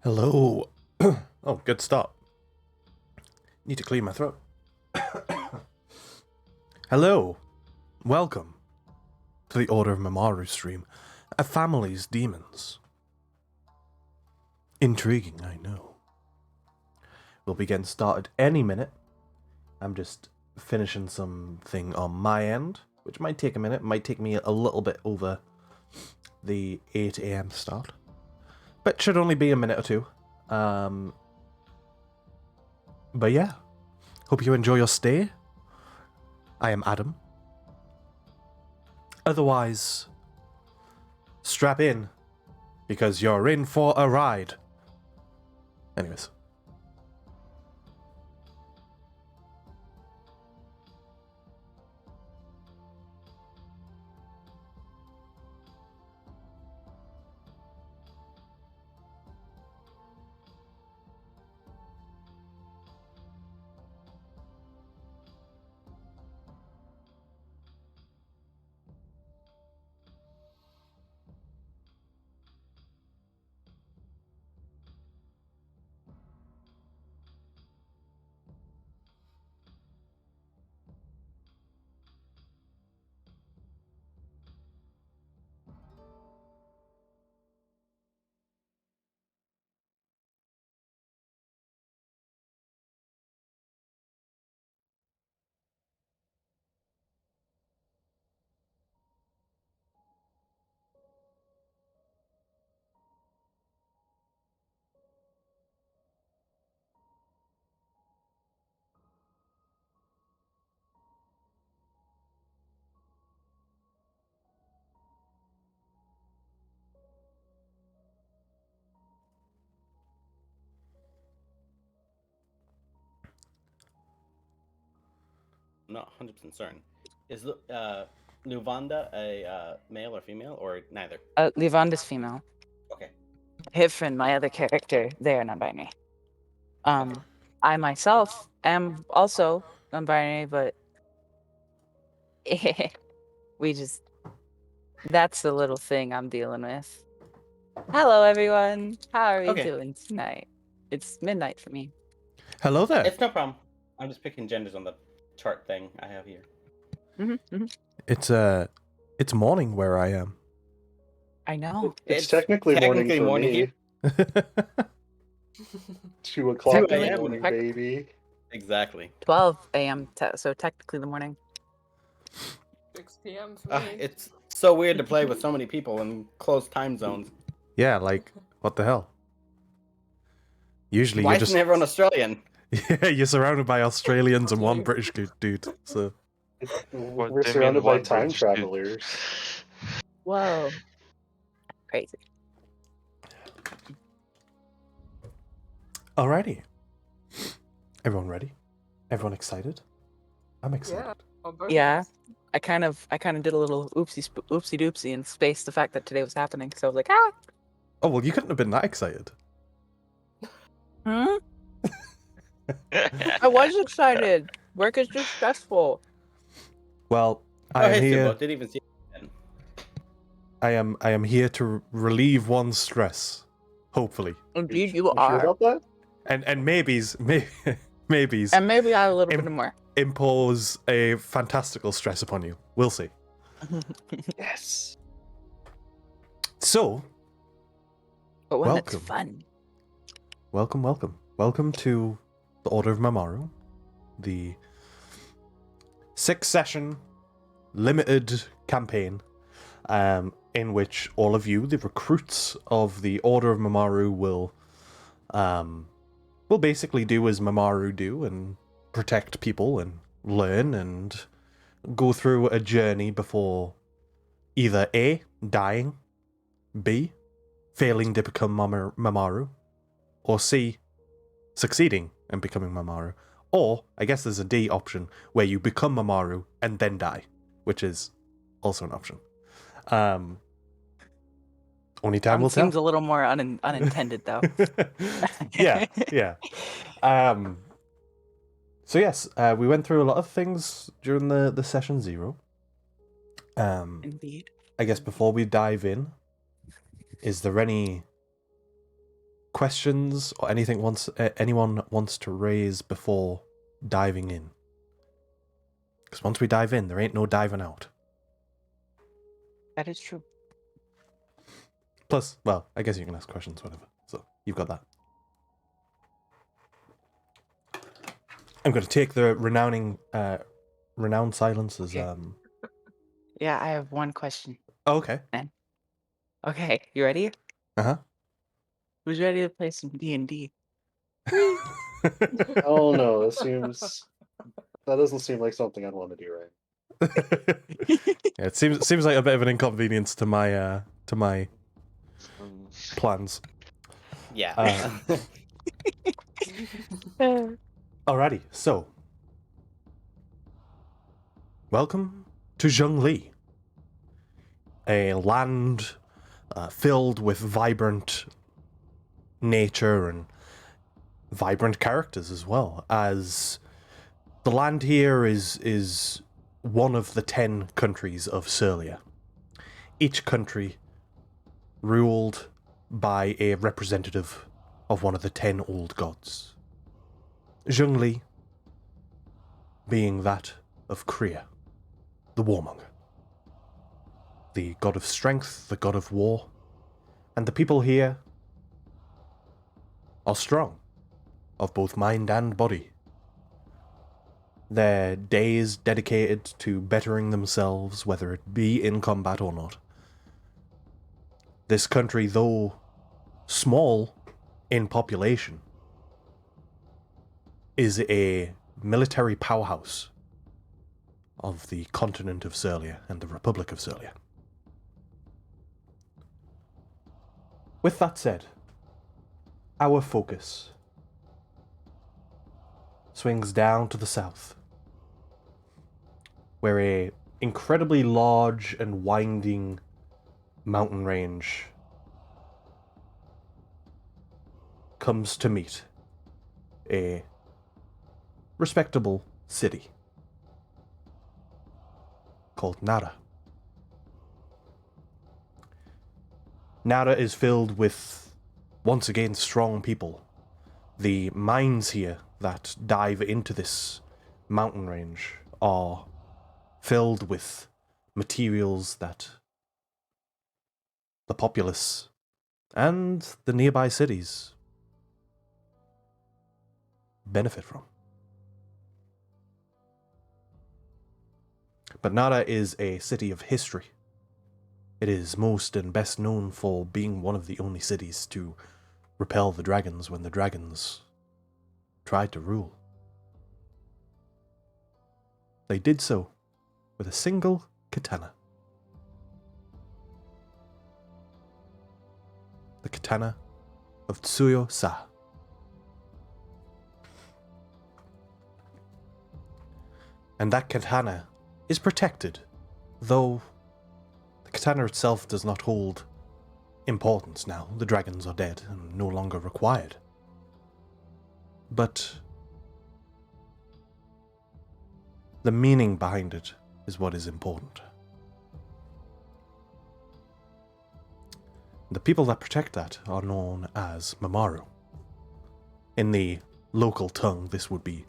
Hello. Oh, good start. Need to clear my throat. Hello. Welcome to the Order of Mamoru stream. A family's demons. Intriguing, I know. We'll be getting started any minute. I'm just finishing something on my end, which might take a minute. Might take me a little bit over the 8 a.m. start. But should only be a minute or two. But yeah. Hope you enjoy your stay. I am Adam. Otherwise, strap in, because you're in for a ride. Anyways. I'm not 100% certain. Is Luvanda a male or female, or neither? Livanda's female. Okay. Hifrin, my other character, they are non-binary. I myself am also non-binary, but that's the little thing I'm dealing with. Hello, everyone. How are we doing tonight? It's midnight for me. Hello there. It's no problem. I'm just picking genders on the chart thing I have here. It's morning where I am. I know. It's technically morning for me. Here. 2 o'clock in the 2 morning, baby. Exactly. 12 a.m. So technically the morning. 6 p.m. for me. It's so weird to play with so many people in close time zones. Yeah, like, what the hell? Usually Why you're just... isn't everyone Australian? Yeah, you're surrounded by Australians and one British dude, so... We're surrounded by time travelers. Whoa. Crazy. Alrighty. Everyone ready? Everyone excited? I'm excited. Yeah. I kind of did a little oopsie doopsie and spaced the fact that today was happening. So I was like, ah. Oh, well, you couldn't have been that excited. I was excited. Work is just stressful. Well, I am here. Didn't even see it. I am here to relieve one's stress. Hopefully. Indeed, you are. Sure about that? And maybes. And maybe I have a little bit more. Impose a fantastical stress upon you. We'll see. Yes. So. But when welcome. It's fun. Welcome to the Order of Mamoru, the 6-session limited campaign, in which all of you, the recruits of the Order of Mamoru, will basically do as Mamoru do and protect people and learn and go through a journey before either A, dying, B, failing to become Mamoru, or C, succeeding and becoming Mamoru. Or, I guess there's a D option, where you become Mamoru and then die, which is also an option. Only time will tell. Seems a little more unintended, though. Yeah. So yes, we went through a lot of things during the session 0. Indeed. I guess before we dive in, is there any questions or anything anyone wants to raise before diving in? Because once we dive in, there ain't no diving out. That is true. Plus, well, I guess you can ask questions, whatever. So you've got that. I'm going to take the renowned silence as Okay. Yeah, I have one question. Oh, okay. Okay, you ready? Uh-huh. Who's ready to play some D&D? Oh no, that doesn't seem like something I'd want to do right. Yeah, it seems like a bit of an inconvenience to my plans. Yeah. Alrighty, so welcome to Zhongli, a land filled with vibrant nature and vibrant characters as well. As the land here is one of the 10 countries of Surlia. Each country ruled by a representative of one of the 10 old gods. Zhongli being that of Kriya, the warmonger. The god of strength, the god of war, and the people here are strong, of both mind and body. Their days dedicated to bettering themselves, whether it be in combat or not. This country, though small in population, is a military powerhouse of the continent of Surlia and the Republic of Surlia. With that said, our focus swings down to the south, where a incredibly large and winding mountain range comes to meet a respectable city called Nara. Nara is filled with, once again, strong people. The mines here that dive into this mountain range are filled with materials that the populace and the nearby cities benefit from. But Nara is a city of history. It is most and best known for being one of the only cities to repel the dragons when the dragons tried to rule. They did so with a single katana. The katana of Tsuyo Sa. And that katana is protected, though the katana itself does not hold importance now. The dragons are dead and no longer required. But the meaning behind it is what is important. The people that protect that are known as Mamoru. In the local tongue, this would be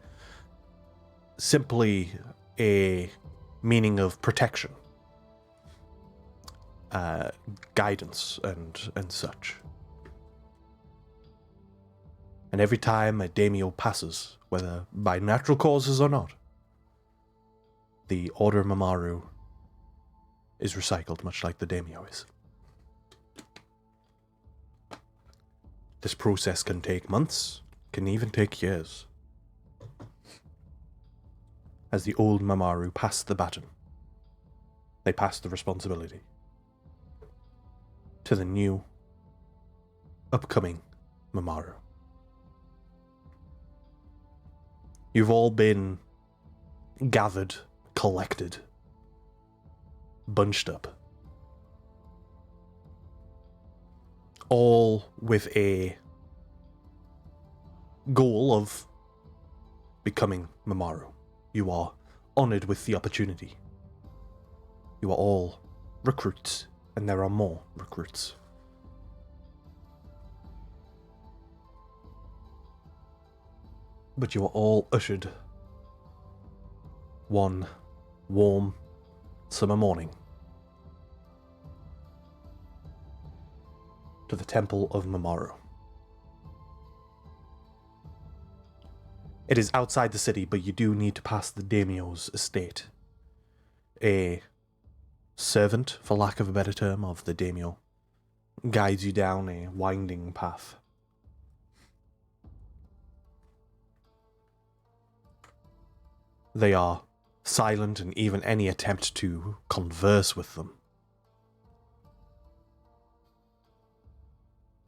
simply a meaning of protection, guidance, and such. And every time a daimyo passes, whether by natural causes or not, the Order Mamoru is recycled, much like the daimyo is. This process can take months, can even take years. As the old Mamoru pass the baton, they pass the responsibility to the new, upcoming Mamoru. You've all been gathered, collected, bunched up, all with a goal of becoming Mamoru. You are honored with the opportunity. You are all recruits, and there are more recruits. But you are all ushered one warm summer morning to the Temple of Mamoru. It is outside the city, but you do need to pass the daimyo's estate. A servant, for lack of a better term, of the daimyo guides you down a winding path. They are silent, and even any attempt to converse with them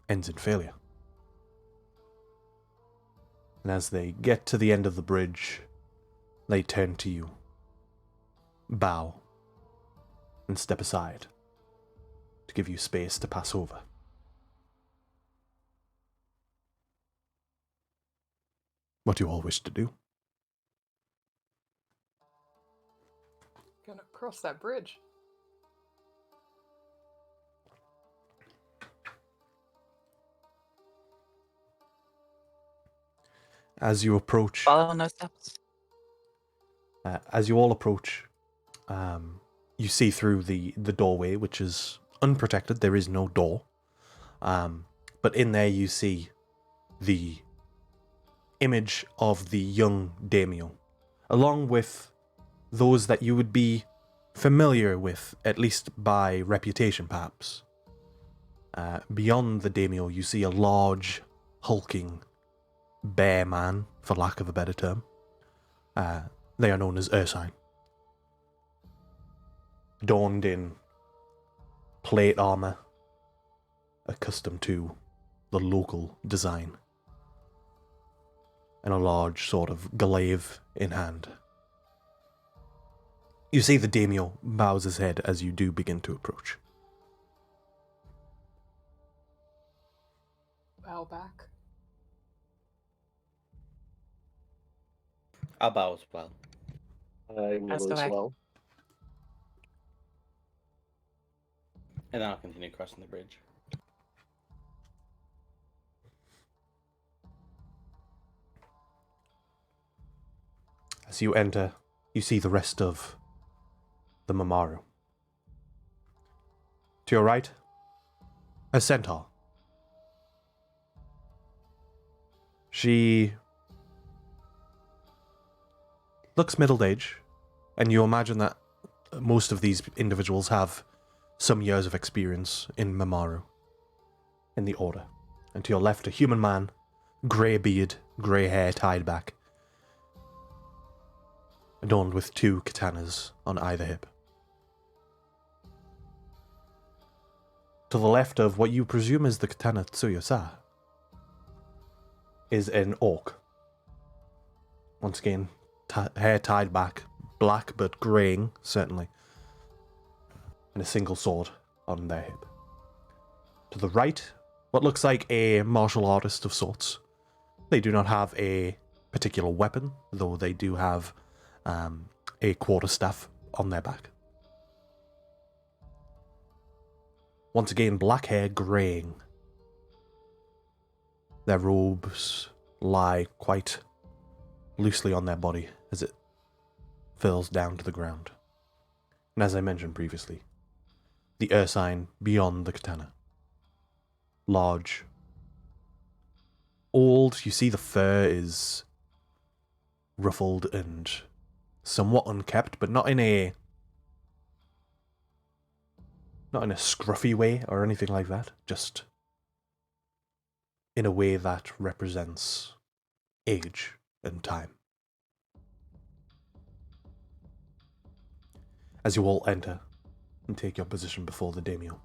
ends in failure. And as they get to the end of the bridge, they turn to you, bow, and step aside to give you space to pass over. What do you all wish to do? Gonna cross that bridge. As you approach, Follow no steps. as you all approach, you see through the doorway, which is unprotected. There is no door. But in there you see the image of the young daimyo, along with those that you would be familiar with, at least by reputation perhaps. Beyond the daimyo, you see a large, hulking, bear man, for lack of a better term. They are known as Ursine. Adorned in plate armor, accustomed to the local design, and a large sort of glaive in hand. You see the daimyo bows his head as you do begin to approach. Bow back. I'll bow as well. I As will do as I. well. And then I'll continue crossing the bridge. As you enter, you see the rest of the Mamoru. To your right, a centaur. She looks middle-aged, and you imagine that most of these individuals have some years of experience in Mamoru, in the Order. And to your left, a human man, grey beard, grey hair tied back, adorned with 2 katanas on either hip. To the left of what you presume is the katana Tsuyosa is an orc. Once again, hair tied back, black but greying, certainly, and a single sword on their hip. To the right, what looks like a martial artist of sorts. They do not have a particular weapon, though they do have a quarterstaff on their back. Once again, black hair greying. Their robes lie quite loosely on their body as it fills down to the ground. And as I mentioned previously, the Ursine beyond the katana. Large. Old, you see the fur is ruffled and somewhat unkept, but not in a scruffy way or anything like that, just in a way that represents age and time. As you all enter and take your position before the daimyo,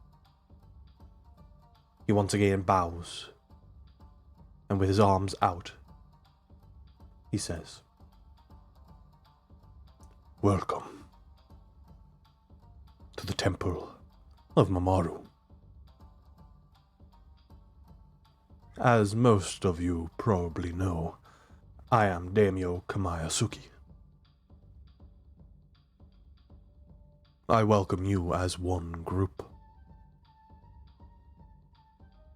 he once again bows, and with his arms out, he says, "Welcome to the Temple of Mamoru. As most of you probably know, I am Daimyo Kamayasuki. I welcome you as one group.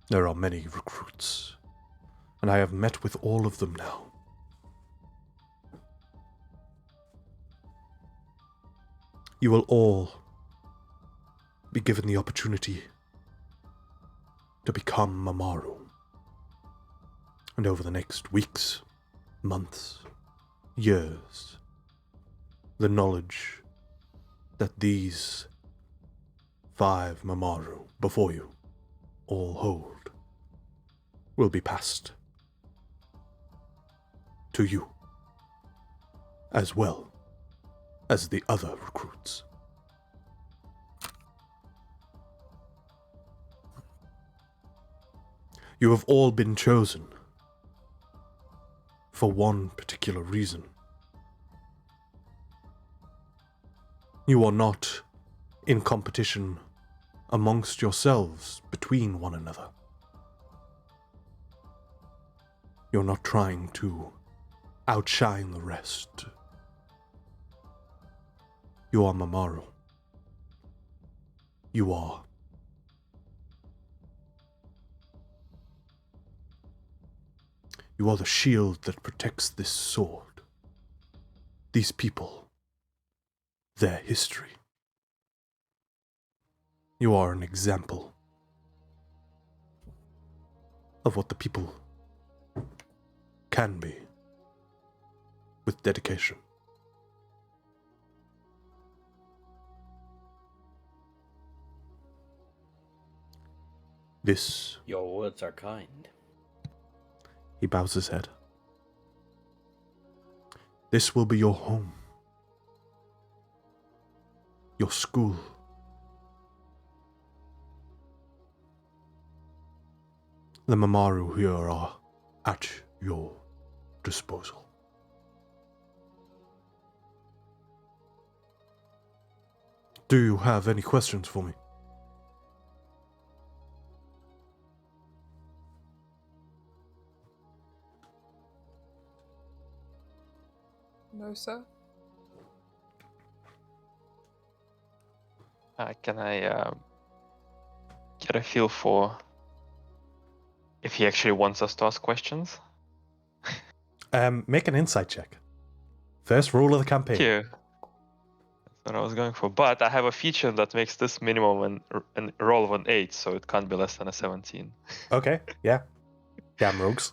There are many recruits, and I have met with all of them now. You will all be given the opportunity to become Mamoru. And over the next weeks, months, years, the knowledge that these 5 Mamoru before you all hold will be passed to you, as well as the other recruits. You have all been chosen for one particular reason. You are not in competition amongst yourselves between one another. You're not trying to outshine the rest. You are Mamoru. You are. You are the shield that protects this sword. These people. Their history. You are an example of what the people can be with dedication. This, Your words are kind. he bows his head. This will be your home. Your school. The Mamoru here are at your disposal. Do you have any questions for me? No, sir. Can I get a feel for if he actually wants us to ask questions? Make an insight check. First rule of the campaign. Here. That's what I was going for. But I have a feature that makes this minimum an roll of an 8, so it can't be less than a 17. Okay, yeah. Damn rogues.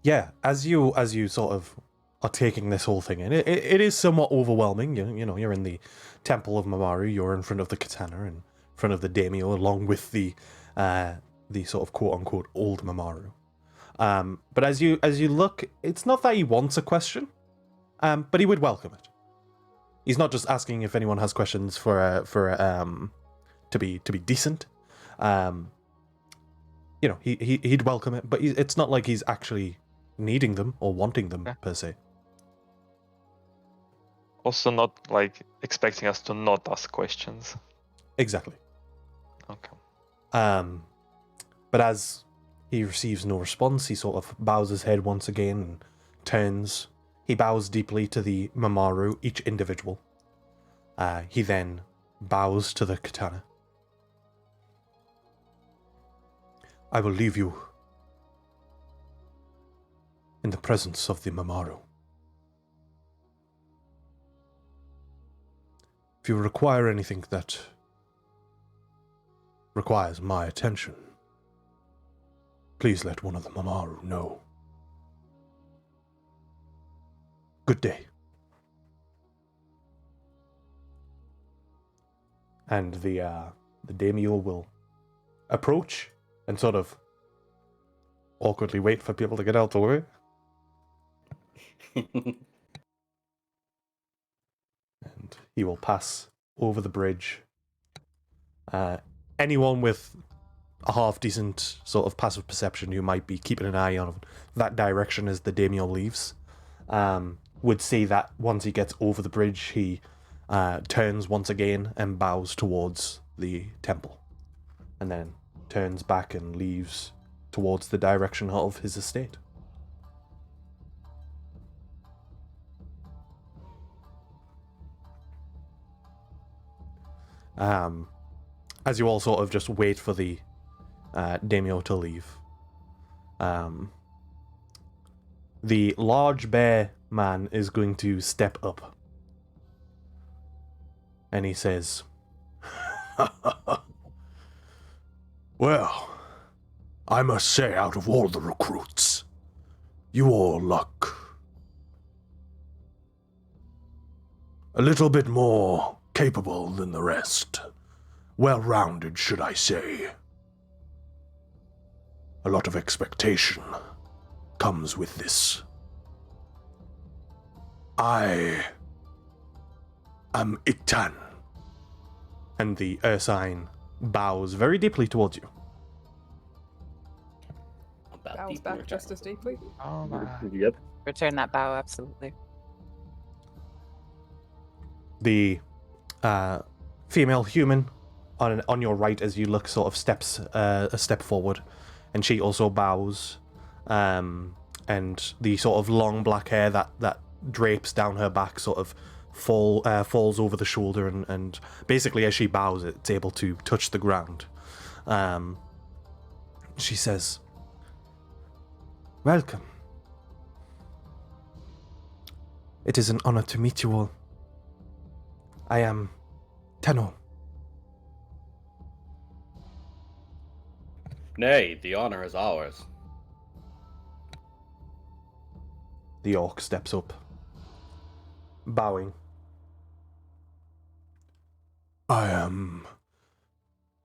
Yeah, as you sort of are taking this whole thing in, it is somewhat overwhelming. You know, you're in the Temple of Mamoru, you're in front of the katana, in front of the daimyo, along with the sort of quote unquote old Mamoru. But as you look, it's not that he wants a question, but he would welcome it. He's not just asking if anyone has questions to be decent. You know, he'd welcome it, but it's not like he's actually needing them or wanting them per se. Also not like expecting us to not ask questions. Exactly. Okay. But as he receives no response, he sort of bows his head once again and turns. He bows deeply to the Mamoru, each individual. He then bows to the katana. I will leave you in the presence of the Mamoru. If you require anything that requires my attention, please let one of the Mamoru know. Good day. And the daimyo will approach and sort of awkwardly wait for people to get out the way. And he will pass over the bridge. Anyone with a half-decent sort of passive perception who might be keeping an eye on that direction as the daimyo leaves would see that once he gets over the bridge, he turns once again and bows towards the temple. And then turns back and leaves towards the direction of his estate. As you all sort of just wait for the daimyo to leave, the large bear man is going to step up. And he says, Well, I must say, out of all the recruits, you all look a little bit more capable than the rest. Well-rounded, should I say. A lot of expectation comes with this. I am Itan. and the Ursine bows very deeply towards you. About Bows deep back return. just as deeply. Oh my. Yep. Return that bow, absolutely. The female human on your right, as you look, sort of steps a step forward, and she also bows. And the sort of long black hair that drapes down her back sort of falls over the shoulder, and basically as she bows, it's able to touch the ground. She says, "Welcome. It is an honor to meet you all. I am Tenno." Nay, the honor is ours. The orc steps up, bowing. I am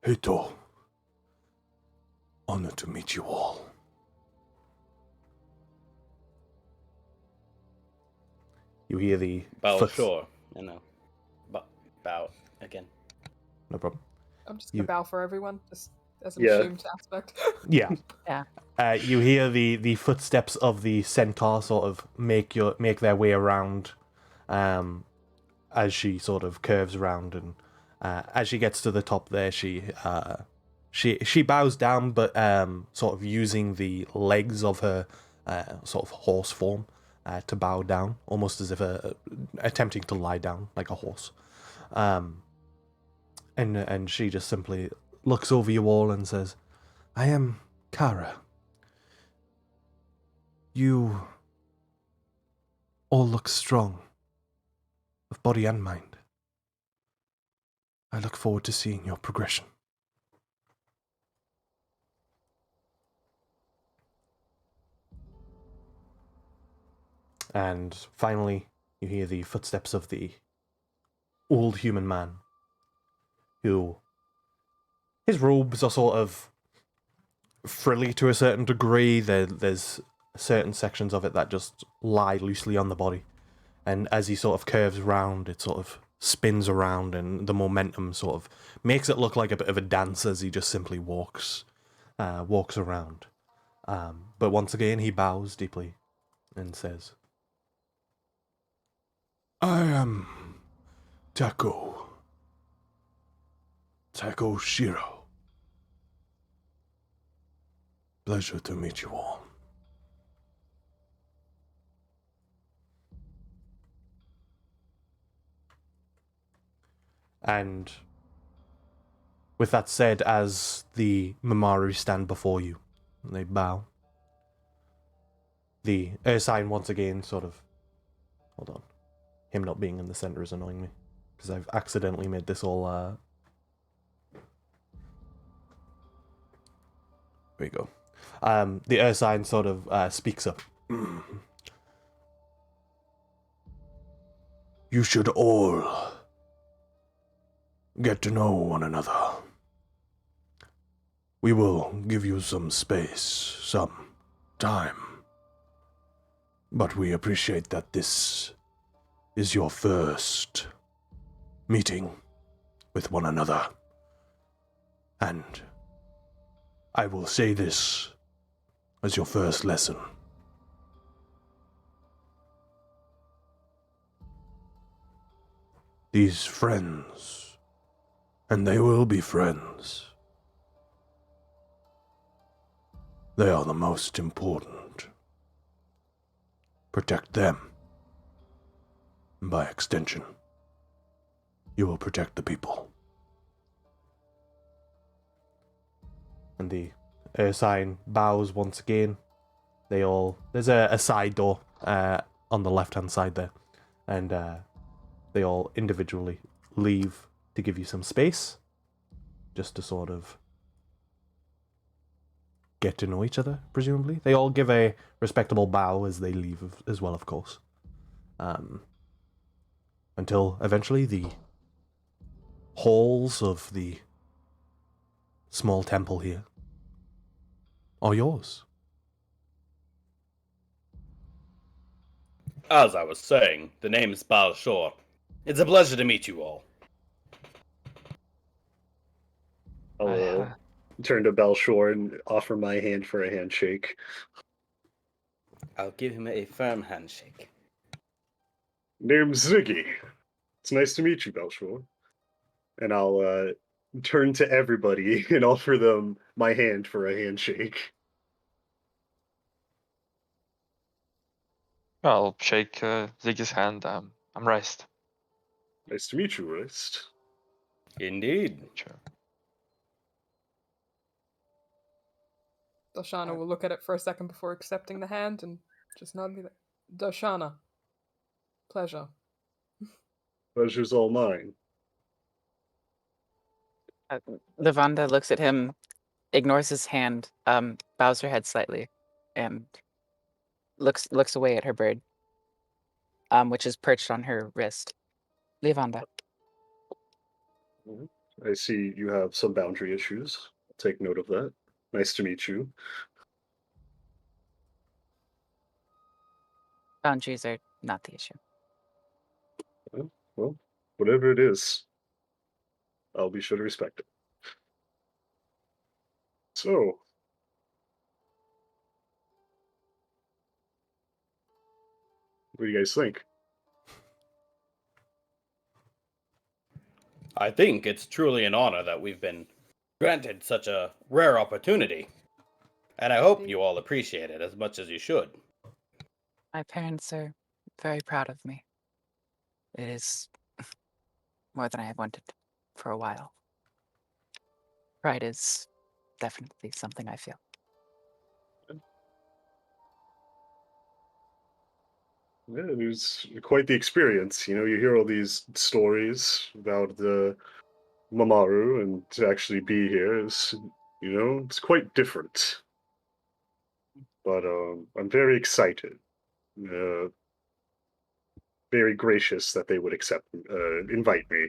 Hito. Honored to meet you all. You hear the Bow foot- ashore. I know. Bow again. No problem. I'm just gonna You- bow for everyone, just as an Yeah. assumed aspect. Yeah. Yeah. You hear the footsteps of the centaur sort of make their way around, as she sort of curves around, and as she gets to the top there, she bows down, but sort of using the legs of her sort of horse form to bow down, almost as if attempting to lie down like a horse. And she just simply looks over you all and says, "I am Kara. You all look strong, of body and mind. I look forward to seeing your progression." And finally, you hear the footsteps of the old human man, who, his robes are sort of frilly to a certain degree. There's certain sections of it that just lie loosely on the body. And as he sort of curves around, it sort of spins around, and the momentum sort of makes it look like a bit of a dance as he just simply walks around. But once again, he bows deeply and says, I am Tako Shiro. Pleasure to meet you all. and with that said, as the Mamoru stand before you, and they bow, the Ursine once again sort of... Hold on. Him not being in the center is annoying me, because I've accidentally made this all... There you go. The Ursine sort of speaks up. You should all get to know one another. We will give you some space, some time. But we appreciate that this is your first meeting with one another. And I will say this as your first lesson. These friends, and they will be friends, they are the most important. Protect them. And by extension, you will protect the people. And the Ursine bows once again. They all... There's a side door on the left-hand side there, and they all individually leave to give you some space, just to sort of get to know each other, presumably. They all give a respectable bow as they leave as well, of course. Until eventually the halls of the small temple here are yours. As I was saying, the name is Bao Shore. It's a pleasure to meet you all. I'll turn to Belshore and offer my hand for a handshake. I'll give him a firm handshake. Name's Ziggy. It's nice to meet you, Belshore. And I'll turn to everybody and offer them my hand for a handshake. I'll shake Ziggy's hand. I'm Riced. Nice to meet you, Rist. Indeed. Sure. Darshana will look at it for a second before accepting the hand and just nod and be like, Darshana. Pleasure. Pleasure's all mine. Lavanda looks at him, ignores his hand, bows her head slightly, and looks away at her bird, which is perched on her wrist. Lavanda. I see you have some boundary issues. I'll take note of that. Nice to meet you. Boundaries are not the issue. Well, whatever it is, I'll be sure to respect it. So, what do you guys think? I think it's truly an honor that we've been granted such a rare opportunity. And I hope you all appreciate it as much as you should. My parents are very proud of me. It is more than I have wanted for a while. Pride is definitely something I feel. Yeah, it was quite the experience. You know, you hear all these stories about the Mamoru, and to actually be here is, it's quite different. But I'm very excited. Very gracious that they would invite me.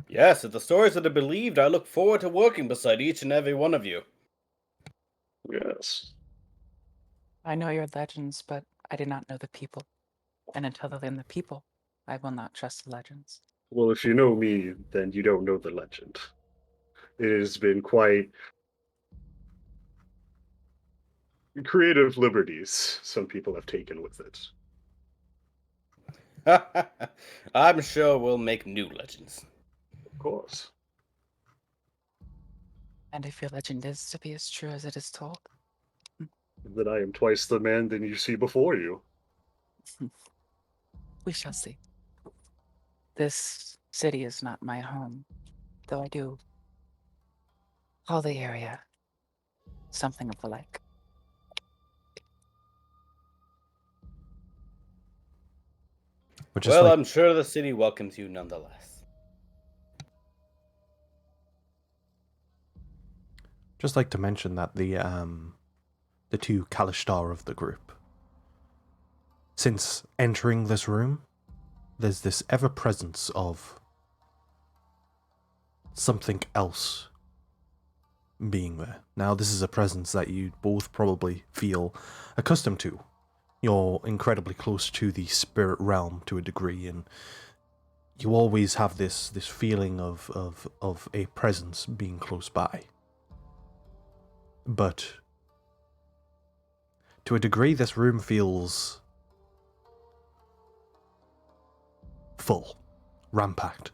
Yes, if the stories are to be believed, I look forward to working beside each and every one of you. Yes. I know your legends, but I did not know the people. And until I learn the people, I will not trust the legends. Well, if you know me, then you don't know the legend. It has been quite creative liberties some people have taken with it. I'm sure we'll make new legends. Of course. And if your legend is to be as true as it is told, That I am twice the man than you see before you. we shall see. This city is not my home, though I do call the area something of the like. But just Well, like I'm sure the city welcomes you nonetheless. Just like to mention that the two Kalishtar of the group, since entering this room, there's this ever presence of something else being there. Now, this is a presence that you both probably feel accustomed to. You're incredibly close to the spirit realm to a degree, and you always have this feeling of a presence being close by. But to a degree, this room feels full, rampacked.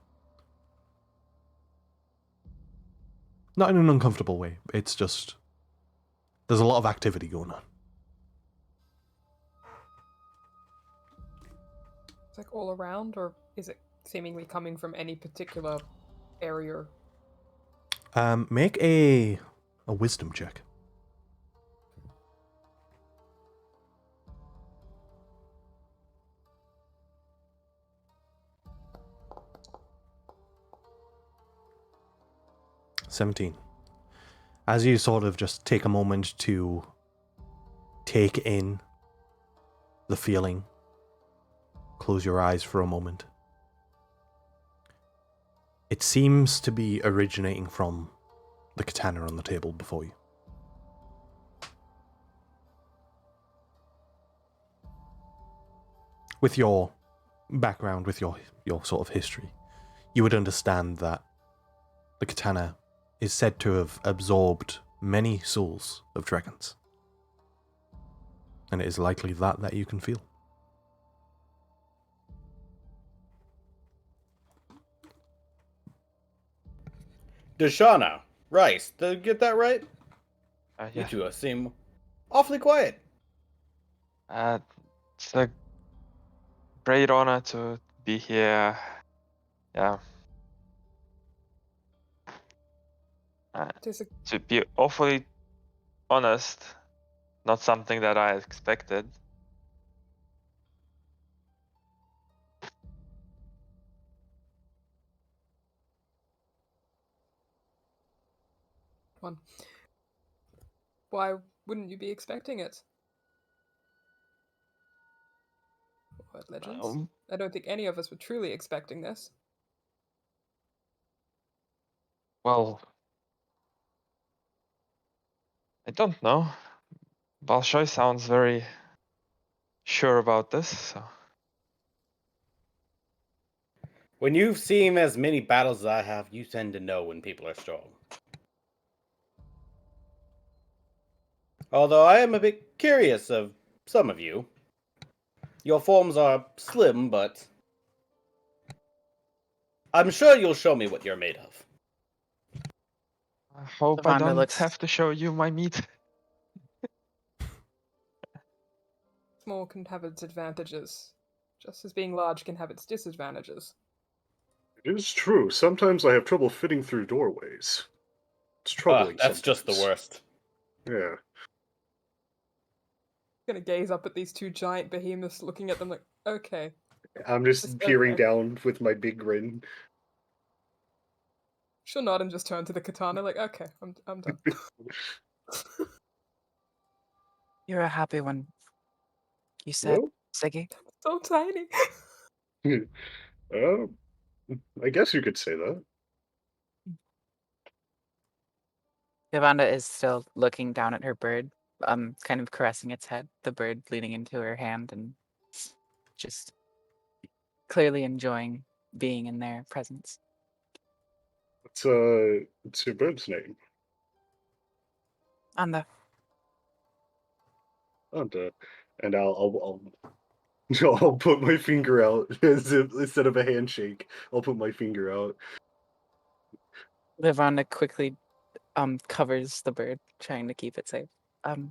Not in an uncomfortable way, it's just there's a lot of activity going on. It's like all around, or is it seemingly coming from any particular area? Make a wisdom check. 17. As you sort of just take a moment to take in the feeling, close your eyes for a moment. It seems to be originating from the katana on the table before you. With your background, with your sort of history, you would understand that the katana is said to have absorbed many souls of dragons. And it is likely that you can feel. Dashana, Rice, did I get that right? You Yeah. two seem awfully quiet. It's a great honor to be here. Yeah. It is a To be awfully honest, not something that I expected. one. Why wouldn't you be expecting it? What legends? Um, I don't think any of us were truly expecting this. Well, I don't know. Balshoi sounds very sure about this, so When you've seen as many battles as I have, you tend to know when people are strong. Although I am a bit curious of some of you. Your forms are slim, but I'm sure you'll show me what you're made of. I hope I Lavanda don't looks have to show you my meat. Small can have its advantages, just as being large can have its disadvantages. It is true. Sometimes I have trouble fitting through doorways. It's troubling. That's just the sometimes. worst. Yeah. Gonna gaze up at these two giant behemoths, looking at them like, okay. I'm just Just peering okay. down with my big grin. She'll nod and just turn to the katana, like, okay, I'm done. You're a happy one. You said, Well, Ziggy? So tiny. uh, I guess you could say that. Yolanda is still looking down at her bird, kind of caressing its head, the bird leaning into her hand and just clearly enjoying being in their presence. It's your bird's name. Anda. And I'll put my finger out instead of a handshake. I'll put my finger out. Livanda quickly covers the bird, trying to keep it safe. You did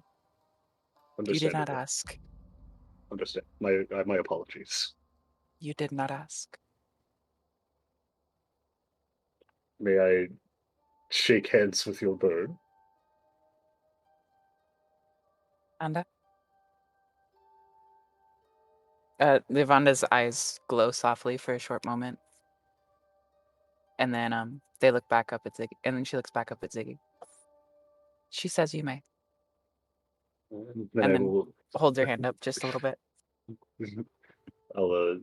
not Understandable. ask. Understand. My apologies. You did not ask. May I shake hands with your bird? Anda. Livanda's eyes glow softly for a short moment. And then they look back up at Ziggy. And then she looks back up at Ziggy. She says you may. Then And I then will. holds her hand up just a little bit. I'll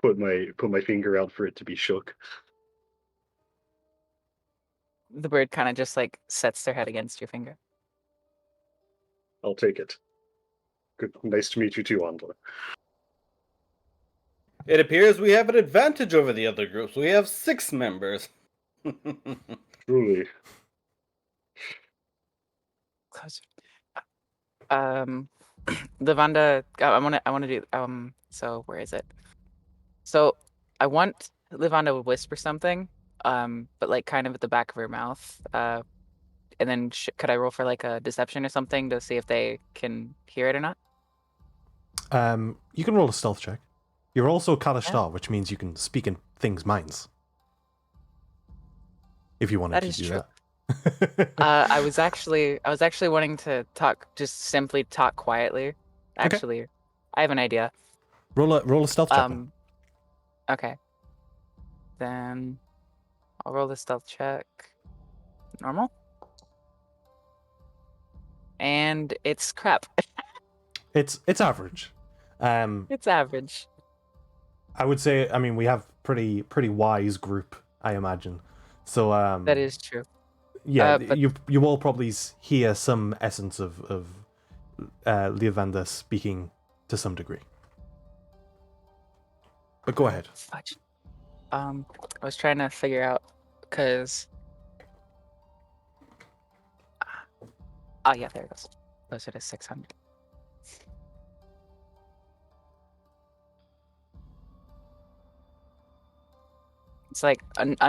put my finger out for it to be shook. The bird kind of just like sets their head against your finger. I'll take it. Good. Nice to meet you too, Andla. It appears we have an advantage over the other groups. We have 6 members. Truly. Closer. Lavanda, I want to do so where is it? So I want Lavanda to whisper something, but like kind of at the back of her mouth. And then could I roll for like a deception or something to see if they can hear it or not? You can roll a stealth check. You're also Yeah. Kalashtar, which means you can speak in things' minds. If you wanted That to is do true. that. I was actually wanting to simply talk quietly. Actually, I have an idea. Roll a stealth check. Then. Okay. Then I'll roll the stealth check. Normal. And it's crap. It's average. It's average. I would say. I mean, we have pretty wise group, I imagine. So That is true. yeah, but- you will probably hear some essence of Leovanda speaking to some degree. But go ahead. Fudge. I was trying to figure out because. Oh yeah, there it goes. Closer to 600. It's like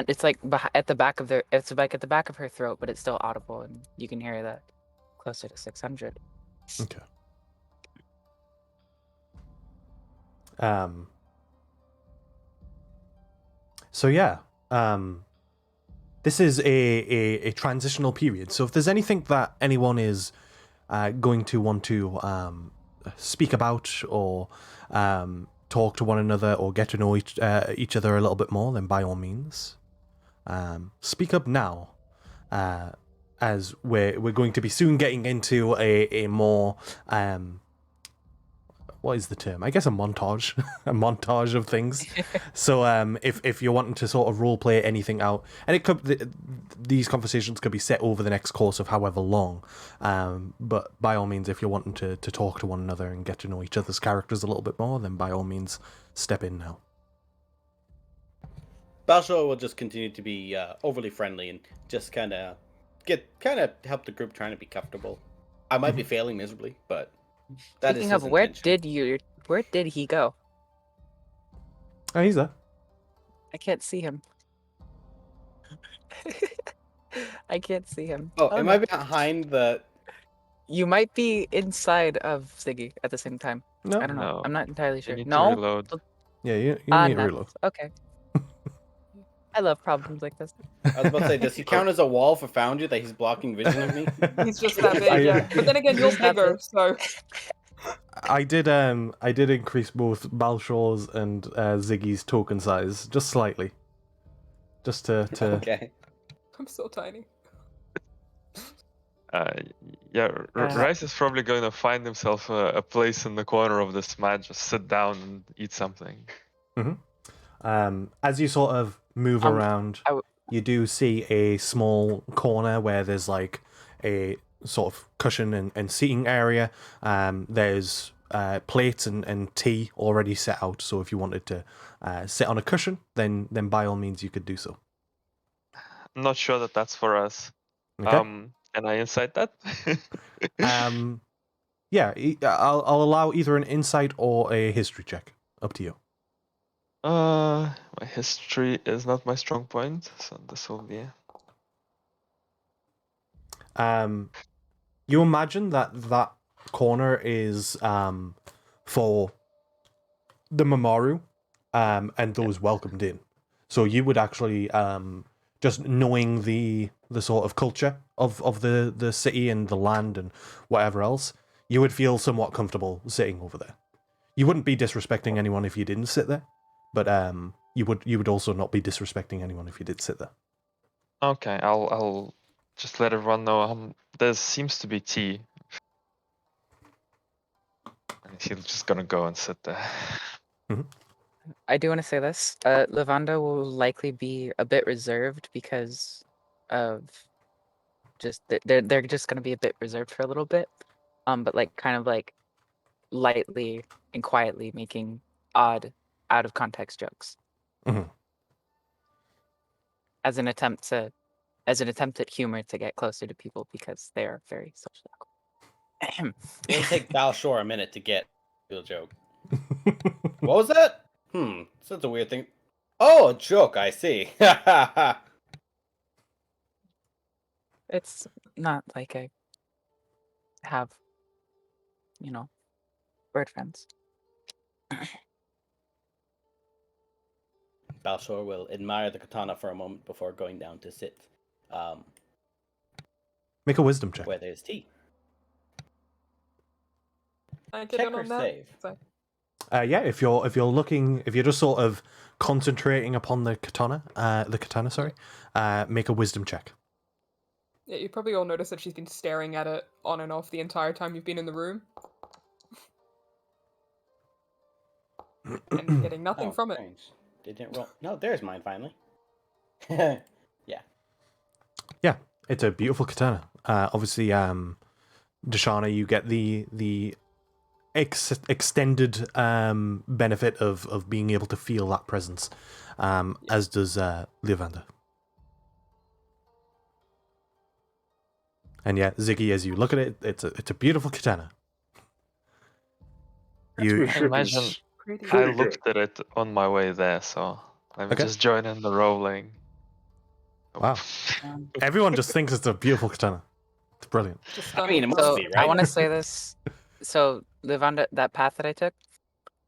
it's like at the back of her throat, but it's still audible, and you can hear that closer to 600. Okay. So yeah, this is a transitional period. So if there's anything that anyone is going to want to speak about or talk to one another or get to know each other a little bit more, then by all means, speak up now. As we're going to be soon getting into a more what is the term? I guess a montage, a montage of things. So if you're wanting to sort of role play anything out, and it could these conversations could be set over the next course of however long. But by all means, if you're wanting to talk to one another and get to know each other's characters a little bit more, then by all means, step in now. Balshor will just continue to be overly friendly and just kind of help the group trying to be comfortable. I might be failing miserably, but that is Speaking his of, where intention. did he go? Oh, he's there. I can't see him. I can't see him. Oh, am no. I behind the? You might be inside of Ziggy at the same time. No. I don't know. No. I'm not entirely You sure. need to No. reload. Yeah, you Ah, need to no. reload. Okay. I love problems like this. I was about to say, does he count as a wall for Foundry that he's blocking vision of me? He's just that big, yeah. But then again, you're He's that bigger, big. so I did increase both Balshor's and Ziggy's token size just slightly, just to Okay. I'm so tiny. Yeah, Uh, Rice is probably going to find himself a place in the corner of this mat, just sit down and eat something. As you sort of move around, you do see a small corner where there's like a sort of cushion and seating area. There's plates and tea already set out, so if you wanted to sit on a cushion, then by all means you could do so. I'm not sure that that's for us. Okay. Can I insight that? Yeah, I'll allow either an insight or a history check. Up to you. My history is not my strong point, so this will be. You imagine that corner is for the Mamoru and those welcomed in. So you would actually just knowing the sort of culture of the city and the land and whatever else, you would feel somewhat comfortable sitting over there. You wouldn't be disrespecting anyone if you didn't sit there, but you would also not be disrespecting anyone if you did sit there. Okay, I'll just let everyone know. There seems to be tea. He's just gonna go and sit there. I do want to say this. Lavanda will likely be a bit reserved because of just they're just gonna be a bit reserved for a little bit. But like kind of like lightly and quietly making odd out of context jokes. Mhm. As an attempt at humor to get closer to people because they are very socially awkward. It'll take Balshor a minute to get to a joke. What was that? That's a weird thing. Oh, a joke, I see. It's not like I have, bird friends. Balshor will admire the katana for a moment before going down to sit Make a wisdom check. where there's tea. I get Check in or on that. save? So, Yeah, if you're looking, if you're just sort of concentrating upon the katana, make a wisdom check. Yeah, you probably all noticed that she's been staring at it on and off the entire time you've been in the room. And getting nothing Oh, from it. strange. They didn't roll. No, there's mine finally. Yeah. Yeah, it's a beautiful katana. Obviously, Dashana, you get the extended benefit of being able to feel that presence, as does Levander. And yeah, Ziggy, as you look at it, it's a beautiful katana. You Craftsmanship imagine- is Pretty. I pretty good. looked at it on my way there, so let me Okay. just join in the rolling. Wow. Everyone just thinks it's a beautiful katana. It's brilliant. Just I mean, it stunning. must So be, I right? want to say this. So Livanda, that path that I took,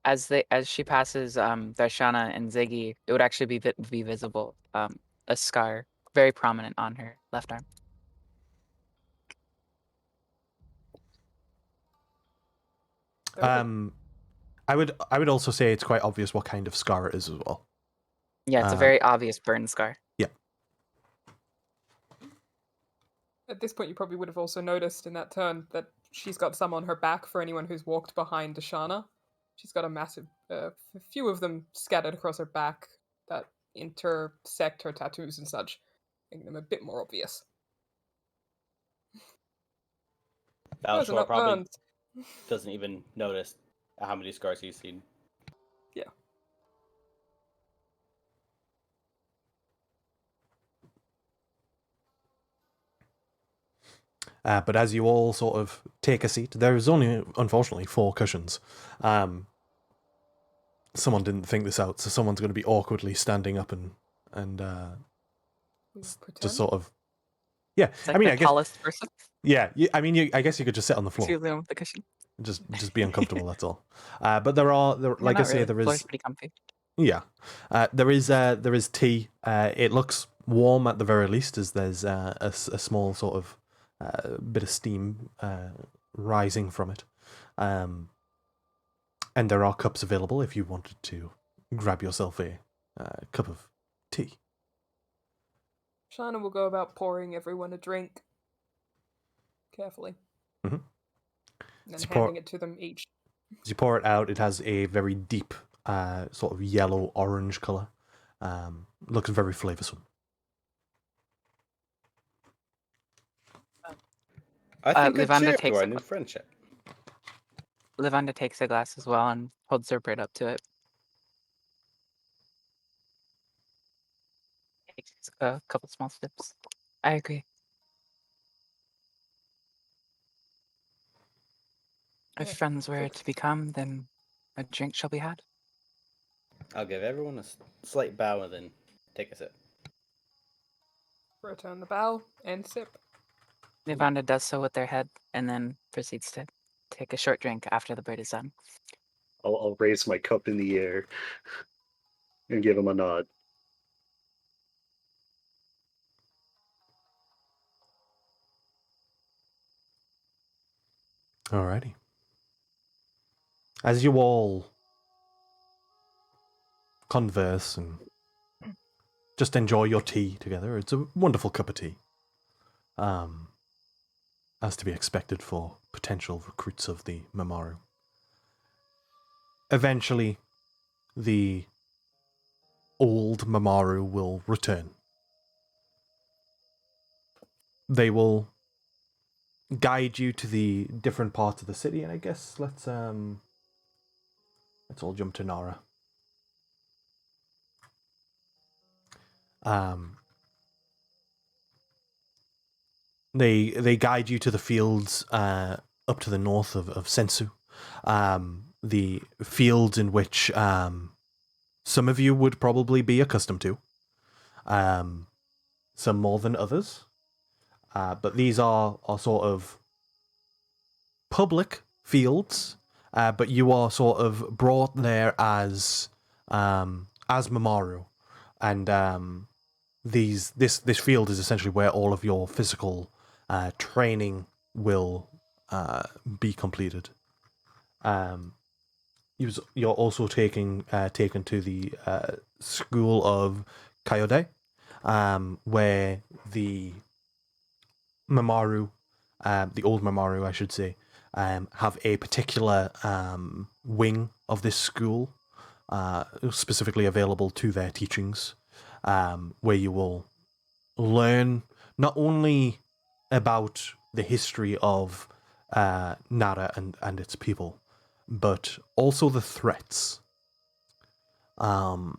as she passes Darshana and Ziggy, it would actually be visible. A scar, very prominent on her left arm. I would also say it's quite obvious what kind of scar it is as well. Yeah, it's a very obvious burn scar. At this point, you probably would have also noticed in that turn that she's got some on her back for anyone who's walked behind Dashana. She's got a massive, few of them scattered across her back that intersect her tattoos and such, making them a bit more obvious. Those are Valshore not probably burns. doesn't even notice how many scars he's seen. Yeah. But as you all sort of take a seat, there is only, unfortunately, 4 cushions. Someone didn't think this out, so someone's going to be awkwardly standing up and Pretend. just sort of, yeah. It's like I mean, the I guess, tallest person. yeah. I mean, I guess you could just sit on the floor, Two of them with the cushion. just be uncomfortable. That's all. But there, No, like I not say, really. there Floor's is, pretty comfy. yeah, there is tea. It looks warm at the very least, as there's a small sort of bit of steam rising from it. And there are cups available if you wanted to grab yourself a cup of tea. Shana will go about pouring everyone a drink carefully. Mhm. And then So pour- handing it to them each. As you pour it out, it has a very deep sort of yellow-orange colour. Looks very flavoursome. I think a Levander cheer takes to our a new gla- friendship. Livanda takes a glass as well and holds her bird up to it. Takes a couple small sips. I agree. If Yeah, friends were to become, then a drink shall be had. I'll give everyone a slight bow and then take a sip. Return the bow and sip. Livanda does so with their head and then proceeds to take a short drink after the bird is done. I'll raise my cup in the air and give him a nod. Alrighty. As you all converse and just enjoy your tea together, it's a wonderful cup of tea. As to be expected for potential recruits of the Mamoru. Eventually, the old Mamoru will return. They will guide you to the different parts of the city, and I guess let's all jump to Nara. They guide you to the fields up to the north of Sensu. The fields in which some of you would probably be accustomed to. Some more than others. But these are sort of public fields, but you are sort of brought there as Mamoru, and this field is essentially where all of your physical training will be completed. you're also taken to the school of Kayode, where the Mamoru, the old Mamoru, I should say, have a particular wing of this school, specifically available to their teachings, where you will learn not only about the history of Nara and its people, but also the threats. And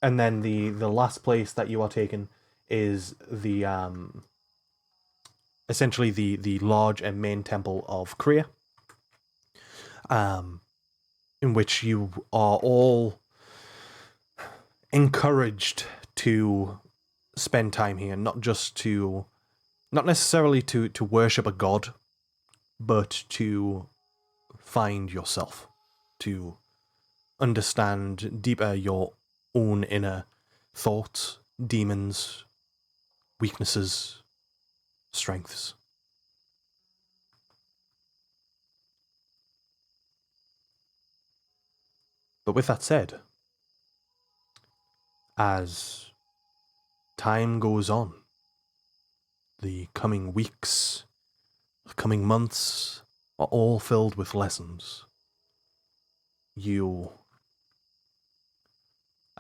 then the last place that you are taken is the essentially the large and main temple of Kriya, in which you are all encouraged to spend time here, not necessarily to worship a god, but to find yourself, to understand deeper your own inner thoughts, demons, weaknesses, strengths. But with that said, as time goes on, the coming weeks, the coming months are all filled with lessons. You,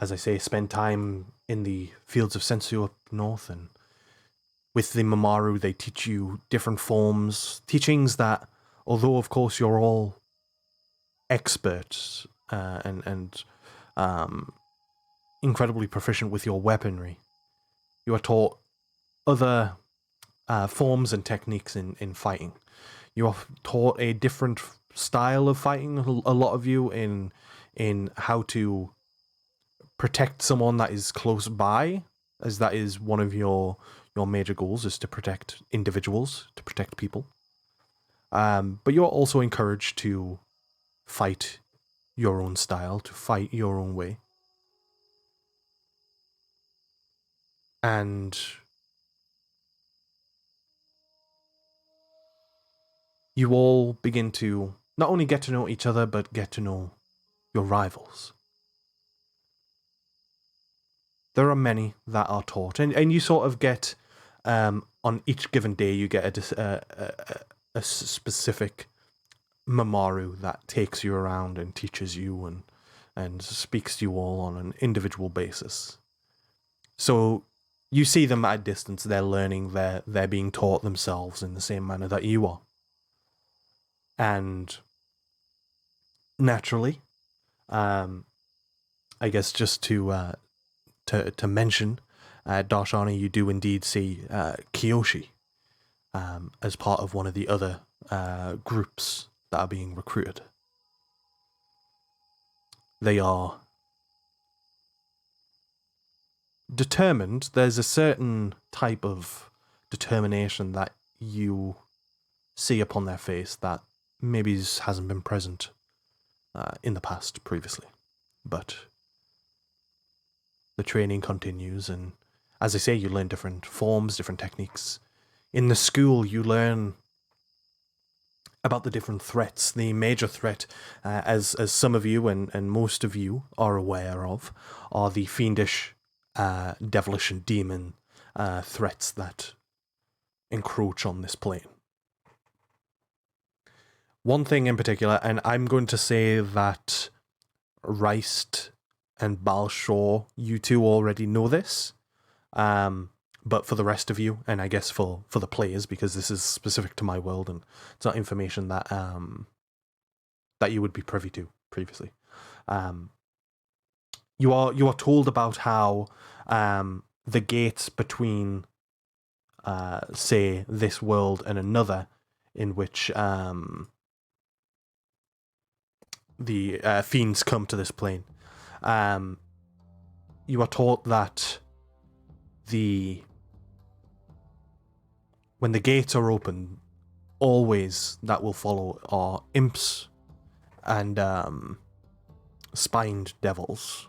as I say, spend time in the fields of Sensu up north, and with the Mamoru they teach you different forms, teachings that, although of course you're all experts and incredibly proficient with your weaponry, you are taught other forms and techniques in fighting. You are taught a different style of fighting, a lot of you, in how to protect someone that is close by, as that is one of your major goals, is to protect individuals, to protect people. But you're also encouraged to fight your own style, to fight your own way. And you all begin to not only get to know each other, but get to know your rivals. There are many that are taught, and you sort of get, on each given day, you get a specific Mamoru that takes you around and teaches you and speaks to you all on an individual basis. So you see them at a distance, they're learning, they're being taught themselves in the same manner that you are. And naturally, I guess just to mention, Darshani, you do indeed see Kiyoshi as part of one of the other groups that are being recruited. They are determined. There's a certain type of determination that you see upon their face that maybe hasn't been present in the past previously. But the training continues, and as I say, you learn different forms, different techniques. In the school, you learn about the different threats. The major threat, as some of you and most of you are aware of, are the fiendish, devilish and demon threats that encroach on this plane. One thing in particular, and I'm going to say that Reist and Balshore, you two already know this, but for the rest of you, and I guess for the players, because this is specific to my world and it's not information that that you would be privy to previously. You are told about how the gates between say this world and another, in which the fiends come to this plane. You are taught that when the gates are open, always that will follow are imps and spined devils.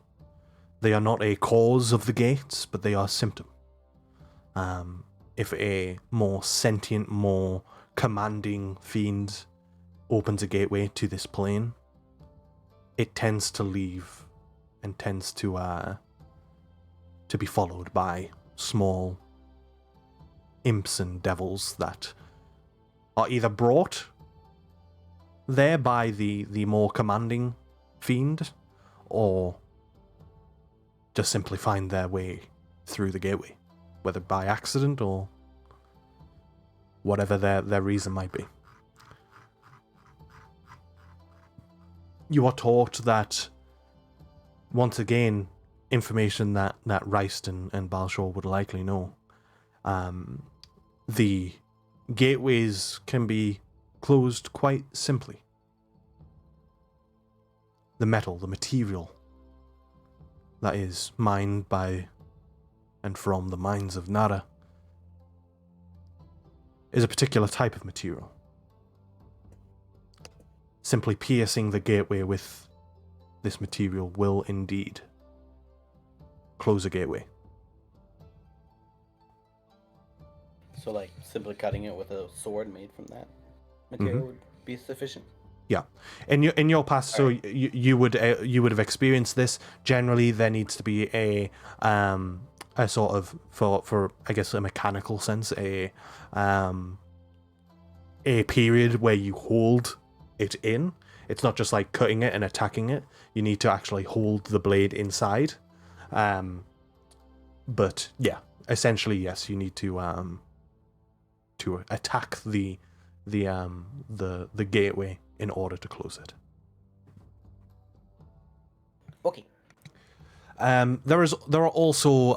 They are not a cause of the gates, but they are a symptom. If a more sentient, more commanding fiend opens a gateway to this plane, it tends to leave and tends to be followed by small imps and devils that are either brought there by the more commanding fiend, or just simply find their way through the gateway, whether by accident or whatever their reason might be. You are taught that, once again, information that Reist and Balshor would likely know. The gateways can be closed quite simply. The metal, the material that is mined by and from the mines of Nara is a particular type of material. Simply piercing the gateway with this material will indeed close a gateway. So, like, simply cutting it with a sword made from that material would be sufficient. Yeah, in your past, so Alright. you would have experienced this. Generally, there needs to be a sort of for I guess a mechanical sense, a period where you hold it in. It's not just like cutting it and attacking it. You need to actually hold the blade inside. But yeah, essentially yes, you need to attack the gateway in order to close it. Okay. There are also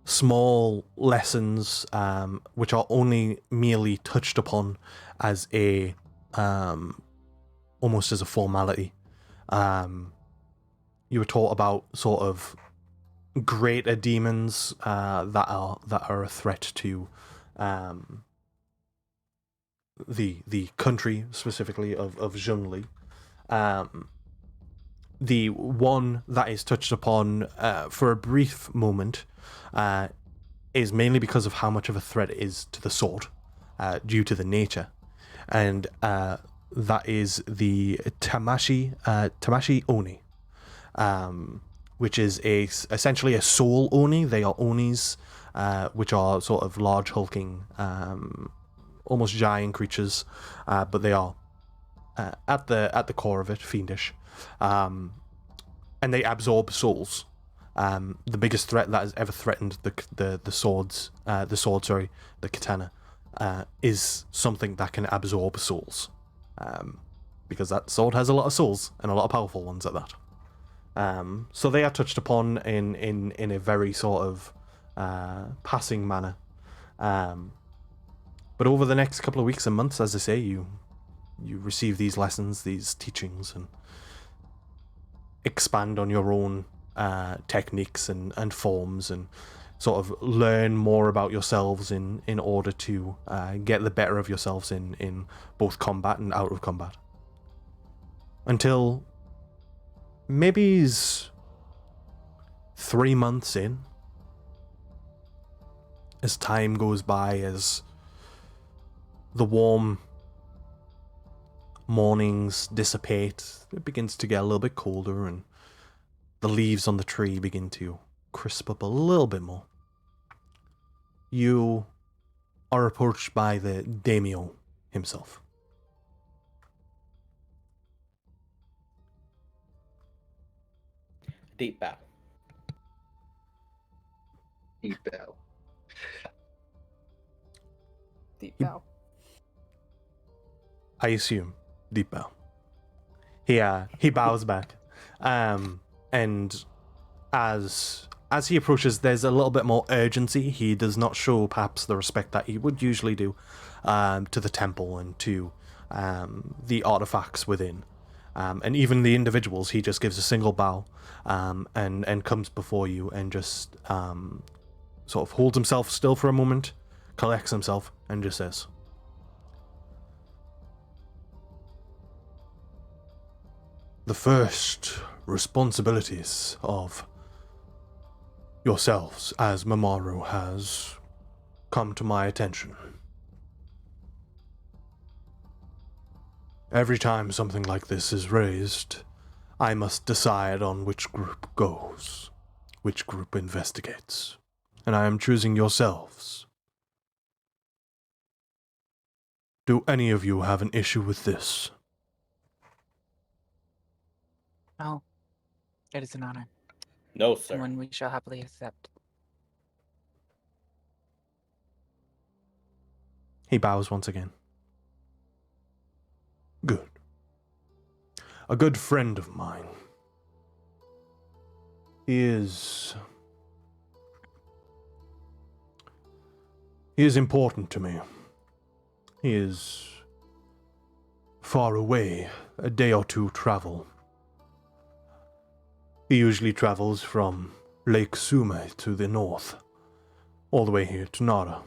small lessons which are only merely touched upon as a almost as a formality. You were taught about sort of greater demons that are a threat to the country, specifically of Zhongli. The one that is touched upon for a brief moment is mainly because of how much of a threat it is to the sword, due to the nature, and that is the Tamashi Oni, which is essentially a soul Oni. They are Onis, which are sort of large, hulking, almost giant creatures, but they are at the core of it fiendish, and they absorb souls. The biggest threat that has ever threatened the katana, is something that can absorb souls, because that sword has a lot of souls and a lot of powerful ones at that. So they are touched upon in a very sort of passing manner. But over the next couple of weeks and months, as I say, you receive these lessons, these teachings, and expand on your own techniques and forms, and sort of learn more about yourselves in order to get the better of yourselves in both combat and out of combat. Until maybe 3 months in, as time goes by, as the warm mornings dissipate, it begins to get a little bit colder, and the leaves on the tree begin to crisp up a little bit more. You are approached by the daimyo himself. Deep bow. Deep bow. Deep bow. I assume deep bow. He bows back, and as he approaches, there's a little bit more urgency. He does not show perhaps the respect that he would usually do to the temple and to the artifacts within, and even the individuals. He just gives a single bow, and comes before you and just sort of holds himself still for a moment, collects himself, and just says, "The first responsibilities of yourselves as Mamoru has come to my attention. Every time something like this is raised, I must decide on which group goes, which group investigates, and I am choosing yourselves. Do any of you have an issue with this? No, it is an honor, No, and sir. one we shall happily accept. He bows once again. Good. A good friend of mine. He is important to me. He is far away, a day or two travel. He usually travels from Lake Sume to the north, all the way here to Nara.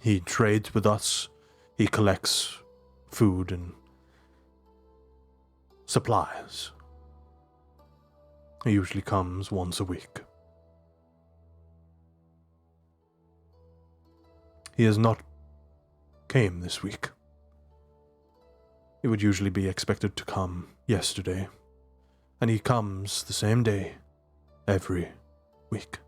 He trades with us, he collects food and supplies. He usually comes once a week. He has not came this week. He would usually be expected to come yesterday, and he comes the same day every week.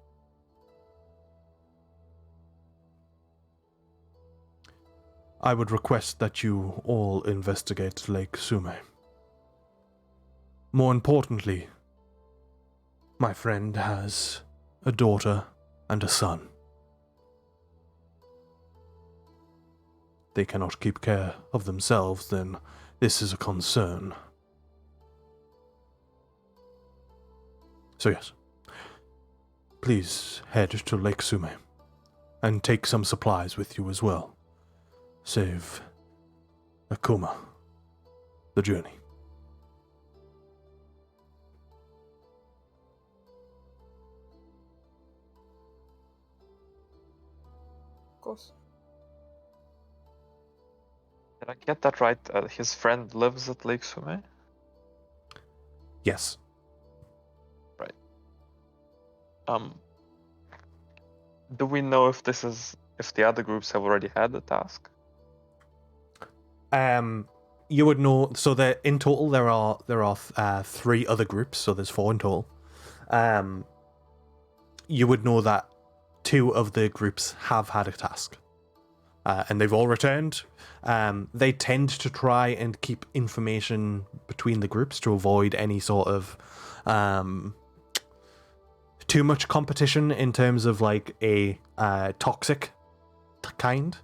I would request that you all investigate Lake Sume. More importantly, my friend has a daughter and a son. They cannot keep care of themselves, then this is a concern. So yes, please head to Lake Sume, and take some supplies with you as well. Save Akuma the journey. Of course. Did I get that right? His friend lives at Lake Sume? Yes. Do we know if the other groups have already had the task? You would know. So that in total there are 3 other groups. So there's 4 in total. You would know that 2 of the groups have had a task, and they've all returned. They tend to try and keep information between the groups to avoid any sort of too much competition in terms of like a toxic kind.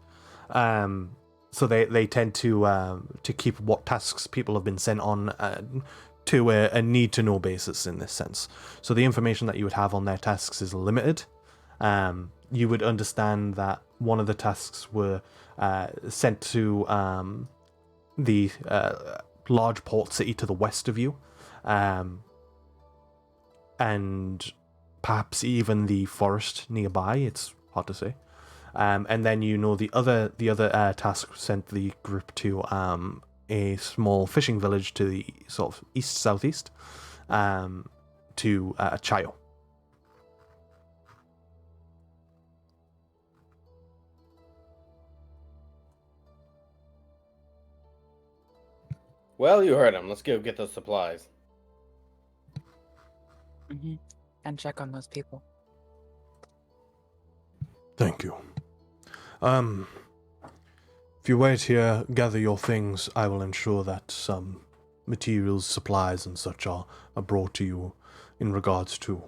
So they tend to keep what tasks people have been sent on to a need to know basis in this sense. So the information that you would have on their tasks is limited. You would understand that one of the tasks were sent to the large port city to the west of you, and perhaps even the forest nearby. It's hard to say. And then you know the other task sent the group to a small fishing village to the sort of east-southeast, to Chayo. Well, you heard him. Let's go get those supplies. Mm-hmm. And check on those people. Thank you. If you wait here, gather your things, I will ensure that some materials, supplies, and such are brought to you in regards to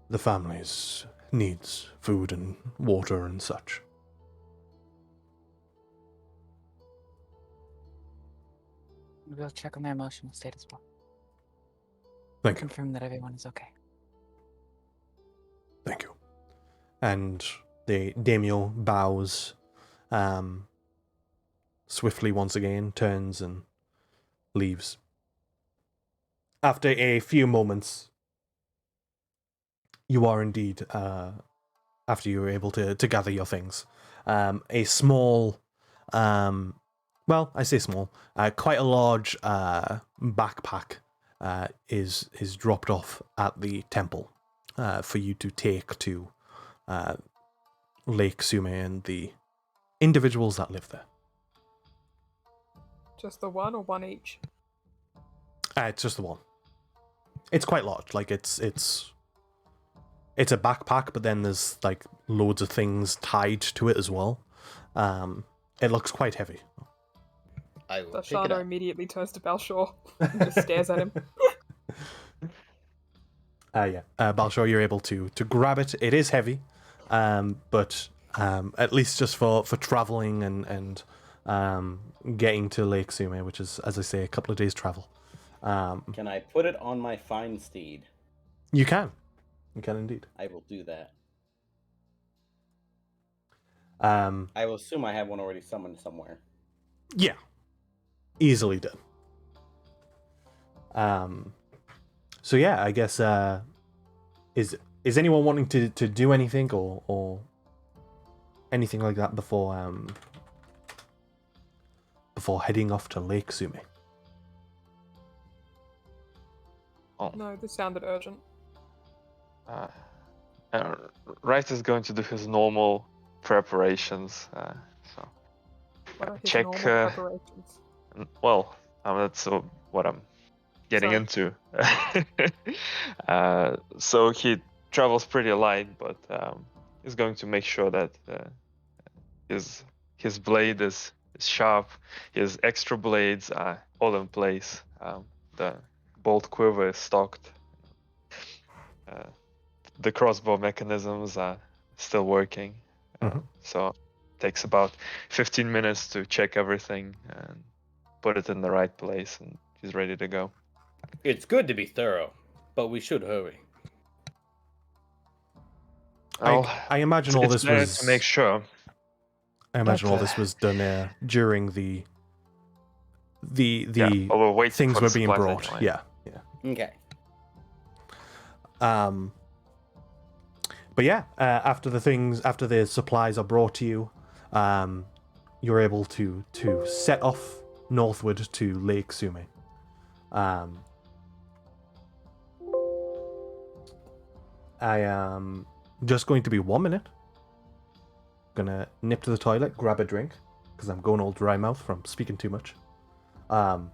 the family's needs, food and water and such. We'll check on their emotional state as well. Thank you. Confirm that everyone is okay. Thank you. And the daimyo bows swiftly once again, turns and leaves. After a few moments, you are indeed, after you were able to gather your things, a small, well, I say small, quite a large backpack is dropped off at the temple for you to take to Lake Sume and the individuals that live there. Just the one or one each? It's just the one. It's quite large. Like it's a backpack, but then there's like loads of things tied to it as well. It looks quite heavy. I will pick it Darshana up. immediately turns to Balshor and just stares at him. Yeah. Balshor, you're able to grab it. It is heavy, but at least just for traveling and getting to Lake Sume, which is, as I say, a couple of days travel. Can I put it on my fine steed? You can indeed. I will do that. Um, I will assume I have one already summoned somewhere. yeah, easily done. So yeah, I guess is anyone wanting to do anything or anything like that before heading off to Lake Sume? Oh, No, this sounded urgent. Wright is going to do his normal preparations. So What are his check. normal preparations? Well, that's what I'm getting Sorry. into. So he travels pretty light, but he's going to make sure that his blade is sharp. His extra blades are all in place. The bolt quiver is stocked. The crossbow mechanisms are still working. So it takes about 15 minutes to check everything and put it in the right place, and he's ready to go. It's good to be thorough, but we should hurry. I imagine all it's this better was to make sure. I imagine that, all this was done during the while we're waiting things for were the being supplies brought. anyway. Yeah. Okay. But yeah, after the supplies are brought to you, you're able to set off northward to Lake Sume. I am just going to be 1 minute. Gonna nip to the toilet, grab a drink, because I'm going all dry mouth from speaking too much. So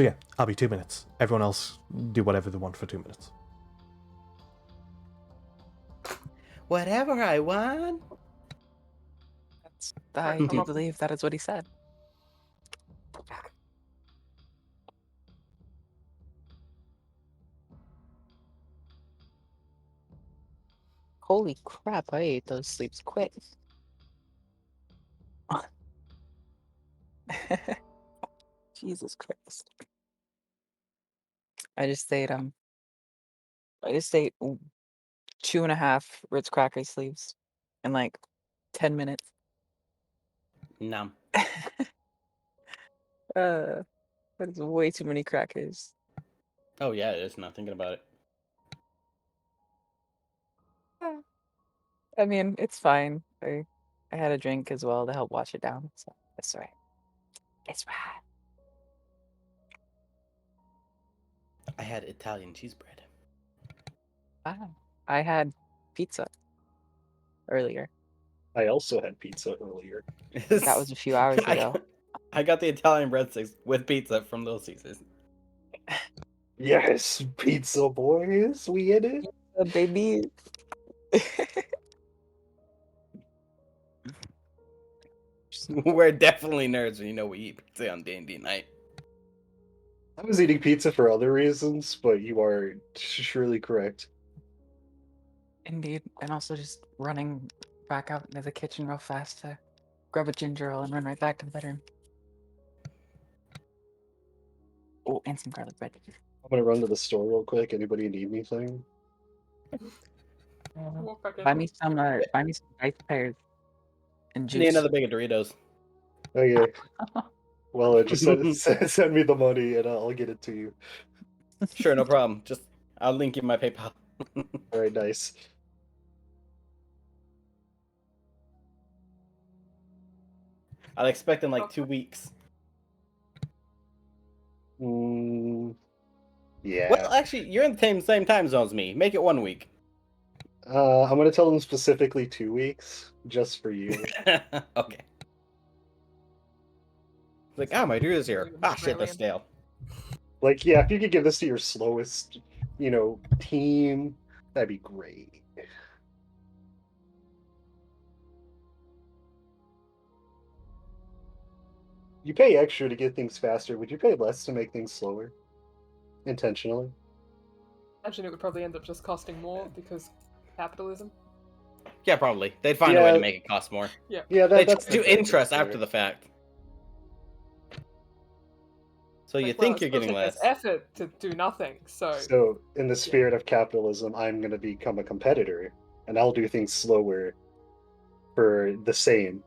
yeah, I'll be 2 minutes. Everyone else do whatever they want for 2 minutes. Whatever I want. I I'm do up. believe that is what he said. Holy crap, I ate those sleeps quick. Jesus Christ. I just ate 2.5 Ritz cracker sleeves in like 10 minutes. Nom. That is way too many crackers. Oh yeah, it is. Not thinking about it. I mean, it's fine. I had a drink as well to help wash it down, so it's alright. It's right. I had Italian cheese bread. Wow. I had pizza earlier. I also had pizza earlier. That was a few hours ago. I got the Italian breadsticks with pizza from Little Caesars. Yes, pizza boys, we in it. Baby. We're definitely nerds when you know we eat pizza on D&D night. I was eating pizza for other reasons, but you are surely correct. Indeed. And also just running back out into the kitchen real fast to grab a ginger ale and run right back to the bedroom. Oh, and some garlic bread. I'm gonna run to the store real quick. Anybody need anything? Walk back in. Buy me some ice pears and Need juice. another bag of Doritos. Okay. Well, just send me the money and I'll get it to you. Sure, no problem. Just I'll link you my PayPal. All right, nice. I'll expect in like 2 weeks. Yeah. Well, actually, you're in the same time zone as me. Make it 1 week. I'm gonna tell them specifically 2 weeks, just for you. Okay. Like, my dude is here. An Ah, shit, that's Australian. stale. Like, yeah, if you could give this to your slowest, team, that'd be great. You pay extra to get things faster. Would you pay less to make things slower? Intentionally? Imagine it would probably end up just costing more because capitalism. Yeah, probably. They'd find a way Yeah. to make it cost more. Yeah. Yeah, They that's do interest after the fact. So you Like, well, think it's you're gonna getting take less. this effort to do nothing. So So, in the spirit of capitalism, I'm going to become a competitor, and I'll do things slower for the same.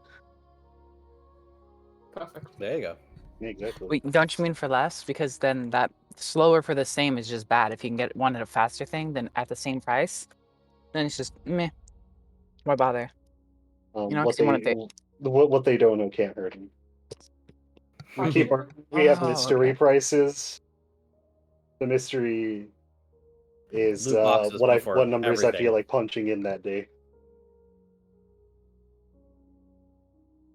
perfect. There you go. Yeah, exactly. Wait, don't you mean for less? Because then that slower for the same is just bad. If you can get one at a faster thing than at the same price, then it's just meh. Why bother? You know, What because you want they to. what they don't know can't hurt them. We Fine. have Oh, mystery okay. prices. The mystery is Loot boxes what before numbers I everything. feel like punching in that day.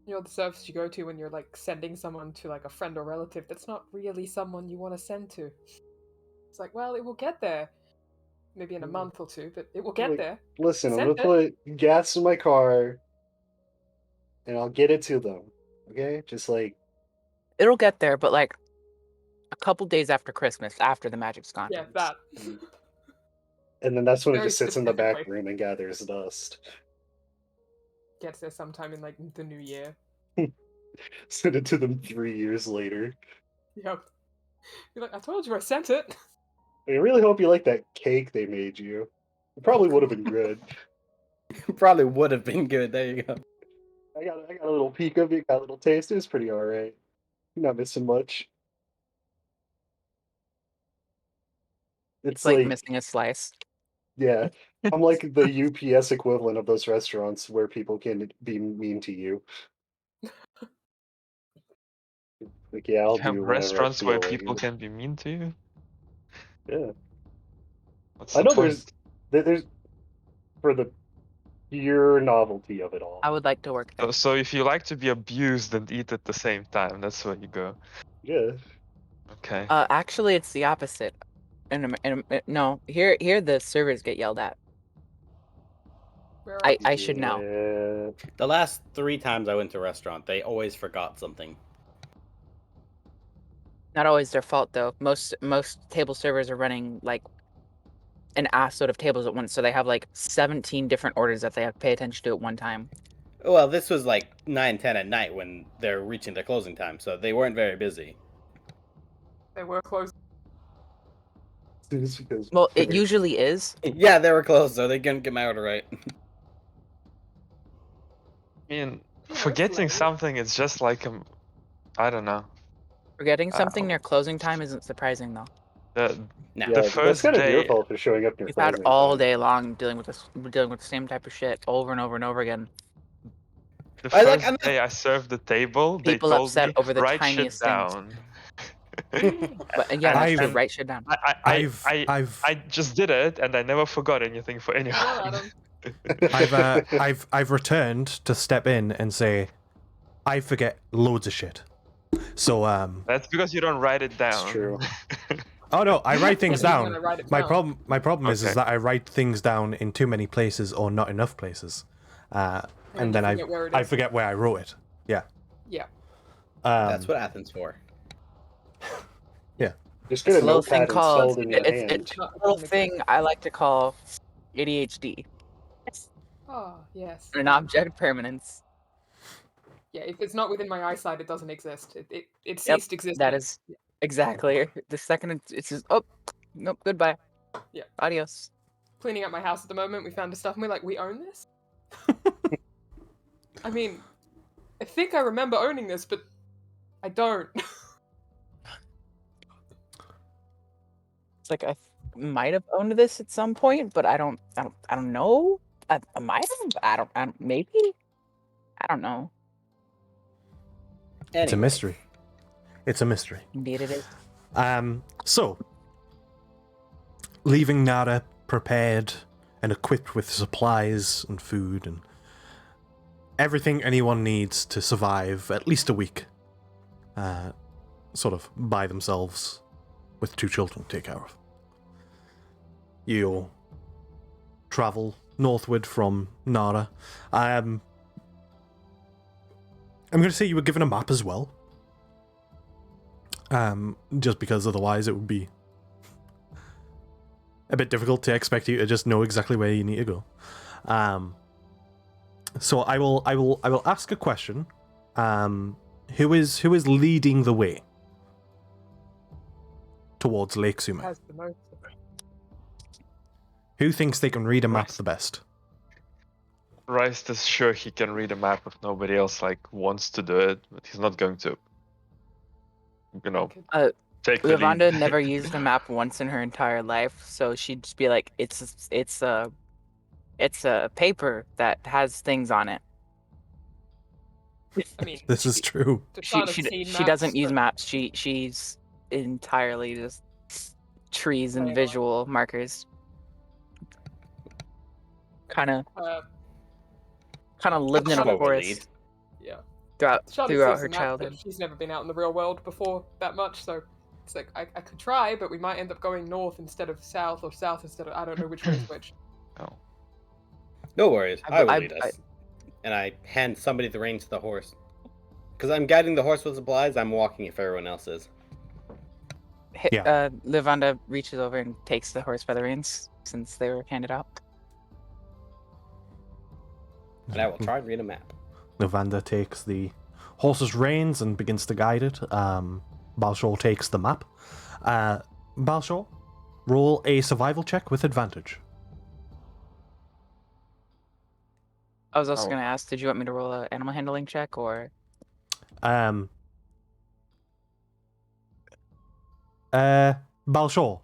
You know, the service you go to when you're like sending someone to like a friend or relative that's not really someone you want to send to. It's like, well, it will get there. Maybe in a month or two, but it will get Like, there. listen, I'm Send gonna it. put gas in my car, and I'll get it to them. Okay, just like It'll get there, but like a couple days after Christmas, after the magic's gone. Yeah, that. and then that's when it Very just sits in the back specifically. room and gathers dust. Gets there sometime in like the new year. Send it to them 3 years later. Yep. You're like, I told you I sent it. I really hope you like that cake they made you. It probably would have been good. Probably would have been good. There you go. I got a little peek of it, got a little taste. It was pretty alright. Not missing much. It's It's like like, missing a slice. yeah, I'm like the UPS equivalent of those restaurants where people can be mean to you. Like, yeah, I'll You have do whenever I restaurants where feel like people it. can be mean to you. Yeah, What's I the know point? there's for the pure novelty of it all. I would like to work there. So if you like to be abused and eat at the same time, that's where you go. Yeah, Okay. Actually, it's the opposite. No, here the servers get yelled at. Where are I should know. yeah. The last 3 times I went to a restaurant, they always forgot something. Not always their fault though. Most table servers are running like an assload of tables at once, so they have like 17 different orders that they have to pay attention to at one time. Well, this was like 9, 10 at night when they're reaching their closing time, so they weren't very busy. they were closed? It's because Well, it usually is. Yeah, they were closed, so they couldn't get my order right. I mean, it's forgetting late. something is just like I don't know. Forgetting something near closing time isn't surprising though. The No. the yeah, that's first kind of your day, fault for showing up near We've had closing all time. day long dealing with the same type of shit over and over and over again. the I like- first day I served the table, they People told upset me over the write shit tiniest things. down. But yeah, that's true. I've- Write shit down. I just did it and I never forgot anything for anyone. Adam. I've returned to step in and say, I forget loads of shit. So That's because you don't write it down. It's true. oh no, I write things Yeah, when I down. write it My down. problem is Okay. that I write things down in too many places or not enough places, and you then forget where it I is. forget where I wrote it. Yeah. Yeah. That's what Athens for. Yeah. Just It's get a a little thing notepad called installed in your hand. it's a little thing I like to call ADHD, Oh, yes. an object permanence. Yeah, if it's not within my eyesight, it doesn't exist. It Yep, ceased existing. that is exactly the second it's just nope, goodbye. Yeah. Adios. Cleaning up my house at the moment, we found the stuff and we're like, we own this? I mean, I think I remember owning this, but I don't. It's like I might have owned this at some point, but I don't know. I might have. I don't. Maybe. I don't know. It's a Anyway. mystery. It's a mystery. Indeed, it is. So, leaving Nara prepared and equipped with supplies and food and everything anyone needs to survive at least a week. sort of by themselves with 2 children to take care of. You travel northward from Nara. I'm going to say you were given a map as well. Just because otherwise it would be a bit difficult to expect you to just know exactly where you need to go. So I will ask a question. Who is leading the way towards Lake Sume? Has the most. Who thinks they can read a map Rice. the best? Rice is sure he can read a map if nobody else wants to do it, but he's not going to. Take the Lavonda lead. never used a map once in her entire life, so she'd just be like, "It's a paper that has things on it." I mean, This is true. Dashana's seen She doesn't maps, use but- maps. She's entirely just trees and Plain visual markers. Kind of lived in That's a what we forest lead. Yeah. throughout Dashana throughout sees her the map, childhood. but she's never been out in the real world before that much, so it's like I could try, but we might end up going north instead of south, or south instead of I don't know which way is which. Oh. No worries, I will I- lead us. And I hand somebody the reins to the horse. Because I'm guiding the horse with supplies, I'm walking if everyone else is. Yeah. Lavonda reaches over and takes the horse by the reins since they were handed out. And I will try and read a map. Novanda takes the horse's reins and begins to guide it. Balshor takes the map. Balshor, roll a survival check with advantage. I was also Oh. going to ask, did you want me to roll an animal handling check or? Balshor,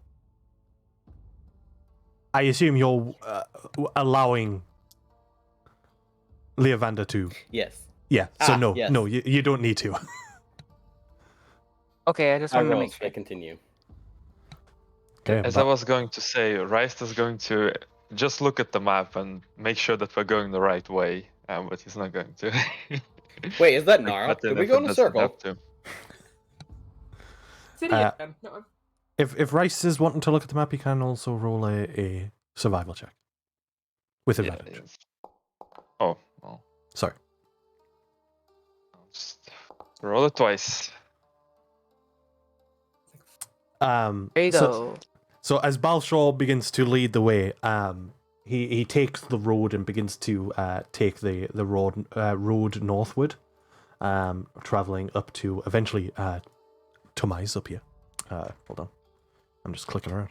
I assume you're allowing Leovanda to. Yes. Yeah. So yes. no, you don't need to. Okay, I just I wanted to roll make so I sure. continue. Okay. As I was going to say, Rice is going to just look at the map and make sure that we're going the right way, but he's not going to. Wait, is that Like, Nara? button Did we if go it in a doesn't circle? have to. City Uh, again. No, If Rice is wanting to look at the map, he can also roll a survival check with Yeah, advantage. yes. Oh, well, Sorry. I'll just roll it twice. There you so, go. So as Balshor begins to lead the way, he takes the road and begins to take the road northward, traveling up to eventually Tomai's up here. Hold on, I'm just clicking around.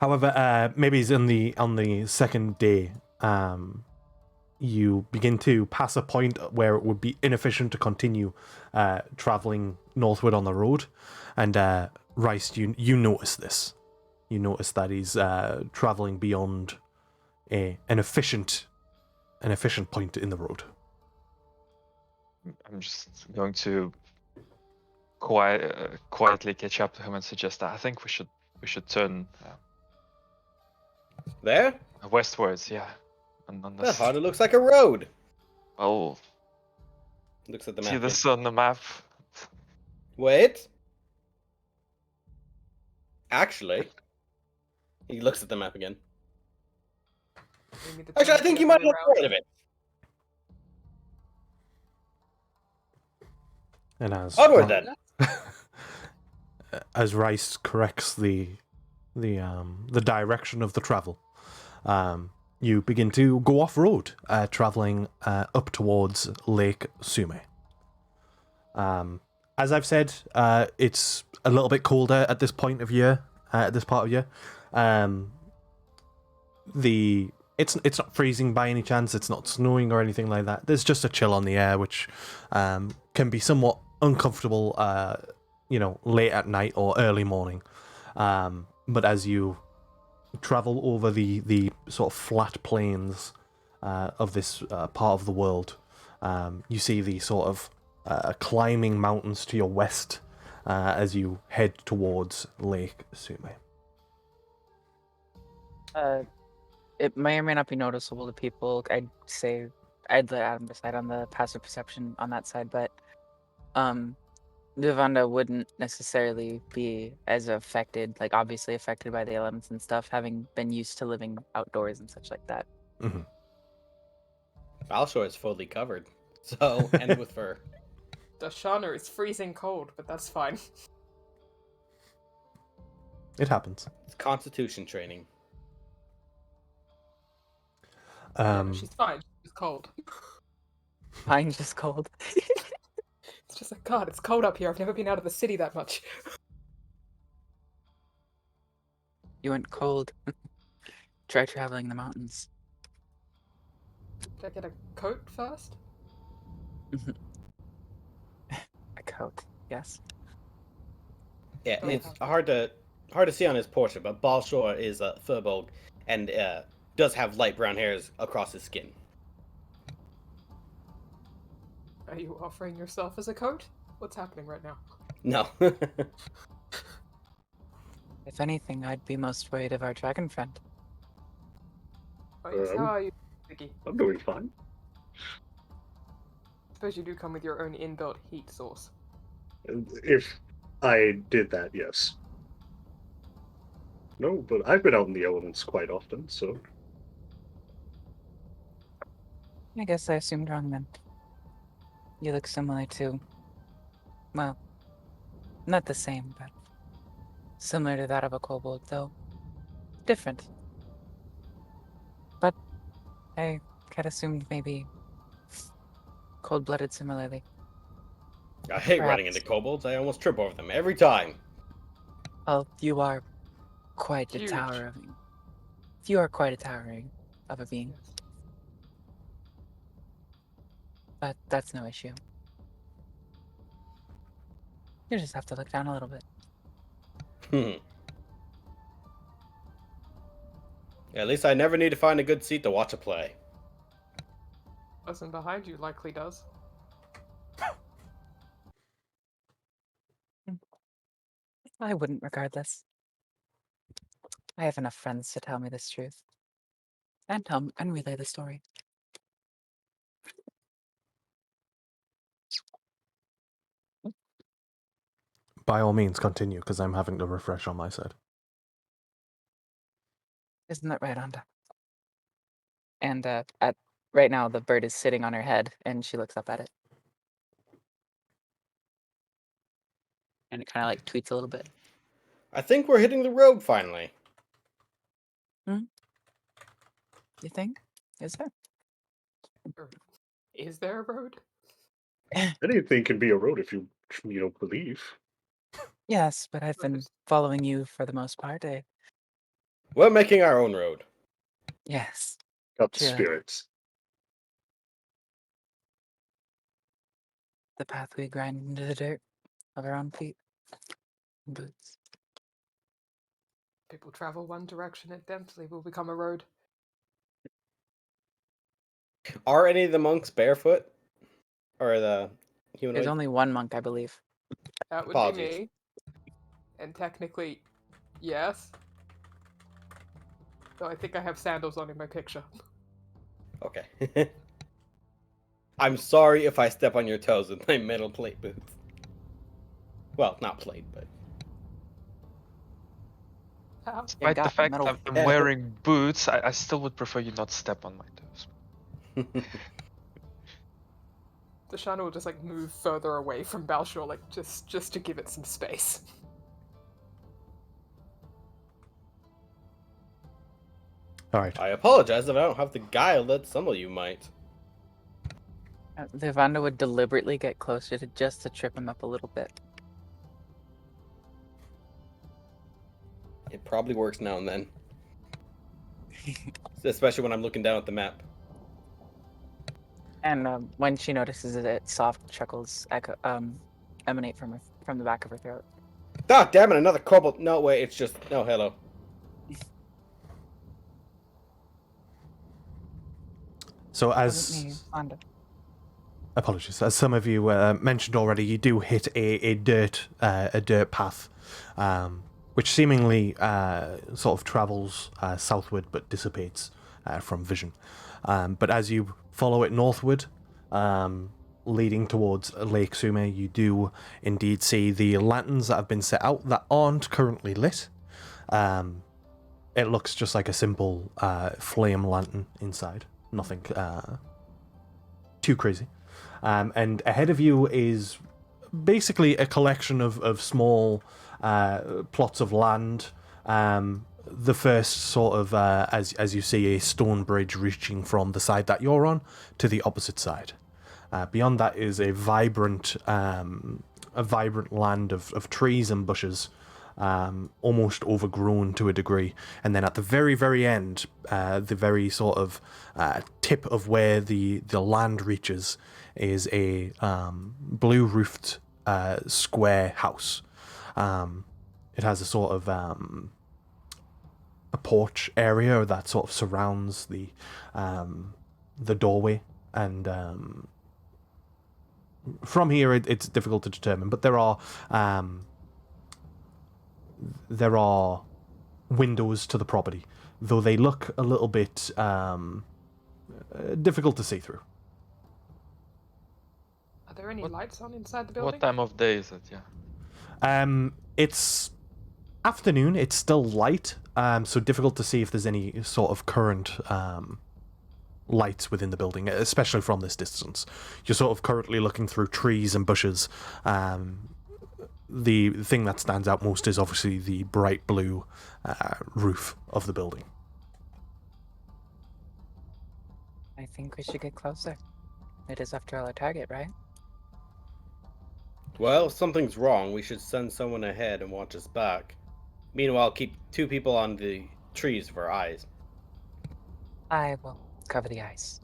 However, maybe it's on the second day, you begin to pass a point where it would be inefficient to continue traveling northward on the road, and Rice, you notice this. You notice that he's traveling beyond an efficient point in the road. I'm just going to quietly catch up to him and suggest that I think we should turn There? westwards. Yeah. And on That this. hardly looks like a road. Oh, Looks at the see map. this on the map. Wait. Actually, he looks at the map again. we need to Actually, I turn think the you might other have way heard of it. And as Onward then. as Rice corrects the direction of the travel, you begin to go off road, traveling up towards Lake Sume. As I've said, it's a little bit colder at this point of year. At this part of year, it's not freezing by any chance. It's not snowing or anything like that. There's just a chill on the air, which can be somewhat uncomfortable. Late at night or early morning. But as you travel over the sort of flat plains of this part of the world, you see the sort of climbing mountains to your west as you head towards Lake Sume. It may or may not be noticeable to people. I'd say I'd let Adam decide on the passive perception on that side, but Devanda wouldn't necessarily be as affected, like obviously affected by the elements and stuff, having been used to living outdoors and such like that. Mm-hmm. Valshore is fully covered, so and with fur. Dashana is freezing cold, but that's fine. It happens. It's constitution training. Yeah, no, she's fine. She's cold. I'm just cold. It's just like, God, it's cold up here. I've never been out of the city that much. You went cold. Try traveling the mountains. Did I get a coat first? A coat, yes. Yeah, Oh, it's wow. hard to see on his portrait, but Balshore is a furbolg and does have light brown hairs across his skin. Are you offering yourself as a coat? What's happening right now? No. If anything, I'd be most worried of our dragon friend. Oh yes, how Um, are you, Vicky? I'm doing fine. Suppose you do come with your own inbuilt heat source. If I did that, yes. No, but I've been out in the elements quite often, so I guess I assumed wrong then. You look similar to... Well, not the same, but similar to that of a kobold, though different. But I had assumed maybe cold-blooded similarly. I hate running Perhaps. into kobolds. I almost trip over them every time. Well, you are quite a Huge. towering... You are quite a towering of a being, Yes. but that's no issue. You just have to look down a little bit. At least I never need to find a good seat to watch a play. Person behind you likely does. I wouldn't regardless. I have enough friends to tell me this truth. And relay the story. By all means, continue, because I'm having to refresh on my side. Isn't that right, Anda? And at right now the bird is sitting on her head and she looks up at it. And it kinda like tweets a little bit. I think we're hitting the road finally. You think? Is there? Or is there a road? anything can be a road if you believe. Yes, but I've been Focus. following you for the most part. We're making our own road. Yes. Got the Sure. spirits. The path we grind into the dirt of our own feet. And boots. People travel one direction, it eventually will become a road. Are any of the monks barefoot? Or the humanoid? There's only one monk, I believe. That would Apologies. be me. And technically, yes. So I think I have sandals on in my picture. Okay. I'm sorry if I step on your toes with my metal plate boots. Well, not plate, but... How? Despite the got fact metal- I'm wearing boots, I still would prefer you not step on my toes. Dashana will just like move further away from Balshore, like just to give it some space. Alright. I apologize if I don't have the guile that some of you might. Devanda would deliberately get closer to just to trip him up a little bit. It probably works now and then. Especially when I'm looking down at the map. And when she notices it, soft chuckles emanate from the back of her throat. Ah, damn it, another kobold. No, wait, it's just... No, hello. So Wasn't me, as... Anda. Apologies. As some of you mentioned already, you do hit a dirt path, which seemingly sort of travels southward but dissipates from vision. But as you follow it northward, leading towards Lake Sume, you do indeed see the lanterns that have been set out that aren't currently lit. It looks just like a simple flame lantern inside. Nothing too crazy. And ahead of you is basically a collection of small plots of land. The first sort of, as you see, a stone bridge reaching from the side that you're on to the opposite side. Beyond that is a vibrant land of trees and bushes, almost overgrown to a degree. And then at the very, very end, the very sort of tip of where the land reaches is a blue-roofed square house. It has a sort of a porch area that sort of surrounds the doorway, and from here it's difficult to determine, but there are windows to the property, though they look a little bit difficult to see through. Are there any lights on inside the building? What time of day is it? Yeah. It's afternoon. It's still light, so difficult to see if there's any sort of current lights within the building, especially from this distance. You're sort of currently looking through trees and bushes. The thing that stands out most is obviously the bright blue roof of the building. I think we should get closer. It is, after all, a target, right? Well, if something's wrong, we should send someone ahead and watch us back. Meanwhile, keep 2 people on the trees for eyes. I will cover the ice.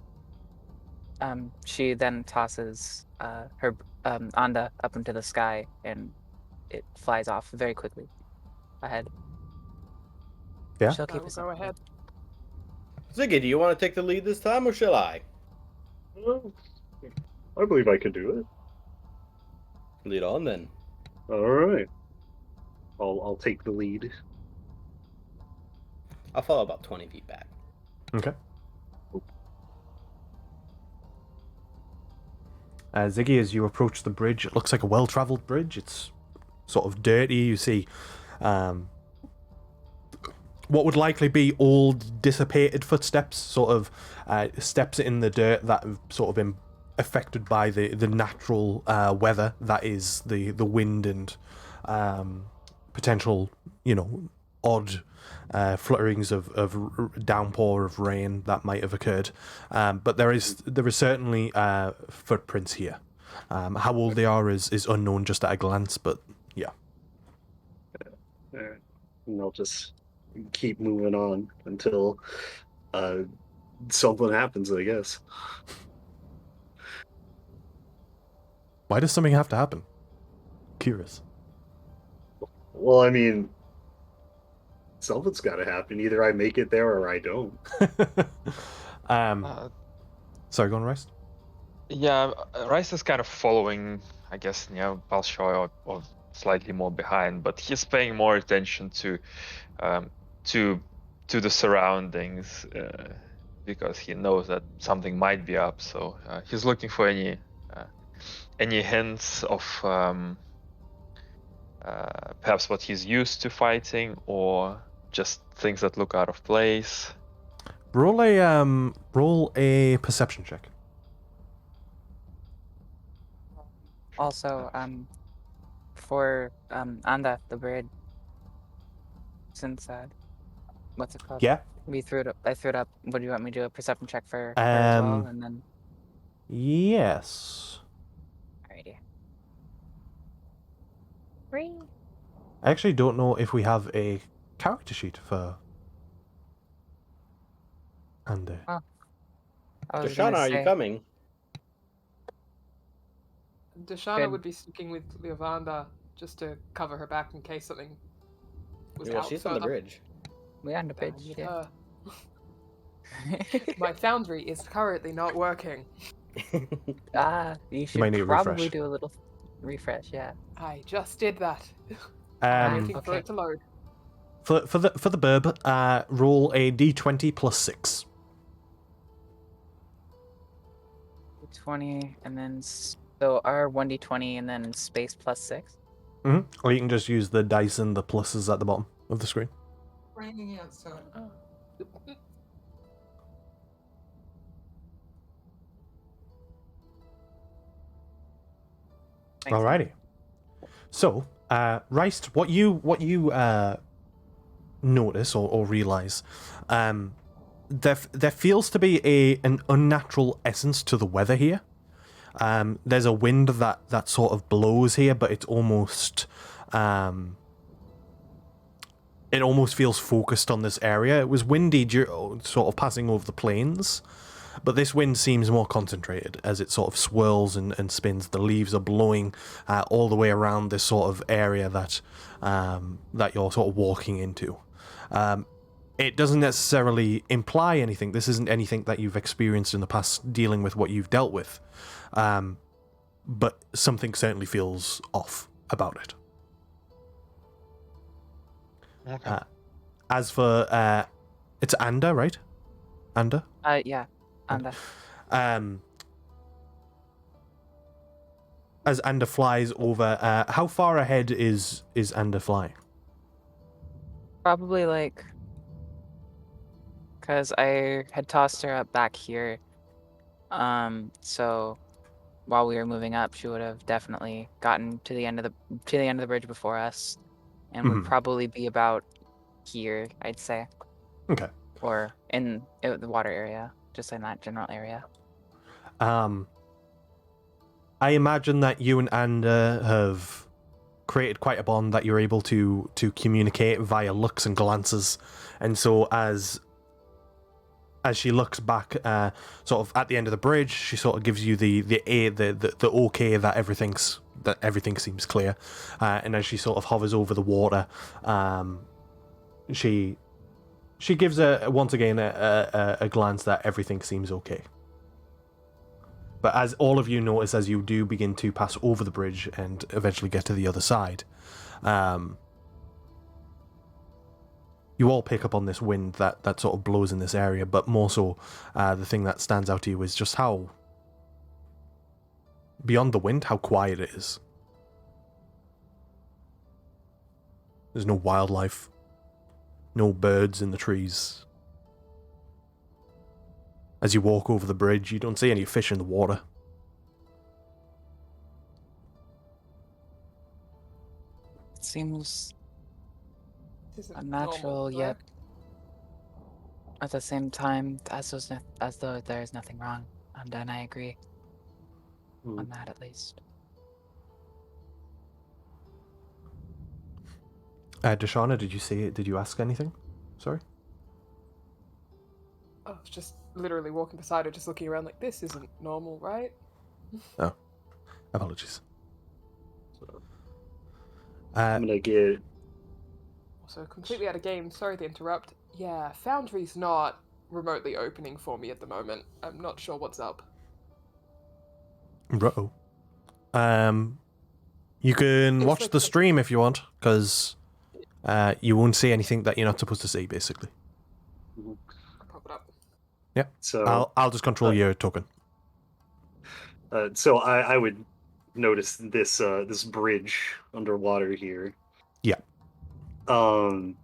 She then tosses her Anda up into the sky, and it flies off very quickly ahead. Yeah? She'll I keep will us go updated. ahead. Ziggy, do you want to take the lead this time, or shall I? Well, I believe I could do it. Lead on, then. All right. I'll take the lead. I'll follow about 20 feet back. Okay. Ziggy, as you approach the bridge, it looks like a well-traveled bridge. It's sort of dirty. You see what would likely be old, dissipated footsteps, sort of steps in the dirt that have sort of been affected by the natural weather that is the wind and potential, odd flutterings of downpour of rain that might have occurred. But there is certainly footprints here. How old they are is unknown just at a glance, but yeah. And I'll just keep moving on until something happens, I guess. Why does something have to happen? Curious. Well, I mean, something's got to happen. Either I make it there or I don't. Sorry, go on, Rice. Yeah, Rice is kind of following, I guess, Balshoy or slightly more behind, but he's paying more attention to the surroundings because he knows that something might be up. So he's looking for any hints of perhaps what he's used to fighting, or just things that look out of place. Roll a perception check. Also, for Anda, the bird, since what's it called? Yeah. I threw it up. What do you want me to do? A perception check for her as well, and then. Yes. Alrighty. I actually don't know if we have a character sheet for Andy. Oh. I was Deshana, gonna are you say- coming? Deshana Good. would be sticking with Leovanda just to cover her back in case something was Well, out she's on the further. bridge. We're on the bridge. Damn Yeah. her. My foundry is currently not working. You should might need a probably refresh. do a little refresh. Yeah. I just did that. I'm waiting for Okay. it to load. For the burb, roll a d20 plus 6. 1d20 and then so our 1d20 and then space plus 6. Or you can just use the dice and the pluses at the bottom of the screen. Raining outside. Oh. Thanks, Alrighty. So, Reist, what you notice or realize, there feels to be an unnatural essence to the weather here. There's a wind that sort of blows here, but it's almost it almost feels focused on this area. It was windy, sort of passing over the plains, but this wind seems more concentrated as it sort of swirls and spins. The leaves are blowing all the way around this sort of area that you're sort of walking into. It doesn't necessarily imply anything. This isn't anything that you've experienced in the past dealing with what you've dealt with. But something certainly feels off about it. Okay. As for it's Anda, right? Anda? Yeah. And as Anda flies over, how far ahead is Anda flying? probably like because I had tossed her up back here. So while we were moving up, she would have definitely gotten to the end of the bridge before us, and would probably be about here, I'd say. Okay. Or in the water area, just in that general area. I imagine that you and Anda have created quite a bond that you're able to communicate via looks and glances, and so as she looks back, sort of at the end of the bridge, she sort of gives you the okay that everything seems clear, and as she sort of hovers over the water, she gives once again a glance that everything seems okay. But as all of you notice, as you do begin to pass over the bridge and eventually get to the other side, you all pick up on this wind that sort of blows in this area, but more so, the thing that stands out to you is just how, beyond the wind, how quiet it is. There's no wildlife, no birds in the trees. As you walk over the bridge, you don't see any fish in the water. It seems This isn't unnatural, normal, yet correct? at the same time, as though there is nothing wrong. And then I agree on that, at least. Deshauna, did you ask anything? Sorry? I was just literally walking beside her, just looking around like, this isn't normal, right? Oh, apologies. I'm gonna get. Also, completely out of game. Sorry to interrupt. Yeah, Foundry's not remotely opening for me at the moment. I'm not sure what's up. Ruh-oh. You can It's watch like the a- stream if you want, because you won't see anything that you're not supposed to see, basically. I'll pop it up. Yeah. So I'll just control your token. so I would notice this this bridge underwater here. Yeah. Could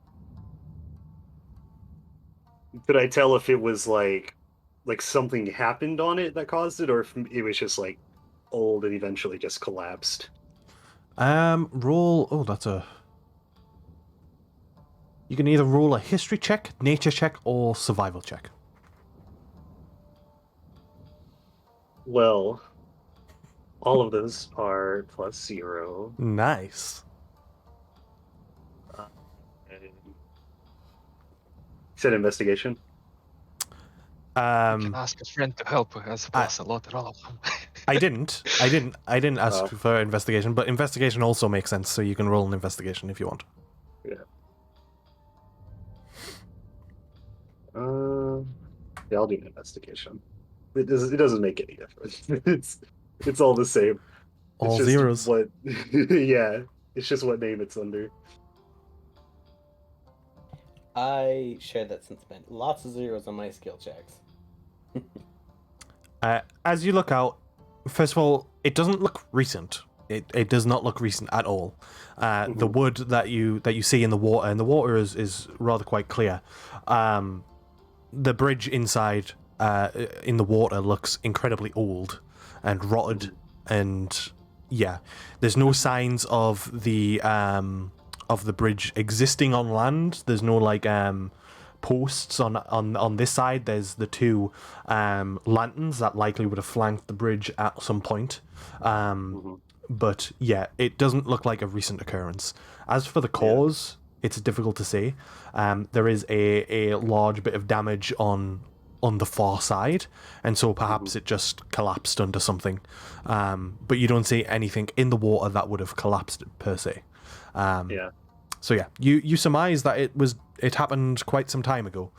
I tell if it was like something happened on it that caused it, or if it was just like old and eventually just collapsed? Roll. Oh, that's a. You can either roll a history check, nature check, or survival check. Well, all of those are +0. Nice. And you said investigation. You can ask a friend to help us plus a lot at all. I didn't ask for investigation, but investigation also makes sense, so you can roll an investigation if you want. Yeah. Yeah, I'll do an investigation. It doesn't make any difference. It's all the same. All it's just zeros. What? Yeah, it's just what name it's under. I share that sentiment. Lots of zeros on my skill checks. As you look out, first of all, it doesn't look recent. It does not look recent at all. The wood that you see in the water, and the water is rather quite clear. The bridge inside in the water looks incredibly old and rotted, and yeah, there's no signs of the bridge existing on land. There's no like posts on this side. There's the two lanterns that likely would have flanked the bridge at some point. But yeah, it doesn't look like a recent occurrence. As for the cause, it's difficult to say. There is a large bit of damage on the far side, and so perhaps it just collapsed under something. But you don't see anything in the water that would have collapsed per se. So yeah, you surmise that it happened quite some time ago.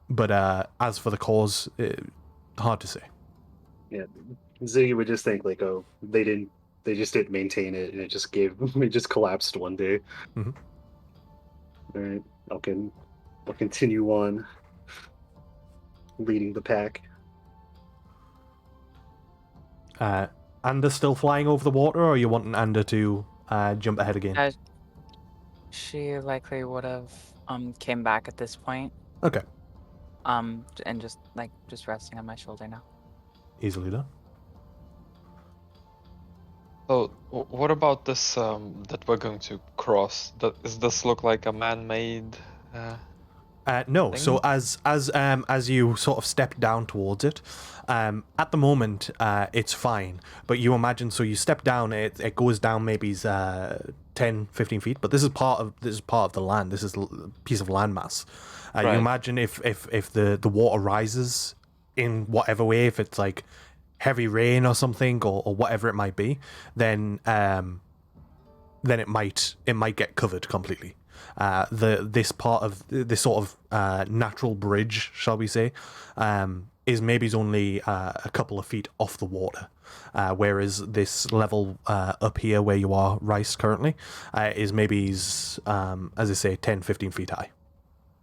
But as for the cause, hard to say. Yeah, Ziggy would just think like, oh, they just didn't maintain it, and it just collapsed one day. Mhm. All right, I'll continue on leading the pack. Ander still flying over the water, or are you wanting Ander to jump ahead again? She likely would have came back at this point. Okay. And just resting on my shoulder now. Easily done. So, what about this that we're going to cross? Does this look like a man-made? No. thing? So as you sort of step down towards it, at the moment it's fine. But you imagine, so you step down, it goes down maybe 10, 15 feet. But this is part of the land. This is a piece of landmass. You Right. imagine if the water rises in whatever way, if it's like heavy rain or something, or whatever it might be, then it might get covered completely. This part of this sort of natural bridge, shall we say, is maybe only a couple of feet off the water, whereas this level up here where you are, Rice, currently, is maybe, as I say, 10, 15 feet high.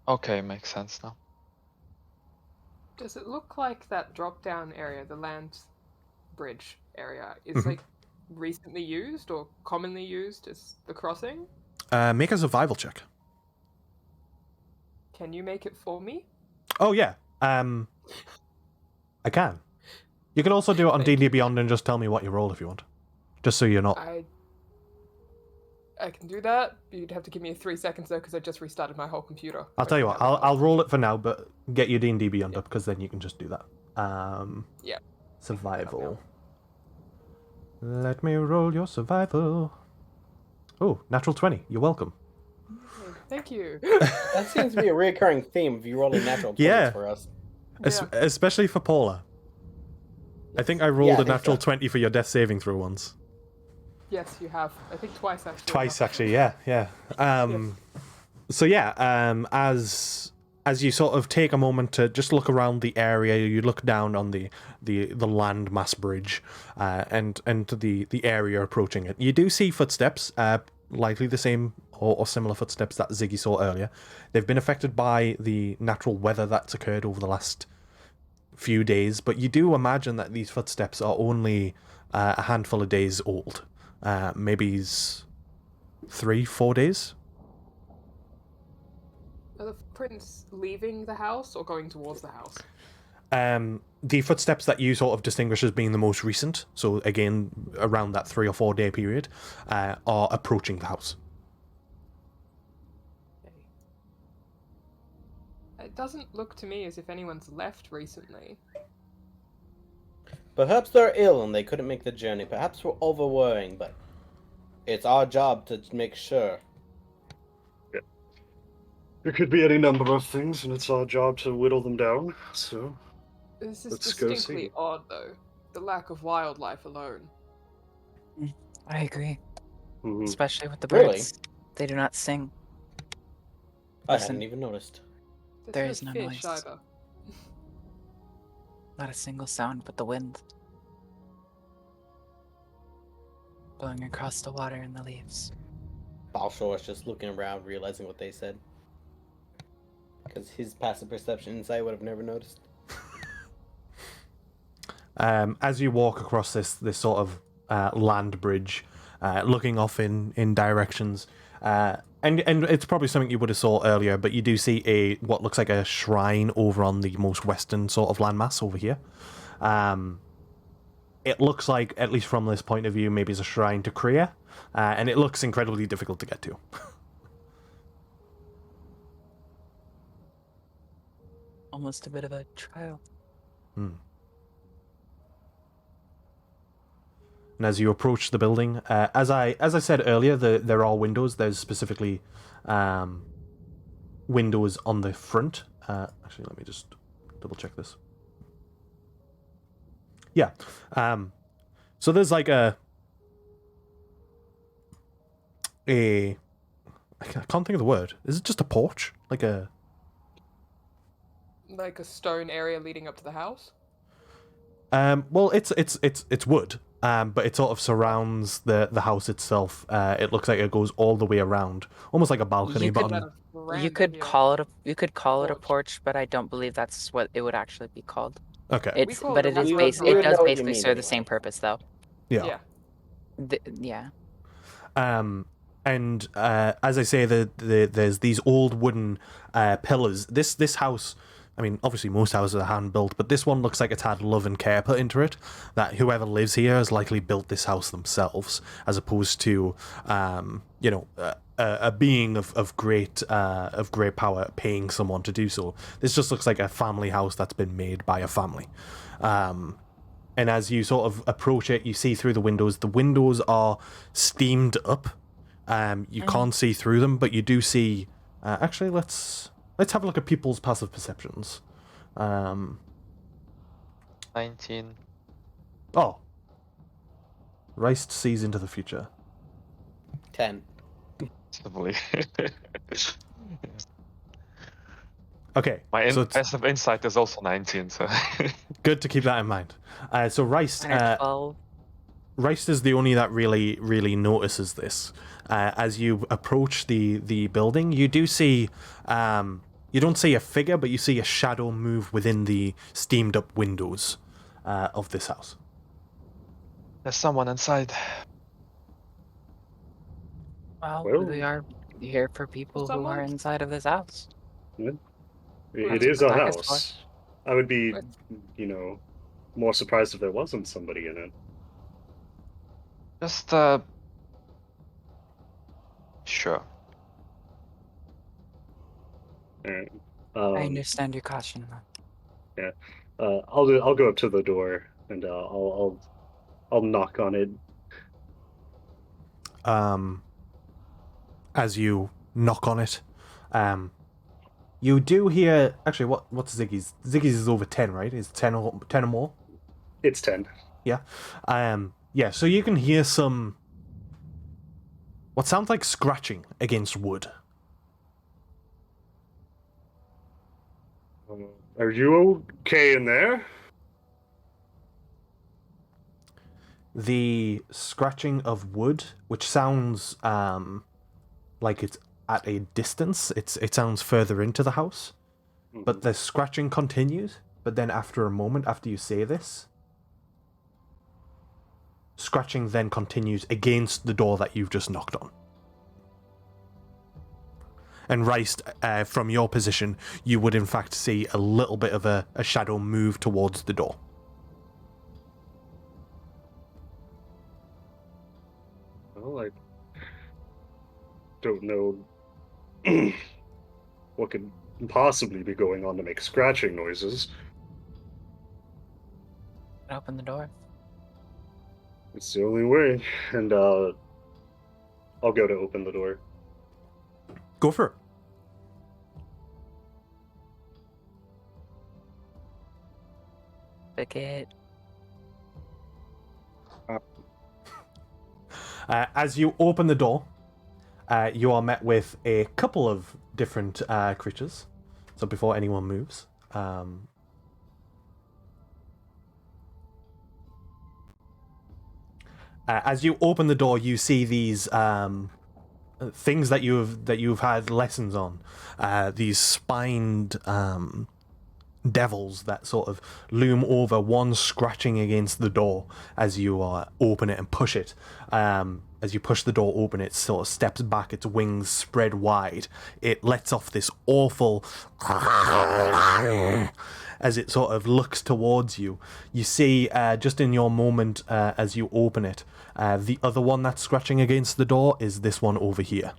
Okay, makes sense now. Does it look like that drop-down area, the land bridge area, is like recently used or commonly used as the crossing? Make a survival check. Can you make it for me? Oh yeah, I can. You can also do it on Thank D&D you. Beyond and just tell me what you roll if you want, just so you're not. I can do that. You'd have to give me 3 seconds though, because I just restarted my whole computer. I'll tell you what. I'll roll it for now, but get your D&D Beyond up, because then you can just do that. Yeah. Survival. Let me roll your survival. Oh, natural 20. You're welcome. Thank you. That seems to be a recurring theme of you rolling natural 20s Yeah. for us. Especially for Paula. I think I rolled Yeah, I a think natural so. 20 for your death saving throw once. Yes, you have. I think twice actually. Twice, actually, yeah. So yeah, as you sort of take a moment to just look around the area, you look down on the landmass bridge, and the area approaching it. You do see footsteps, likely the same or similar footsteps that Ziggy saw earlier. They've been affected by the natural weather that's occurred over the last few days, but you do imagine that these footsteps are only a handful of days old. Maybe 3-4 days. Are the footprints leaving the house or going towards the house? The footsteps that you sort of distinguish as being the most recent, so again around that 3 or 4 day period, are approaching the house. Okay. It doesn't look to me as if anyone's left recently. Perhaps they're ill and they couldn't make the journey. Perhaps we're overworrying, but it's our job to make sure. There could be any number of things, and it's our job to whittle them down. So This is let's go distinctly see. odd, though. The lack of wildlife alone. I agree, Mhm. especially with the Really? birds. They do not sing. I Listen. hadn't even noticed. There's There no is no fish noise. either. Not a single sound but the wind blowing across the water and the leaves. Balshor is just looking around, realizing what they said. Because his passive perception insight would have never noticed. As you walk across this sort of land bridge, looking off in directions, and it's probably something you would have saw earlier, but you do see what looks like a shrine over on the most western sort of landmass over here. It looks like, at least from this point of view, maybe it's a shrine to Kriya, and it looks incredibly difficult to get to. Almost a bit of a trial. And as you approach the building, as I said earlier, there are windows. There's specifically windows on the front. Actually, let me just double check this. Yeah. So there's like I can't think of the word. Is it just a porch? Like a stone area leading up to the house? Well, it's wood. But it sort of surrounds the house itself. It looks like it goes all the way around, almost like a balcony. You could call it a porch, but I don't believe that's what it would actually be called. Okay. It does basically serve the same purpose, though. Yeah. Yeah. And as I say, there's these old wooden pillars. This house, I mean, obviously most houses are hand built, but this one looks like it's had love and care put into it. That whoever lives here has likely built this house themselves, as opposed to a being of great power paying someone to do so. This just looks like a family house that's been made by a family. And as you sort of approach it, you see through the windows. The windows are steamed up. You can't see through them, but you do see. Actually, let's have a look at people's passive perceptions. 19. Oh. Reist sees into the future. 10. Probably. Okay. My passive insight is also 19, so. Good to keep that in mind. So Reist, Reist is the only that really notices this. As you approach the building, you do see, you don't see a figure, but you see a shadow move within the steamed up windows of this house. There's someone inside. Well, we are here for people who are inside of this house. It is a house. I would be, more surprised if there wasn't somebody in it. Just, sure. Alright. I understand your caution. Yeah. I'll go up to the door and I'll knock on it. As you knock on it, you do hear. Actually, what's Ziggy's? Ziggy's is over 10, right? Is 10 or more? It's 10. Yeah. Yeah. So you can hear some. What sounds like scratching against wood. Are you okay in there? The scratching of wood, which sounds like it's at a distance. It sounds further into the house, but the scratching continues. But then after a moment, after you say this, scratching then continues against the door that you've just knocked on. And Reist, from your position, you would in fact see a little bit of a shadow move towards the door. Well, I don't know what could possibly be going on to make scratching noises. Open the door. It's the only way, and I'll go to open the door. Go for it. Pick it. As you open the door, you are met with a couple of different creatures. So before anyone moves, as you open the door, you see these things that you've had lessons on. These spined devils that sort of loom over, one scratching against the door as you open it and push it. As you push the door open, it sort of steps back, its wings spread wide. It lets off this awful as it sort of looks towards you. You see, just in your moment as you open it, the other one that's scratching against the door is this one over here.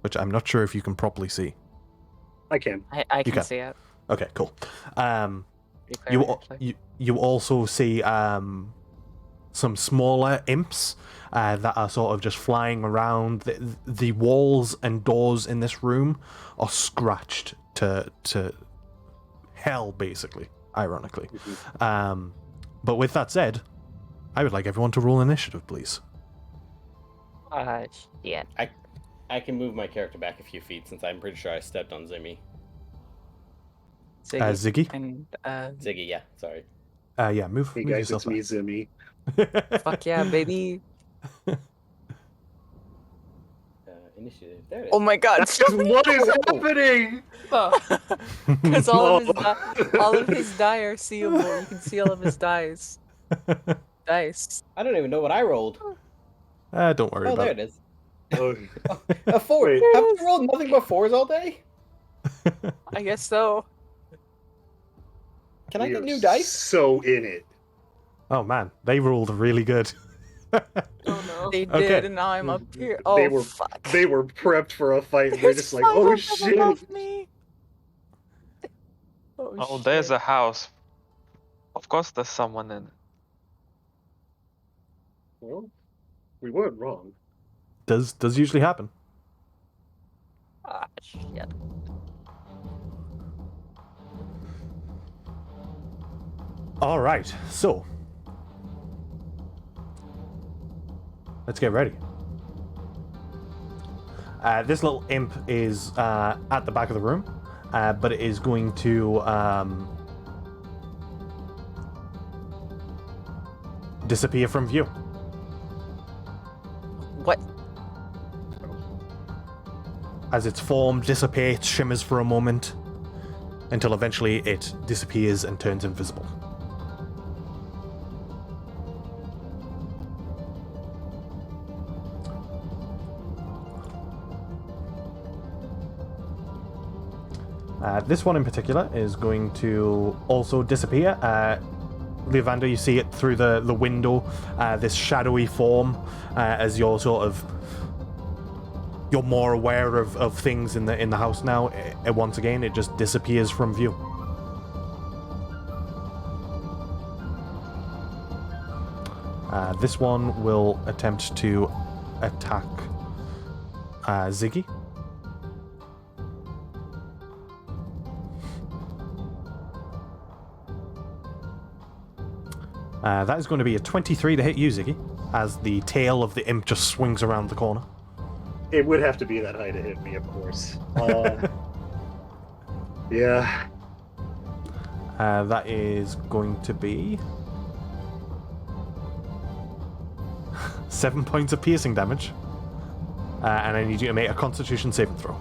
Which I'm not sure if you can properly see. I can. I can can. see it. Okay, cool. Pretty clearly, actually. You also see some smaller imps that are sort of just flying around. The walls and doors in this room are scratched to hell, basically, ironically. But with that said, I would like everyone to roll initiative, please. Shit. I can move my character back a few feet since I'm pretty sure I stepped on Zimmy. Ziggy? And, Ziggy, yeah, sorry. Yeah, move Hey move guys, yourself it's me, Zimmy. back. fuck yeah, baby. Initiative. There it is. Oh my god. What is happening? Because all of his die are seeable. You can see all of his dice. Dice. I don't even know what I rolled. Don't worry Oh, about there it. it is. Oh, A 4. Wait. Have you rolled nothing but 4s all day? I guess so. Can I we get are new dice? So in it. Oh man, they rolled really good. Oh no. They did, Okay. and now I'm up here. They Oh, were- fuck. They were prepped for a fight. They're There's just like, 5 oh of them shit. above me. Oh, there's a house. Of course, there's someone in it. Well, we weren't wrong. Does usually happen. Ah, shit. All right, so let's get ready. This little imp is at the back of the room, but it is going to disappear from view. What? As its form dissipates, shimmers for a moment, until eventually it disappears and turns invisible. This one in particular is going to also disappear. Levander, you see it through the window, this shadowy form, as you're more aware of things in the house now. Once again, it just disappears from view. This one will attempt to attack Ziggy. That is going to be a 23 to hit you, Ziggy, as the tail of the imp just swings around the corner. It would have to be that high to hit me, of course. Yeah. That is going to be 7 points of piercing damage. And I need you to make a Constitution saving throw.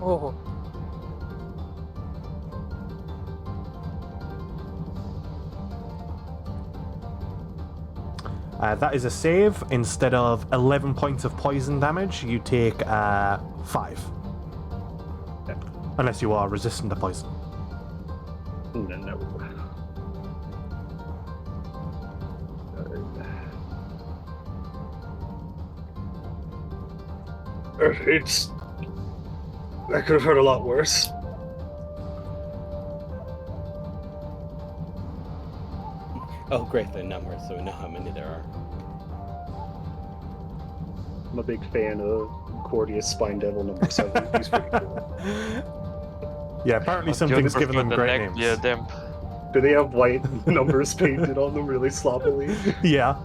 Oh. That is a save. Instead of 11 points of poison damage, you take 5. Okay. Unless you are resistant to poison. No. It's... That could have hurt a lot worse. Oh, great, they're numbers, so we know how many there are. I'm a big fan of Cordius Spine Devil number 7. He's pretty cool. Yeah, apparently But something's Juniper given them put the great neck names. be a dimp. Do they have white numbers painted on them really sloppily? Yeah.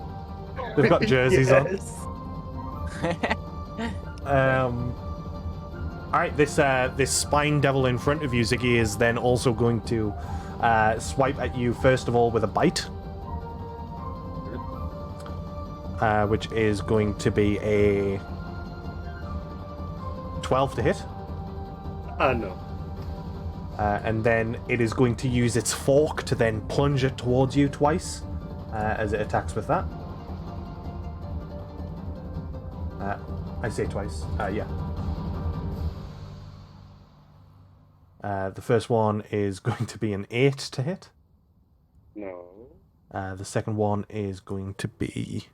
They've got jerseys on. Yes. Alright, this spine devil in front of you, Ziggy, is then also going to swipe at you, first of all, with a bite. which is going to be a 12 to hit. No. And then it is going to use its fork to then plunge it towards you twice as it attacks with that. I say twice. Yeah. The first one is going to be an 8 to hit. No. The second one is going to be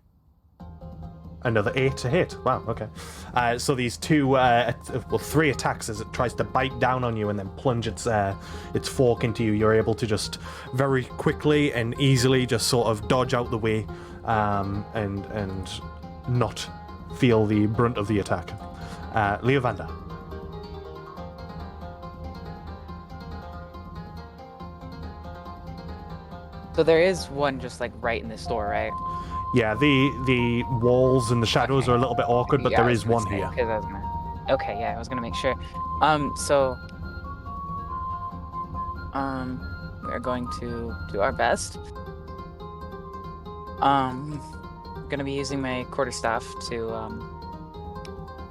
another 8 to hit. Wow, okay. So these three attacks as it tries to bite down on you and then plunge its fork into you. You're able to just very quickly and easily just sort of dodge out the way and not feel the brunt of the attack. Leovanda. So there is one just like right in this door, right? Yeah, the walls and the shadows are a little bit awkward, but Yeah, there I was is gonna one say, here. 'cause I was okay, yeah, I was gonna make sure. So we're going to do our best. Gonna be using my quarterstaff to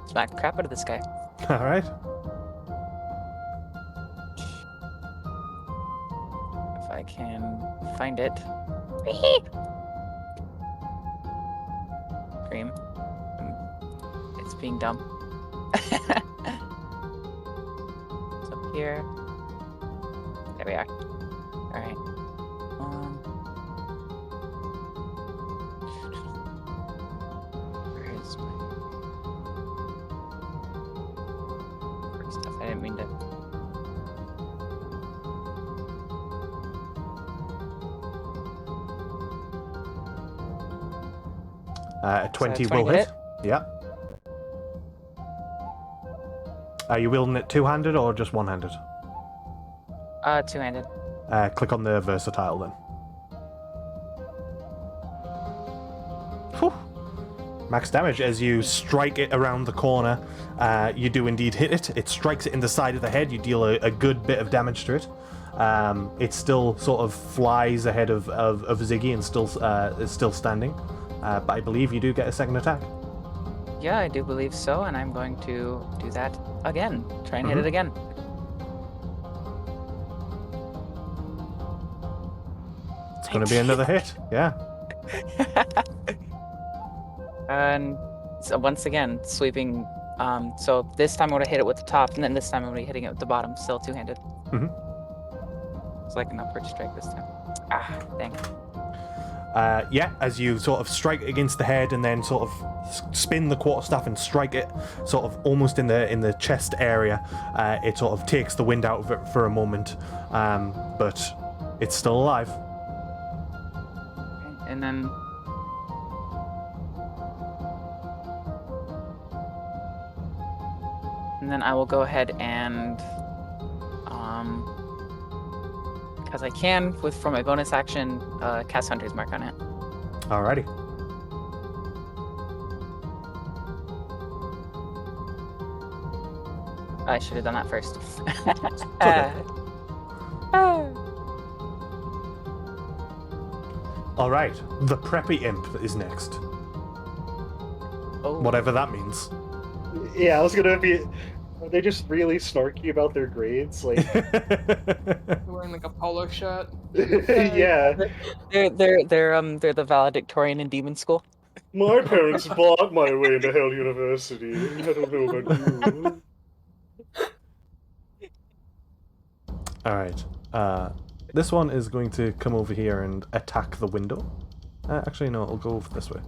smack the crap out of this guy. All right. If I can find it. Cream. It's being dumb. It's up here. There we are. Alright. Where is my first stuff? I didn't mean to. 20 20 will hit hit. Yeah. Are you wielding it two-handed or just one-handed? Two-handed. Click on the versatile then. Whew. Max damage as you strike it around the corner. You do indeed hit it. It strikes it in the side of the head. You deal a good bit of damage to it. It still sort of flies ahead of Ziggy and still is still standing. But I believe you do get a second attack. Yeah, I do believe so, and I'm going to do that again. Try and hit it again. It's going to be another hit. Yeah. And so once again, sweeping. So this time I'm gonna hit it with the top, and then this time I'm gonna be hitting it with the bottom, still two-handed. It's like an upward strike this time. Ah, dang. Yeah, as you sort of strike against the head and then sort of spin the quarterstaff and strike it sort of almost in the chest area, it sort of takes the wind out of it for a moment, but it's still alive. And then I will go ahead and because I can for my bonus action cast Hunter's Mark on it. Alrighty. I should have done that first. okay. Alright, the preppy imp is next. Oh. Whatever that means. Yeah, I was gonna be. Are they just really snarky about their grades? Like, Wearing like a polo shirt. yeah. They're the valedictorian in Demon School. My parents bought my way into Hell University. I don't know about you. Alright. This one is going to come over here and attack the window. Actually, no, it'll go over this way.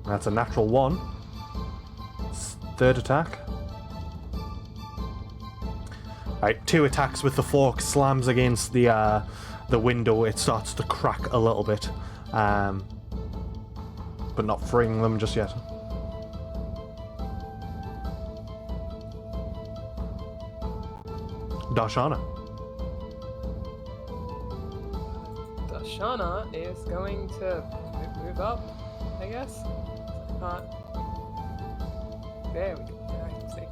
That's a natural 1. Third attack. Alright, 2 attacks with the fork, slams against the window. It starts to crack a little bit, but not freeing them just yet. Darshana. Darshana is going to move up, I guess. There we go. There I can see.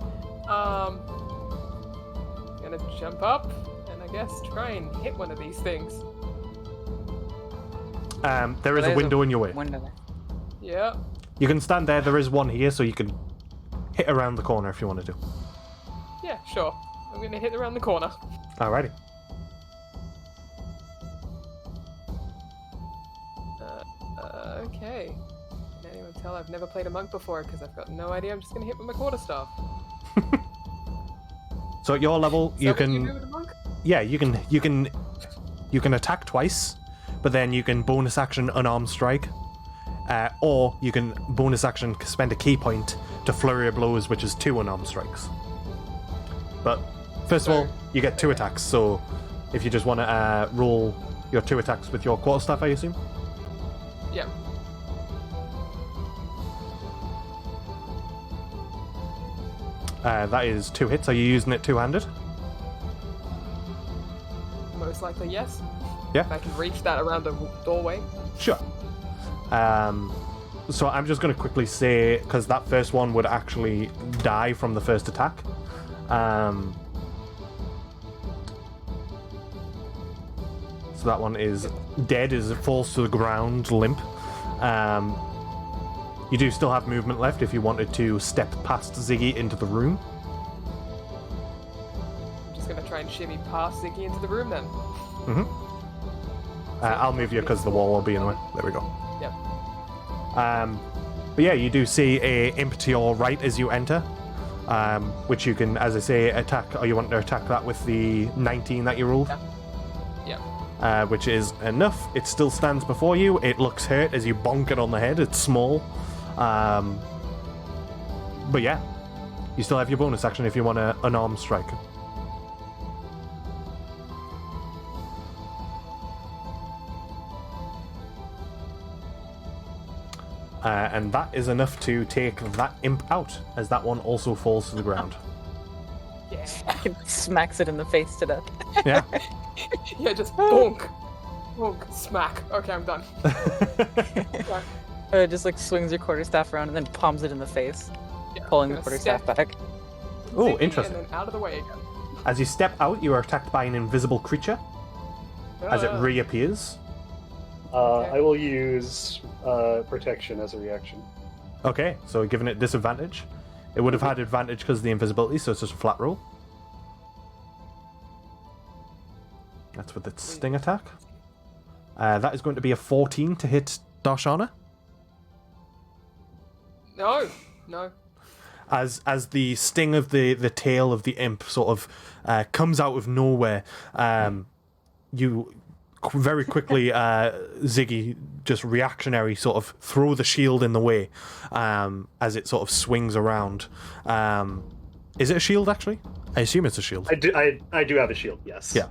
Gonna jump up and I guess try and hit one of these things. There is a There's window in your way. Window there. Yeah. You can stand there. There is one here, so you can hit around the corner if you want to do. Yeah, sure. I'm gonna hit around the corner. Alrighty. Okay. Can anyone tell I've never played a monk before because I've got no idea. I'm just gonna hit with my quarterstaff. So at your level, Is you that what can. do with a monk? Yeah, you can attack twice, but then you can bonus action unarmed strike, or you can bonus action spend a key point to flurry of blows, which is 2 unarmed strikes. But first of all, you get 2 attacks. So if you just want to roll your 2 attacks with your quarterstaff, I assume. Yeah. That is 2 hits. Are you using it two-handed? Most likely yes. Yeah. If I can reach that around a doorway. Sure. So I'm just going to quickly say, because that first one would actually die from the first attack. So that one is dead as it falls to the ground, limp. You do still have movement left if you wanted to step past Ziggy into the room. I'm just gonna try and shimmy past Ziggy into the room then. I'll move you because the wall will be in the way. There we go. Yep. But yeah, you do see a imp to your right as you enter, which you can, as I say, attack. Or you want to attack that with the 19 that you rolled? Yeah. Which is enough. It still stands before you. It looks hurt as you bonk it on the head. It's small. But yeah, you still have your bonus action if you want to unarmed strike. And that is enough to take that imp out, as that one also falls to the ground. Yeah. Smacks it in the face to death. Yeah. Yeah, just bonk. Bonk. Smack. Okay, I'm done. Yeah. Just like swings your quarterstaff around and then palms it in the face, Yeah, pulling the gonna quarterstaff step back. Oh, Ziggy interesting. And then out of the way again. As you step out, you are attacked by an invisible creature as it reappears. I will use protection as a reaction. Okay, so given it disadvantage. It would have had advantage because of the invisibility, so it's just a flat roll. That's with its sting attack. That is going to be a 14 to hit Darshana. No. As the sting of the tail of the imp sort of comes out of nowhere, you very quickly, Ziggy, just reactionary, sort of throw the shield in the way as it sort of swings around. Is it a shield, actually? I assume it's a shield. I do have a shield, yes. Yeah.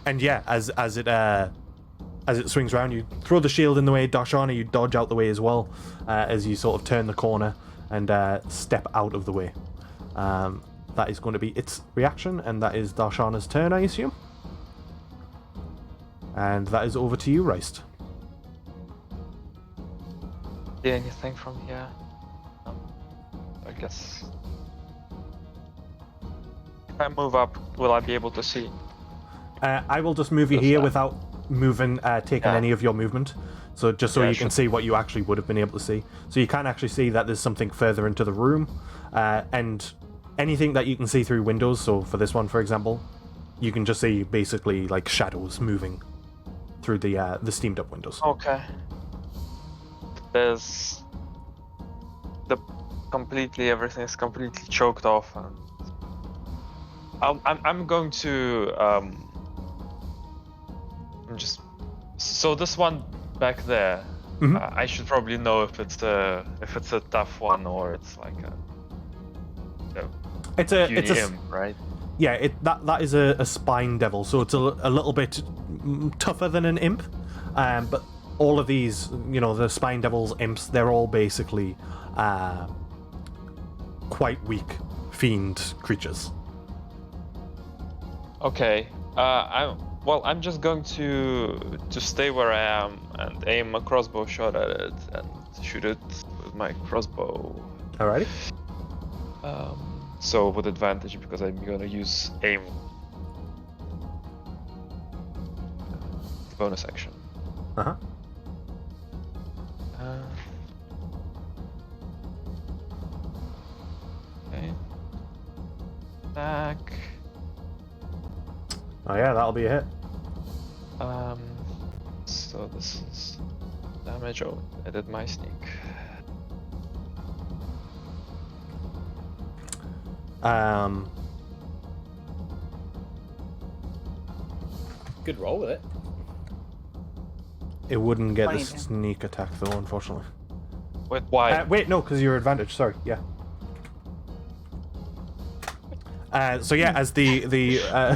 And yeah, as it swings around, you throw the shield in the way. Darshana, you dodge out the way as well as you sort of turn the corner and step out of the way. That is going to be its reaction, and that is Darshana's turn, I assume. And that is over to you, Reist. See anything from here? No. I guess. If I move up, will I be able to see? I will just move you Does here that- without moving, taking Yeah. any of your movement. So just so Yeah, you can see what you actually would have been able to see. So you can actually see that there's something further into the room, and anything that you can see through windows. So for this one, for example, you can just see basically like shadows moving through the steamed up windows. Okay. There's everything is completely choked off, and I'm going to so this one back there. Mhm. I should probably know if it's a tough one or it's like It's a puny imp, right? yeah. That is a spine devil, so it's a little bit tougher than an imp. But all of these, the spine devils, imps, they're all basically quite weak fiend creatures. Okay. I'm just going to stay where I am and aim a crossbow shot at it and shoot it with my crossbow. Alrighty. So with advantage because I'm gonna use aim. Bonus action. Uh-huh. Okay. Attack. Oh yeah, that'll be a hit. So this is damage. Oh, I did my sneak. Good roll with it. It wouldn't get the 20 then. sneak attack though, unfortunately. Wait, why? Wait, no, because your advantage. Sorry, yeah. So yeah, as the I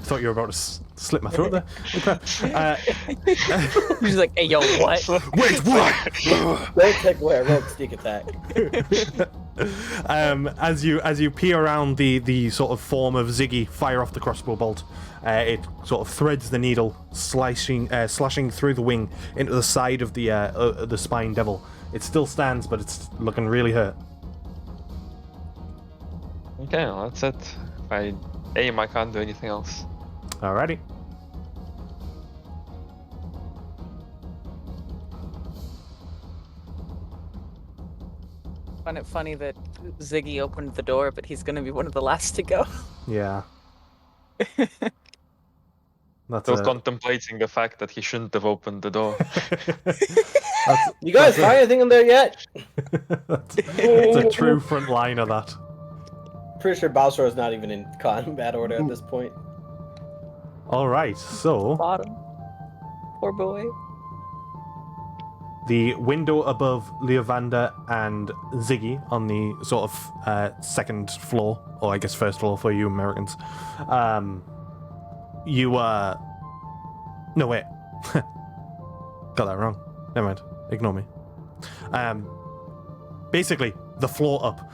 thought you were about to slit my throat there. Oh, crap. He's like, hey, yo, what? Wait, what? Don't take away a rogue sneak attack. As you peer around the sort of form of Ziggy fire off the crossbow bolt, it sort of threads the needle, slashing through the wing into the side of the spine devil. It still stands, but it's looking really hurt. Okay, well, that's it. If I aim, I can't do anything else. Alrighty. Find it funny that Ziggy opened the door, but he's gonna be one of the last to go. Yeah. That's Still contemplating the fact that he shouldn't have opened the door. You guys find anything in there yet? It's a true front line of that. Pretty sure Bowser is not even in combat order at this point. Alright, so Bottom. Poor boy. the window above Leovander and Ziggy on the sort of second floor, or I guess first floor for you Americans. No, wait. Got that wrong. Never mind. Ignore me. Basically, the floor up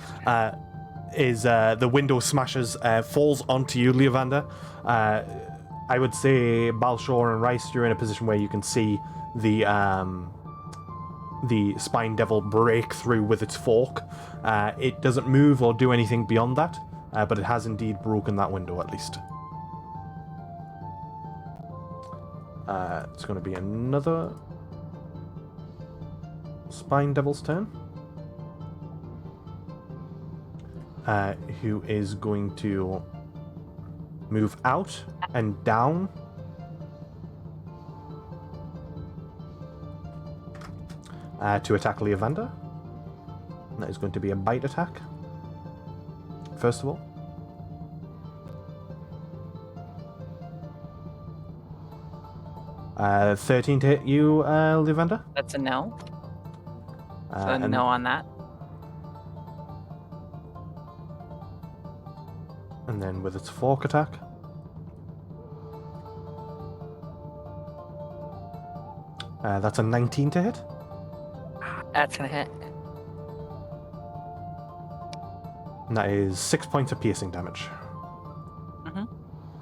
is the window smashes, falls onto you, Leovander. I would say Balshor and Rice, you're in a position where you can see the spine devil break through with its fork. It doesn't move or do anything beyond that, but it has indeed broken that window at least. It's going to be another spine devil's turn. Who is going to move out and down. To attack Leovander. That is going to be a bite attack. First of all. Uh, 13 to hit you, Leovander. That's a no. So And no on that. And then with its fork attack. That's a 19 to hit. That's gonna hit. And that is 6 points of piercing damage. Mhm.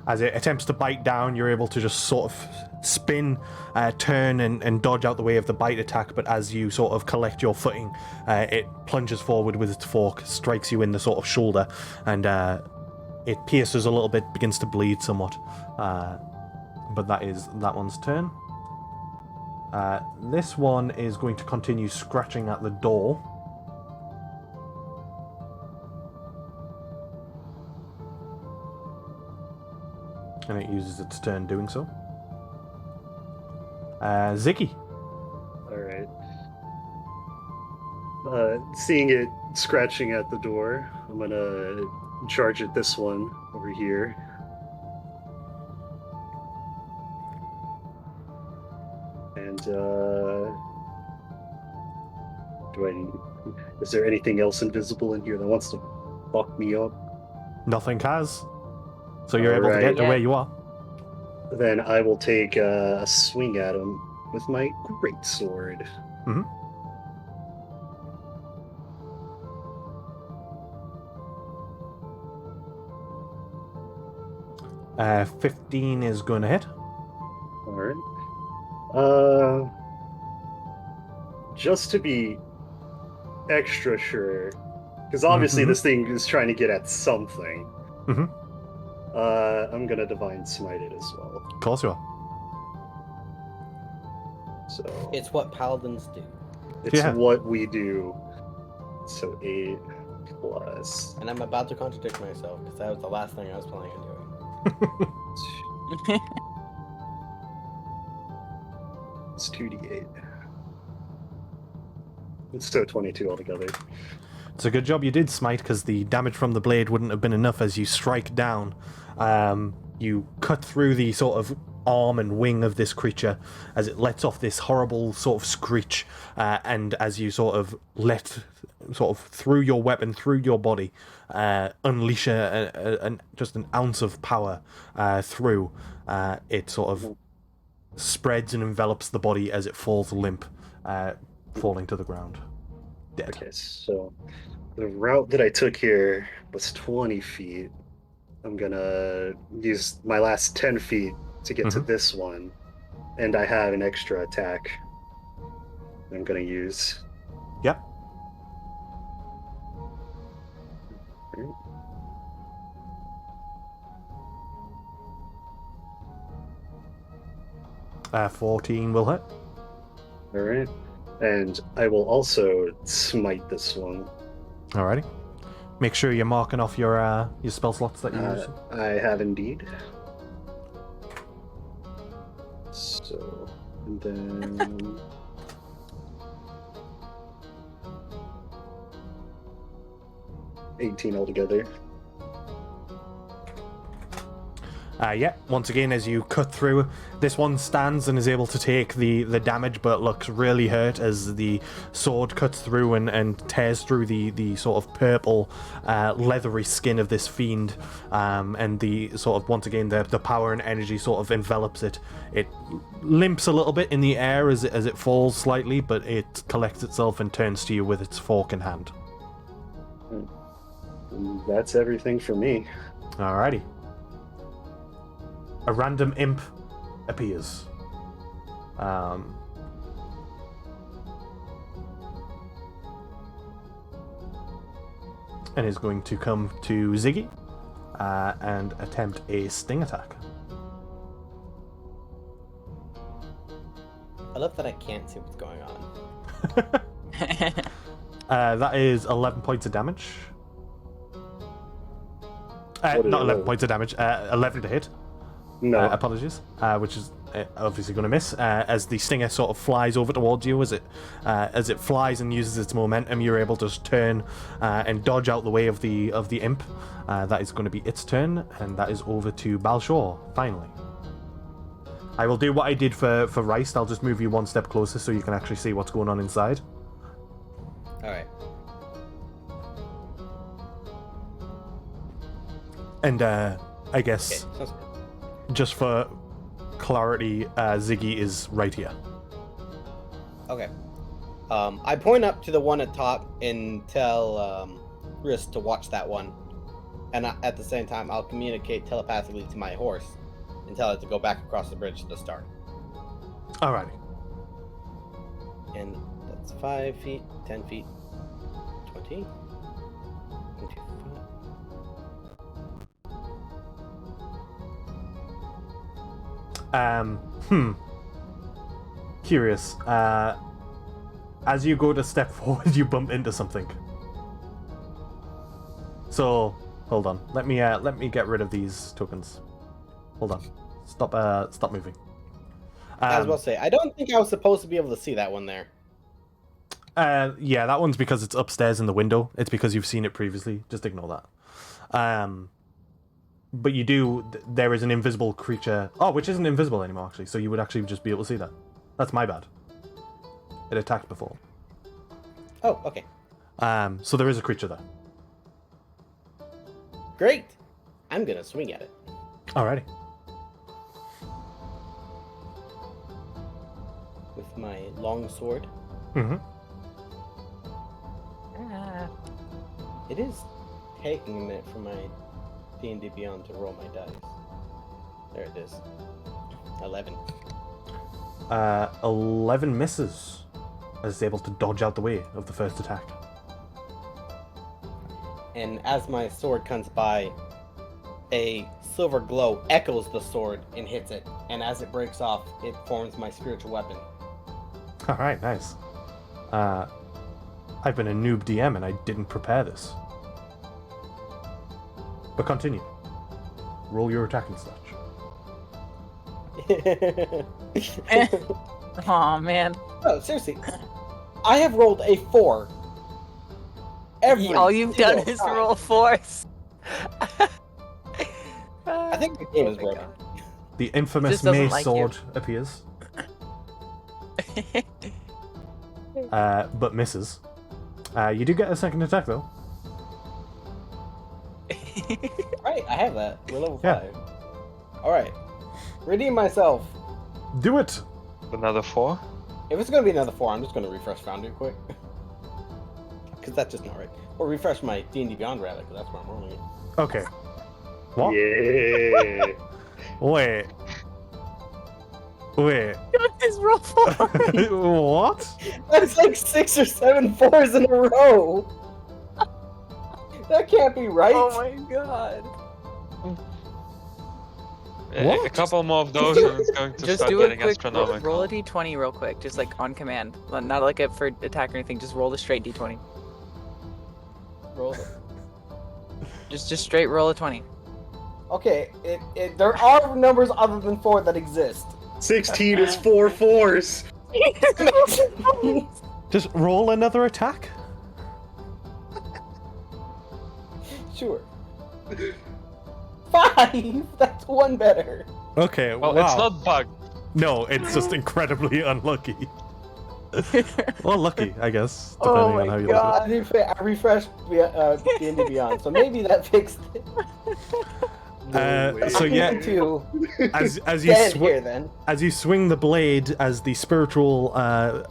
As it attempts to bite down, you're able to just sort of spin, turn, and dodge out the way of the bite attack, but as you sort of collect your footing, it plunges forward with its fork, strikes you in the sort of shoulder, and it pierces a little bit, begins to bleed somewhat. But that is that one's turn. This one is going to continue scratching at the door. And it uses its turn doing so. Ziggy. Alright. Seeing it scratching at the door, I'm gonna charge at this one over here. And is there anything else invisible in here that wants to fuck me up? Nothing has. So you're able to Alright. get to where you are. Then I will take a swing at him with my greatsword. Mhm. 15 is going to hit. Alright. Just to be extra sure, because obviously Mhm. this thing is trying to get at something. Mhm. I'm gonna divine smite it as well. Of course you are. So It's what paladins do. it's Yeah. what we do. So 8 plus And I'm about to contradict myself because that was the last thing I was planning on doing. it's 2d8. It's still 22 altogether. It's a good job you did smite, because the damage from the blade wouldn't have been enough as you strike down. You cut through the sort of arm and wing of this creature as it lets off this horrible sort of screech, and as you sort of through your weapon through your body, unleash just an ounce of power through. It sort of spreads and envelops the body as it falls limp, falling to the ground, dead. Okay, so the route that I took here was 20 feet. I'm gonna use my last 10 feet to get to this one, and I have an extra attack I'm gonna use. Yep. 14 will hit. All right, and I will also smite this one. Alrighty. Make sure you're marking off your spell slots that you use. I have indeed. So, and then 18 altogether. Yeah, once again, as you cut through, this one stands and is able to take the damage, but looks really hurt as the sword cuts through and tears through the sort of purple, leathery skin of this fiend, and the sort of, once again, the power and energy sort of envelops it. It limps a little bit in the air as it falls slightly, but it collects itself and turns to you with its fork in hand. And that's everything for me. Alrighty. A random imp appears. And is going to come to Ziggy and attempt a sting attack. I love that I can't see what's going on. That is 11 points of damage. What did Not it 11 roll? points of damage, 11 to hit. No. Apologies. Which is obviously going to miss as the stinger sort of flies over towards you. As it flies and uses its momentum, you're able to just turn and dodge out the way of the imp. That is going to be its turn, and that is over to Balshor. Finally, I will do what I did for Rice. I'll just move you one step closer so you can actually see what's going on inside. All right. And I guess Okay. Sounds good. just for clarity, Ziggy is right here. Okay. I point up to the one at top and tell Riss to watch that one, and at the same time, I'll communicate telepathically to my horse and tell it to go back across the bridge to the start. Alrighty. And that's 5 feet, 10 feet, 20, 25. Curious. As you go to step forward, you bump into something. So, hold on. Let me get rid of these tokens. Hold on. Stop moving. I was about to say, I don't think I was supposed to be able to see that one there. Yeah, that one's because it's upstairs in the window. It's because you've seen it previously. Just ignore that. But you do. There is an invisible creature. Oh, which isn't invisible anymore, actually. So you would actually just be able to see that. That's my bad. It attacked before. Oh, okay. So there is a creature there. Great. I'm gonna swing at it. Alrighty. With my long sword. Mm-hmm. It is taking a minute for my D&D Beyond to roll my dice. There it is. 11. 11 misses. As it's able to dodge out the way of the first attack. and as my sword comes by, a silver glow echoes the sword and hits it, and as it breaks off, it forms my spiritual weapon. All right, nice. I've been a noob DM and I didn't prepare this. But continue. Roll your attacking slash. Oh man. No, seriously. I have rolled a 4. All you've done single is time. roll 4s. I think the game is my broken. The infamous Just doesn't mace like you. sword appears, but misses. You do get a second attack though. Right, I have that. We're level Yeah. 5. Alright. Redeem myself. Do it! Another 4. If it's gonna be another 4, I'm just gonna refresh Foundry quick. Because that's just not right. Or refresh my D&D Beyond rather, because that's where I'm rolling it. Okay. What? Yeah. Wait. Wait. Just roll 4. What? That's like 6 or 7 4s in a row! That can't be right! Oh my god. A What? couple more of those and it's going to Just start do a getting quick astronomical. roll a d20 real quick, just like on command. Not like it for attack or anything, just roll the straight d20. Roll it. Just straight roll a 20. Okay, there are numbers other than 4 that exist. 16 is 4 4s. Just roll another attack? Sure. 5! That's 1 better. Okay, Well, wow. it's not bugged. No, it's just incredibly unlucky. Well, lucky, I guess, Oh depending on how my you God. I refreshed D&D Beyond, so maybe that fixed it. So yeah, I'm to as you stand here then. as you swing the blade, as the spiritual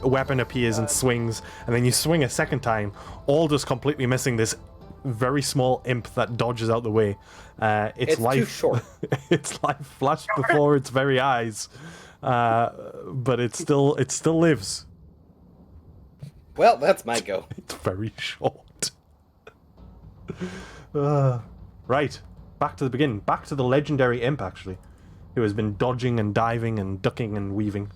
weapon appears and swings, and then you swing a second time, all just completely missing this very small imp that dodges out the way. Its It's life, too short. its life flashed before its very eyes, but it still lives. Well, that's my go. It's very short. Right, back to the beginning. Back to the legendary imp, actually, who has been dodging and diving and ducking and weaving,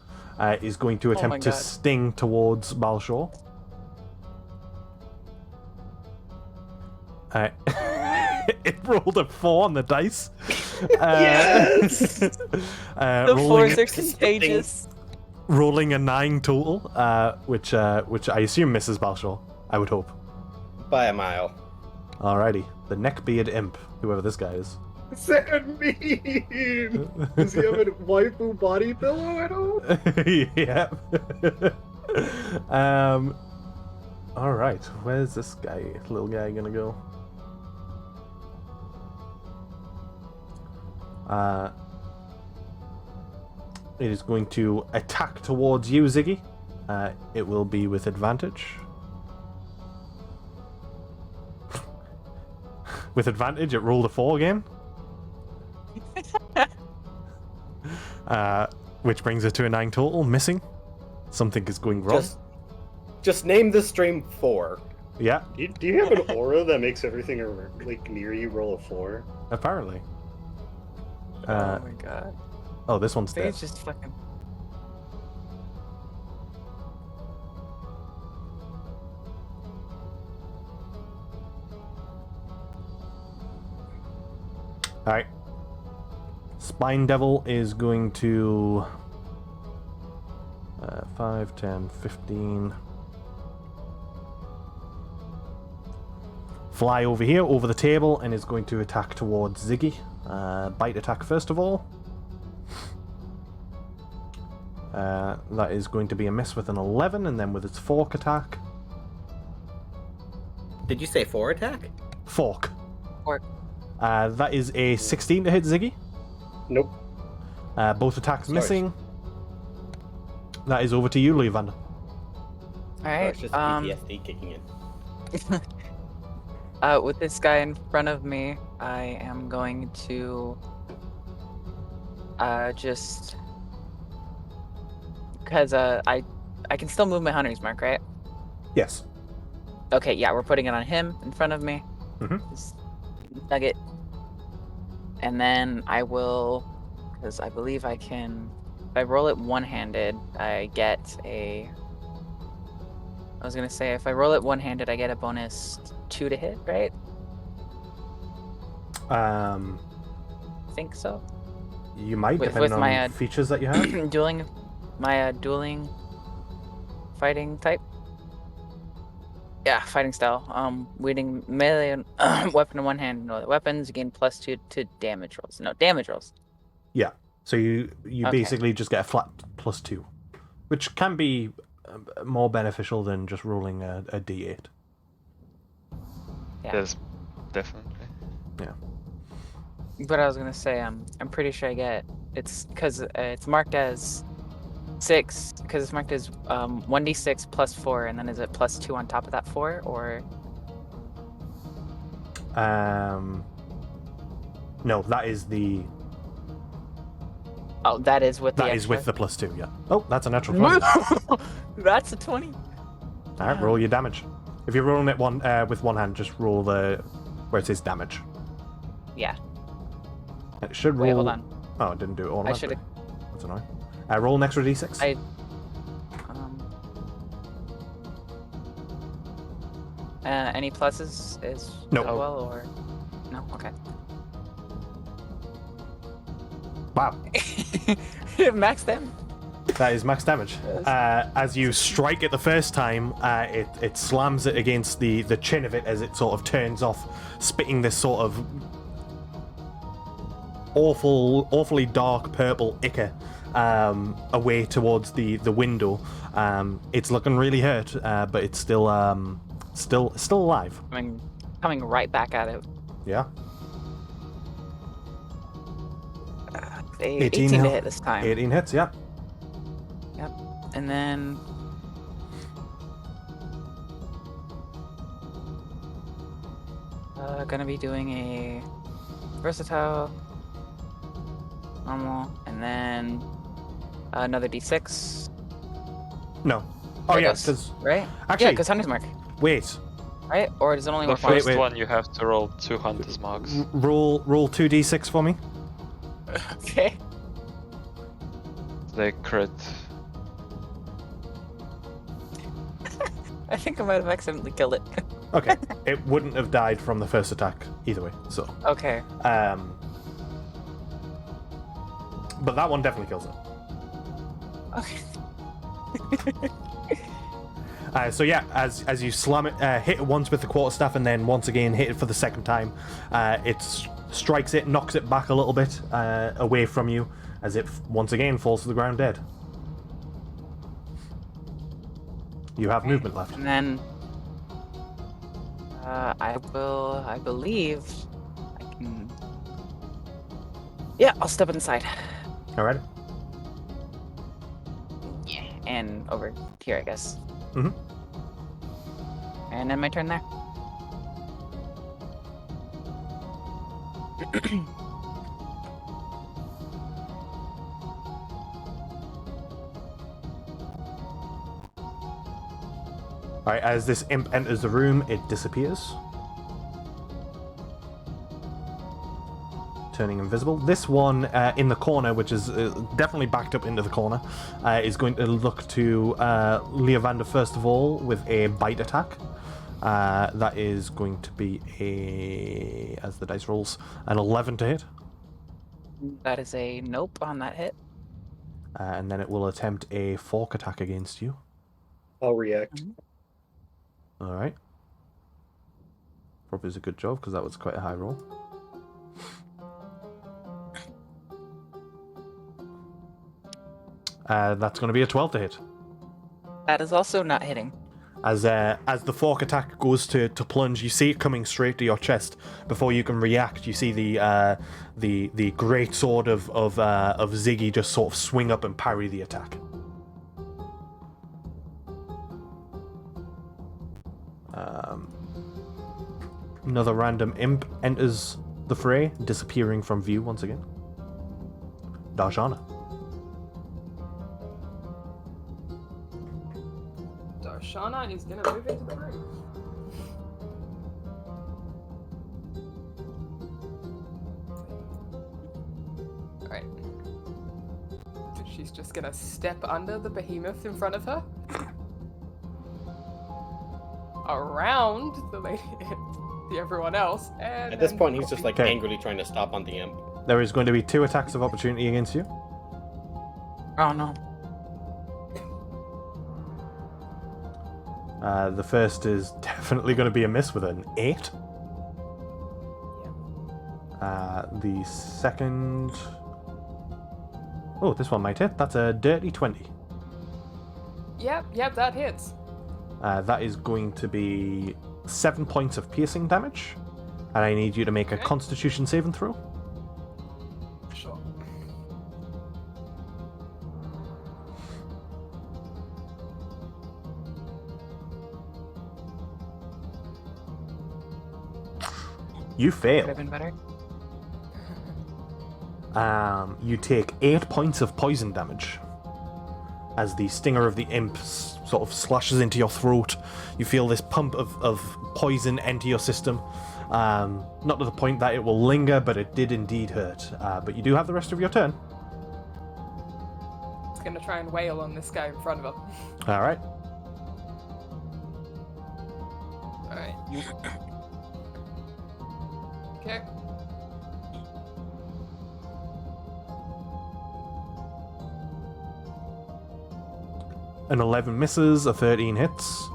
is going to attempt to God. sting towards Balshor. It rolled a 4 on the dice. Yes! The rolling, 4s are contagious. rolling a 9 total, which I assume misses Balshor, I would hope. By a mile. Alrighty, the neckbeard imp, whoever this guy is. Is that mean? Does he have a waifu body pillow at all? Yeah. Alright, where's this little guy gonna go? It is going to attack towards you, Ziggy. It will be with advantage. With advantage, it rolled a 4 again. Which brings it to a 9 total, missing. Something is going wrong. Just name the stream 4. Yeah, Do you have an aura that makes everything like near you roll a 4? apparently. Oh my god. Oh, this one's I think dead. it's just fucking. Alright. Spine Devil is going to... 5, 10, 15... Fly over here, over the table, and is going to attack towards Ziggy. Bite attack first of all. That is going to be a miss with an 11, and then with its fork attack. Did you say 4 attack? Fork. Fork. That is a 16 to hit Ziggy. Nope. Both attacks Sorry. missing. That is over to you, Levander. Or it's Alright, just PTSD kicking in. with this guy in front of me, I am going to just because I can still move my hunter's mark, right? Yes. Okay, yeah, we're putting it on him in front of me. This nugget. And then I will, because I believe I can. If I roll it one-handed, I get a. I was gonna say if I roll it one-handed, I get a bonus 2 to hit, right? I think so. You might, With depending on my features that you have. dueling, my dueling fighting type. Yeah, fighting style. Wielding melee and weapon in one hand, no other weapons. You gain +2 to damage rolls. No, damage rolls. Yeah. So you Okay. basically just get a flat +2, which can be more beneficial than just rolling a d8. Yeah. Yes, definitely. Yeah. But I was gonna say, I'm pretty sure I get it's because it's marked as 6 because it's marked as 1d6 +4, and then is it +2 on top of that 4 or? No, that is the. Oh, that is with the That is extra? with the +2. Yeah. Oh, that's a natural 20. That's a 20. All right, roll your damage. If you're rolling it with one hand, just roll the where it says damage. Yeah. It should roll. Wait, hold on. Oh, it didn't do it I automatically. should That's annoying. Roll an extra d6. Any pluses is No. as well or no? Okay. Wow. Max them. That is max damage. As you strike it the first time, it slams it against the chin of it as it sort of turns off, spitting this sort of awfully dark purple ichor away towards the window. It's looking really hurt, but it's still alive. Coming right back at it. Yeah. 18 to hit this time. 18 hits, yeah. Yep. And then gonna be doing a versatile, normal, and then another d6. No. Oh There it yeah, goes, because right? actually, Yeah, because Hunter's Mark, wait. right? Or does it only The work once? first wait. one you have to roll 2 Hunter's marks. Roll 2d6 for me. Okay. They crit. I think I might have accidentally killed it. Okay. It wouldn't have died from the first attack either way. So. Okay. But that one definitely kills it. Okay. So yeah, as you slam it, hit it once with the quarterstaff, and then once again hit it for the second time, it strikes it, knocks it back a little bit away from you, as it once again falls to the ground dead. You have movement left. And then I believe I can. Yeah, I'll step inside. All right. Yeah, and over here, I guess. Mhm. And then my turn there. All right. As this imp enters the room, it disappears, turning invisible. This one in the corner, which is definitely backed up into the corner, is going to look to Leovander first of all with a bite attack. That is going to be as the dice rolls, an 11 to hit. That is a nope on that hit. And then it will attempt a fork attack against you. I'll react. All right. Probably is a good job because that was quite a high roll. That's going to be a 12 to hit. That is also not hitting. As the fork attack goes to plunge, you see it coming straight to your chest. Before you can react, you see the great sword of Ziggy just sort of swing up and parry the attack. Another random imp enters the fray, disappearing from view once again. Darshana. Darshana is gonna move into the room. just gonna step under the behemoth in front of her. Around the lady, the everyone else, and At this then point, he's just like Okay. angrily trying to stop on the imp. There is going to be 2 attacks of opportunity against you. Oh no. The first is definitely going to be a miss with an 8. The second... Oh, this one might hit. That's a dirty 20. Yep, that hits. That is going to be 7 points of piercing damage. And I need you to make a Okay. Constitution saving throw. Sure. You Could fail. have been better. You take 8 points of poison damage. As the stinger of the imp sort of slashes into your throat, you feel this pump of poison enter your system. Not to the point that it will linger, but it did indeed hurt. But you do have the rest of your turn. It's gonna try and wail on this guy in front of her. Alright. Alright. Okay. An 11 misses, a 13 hits.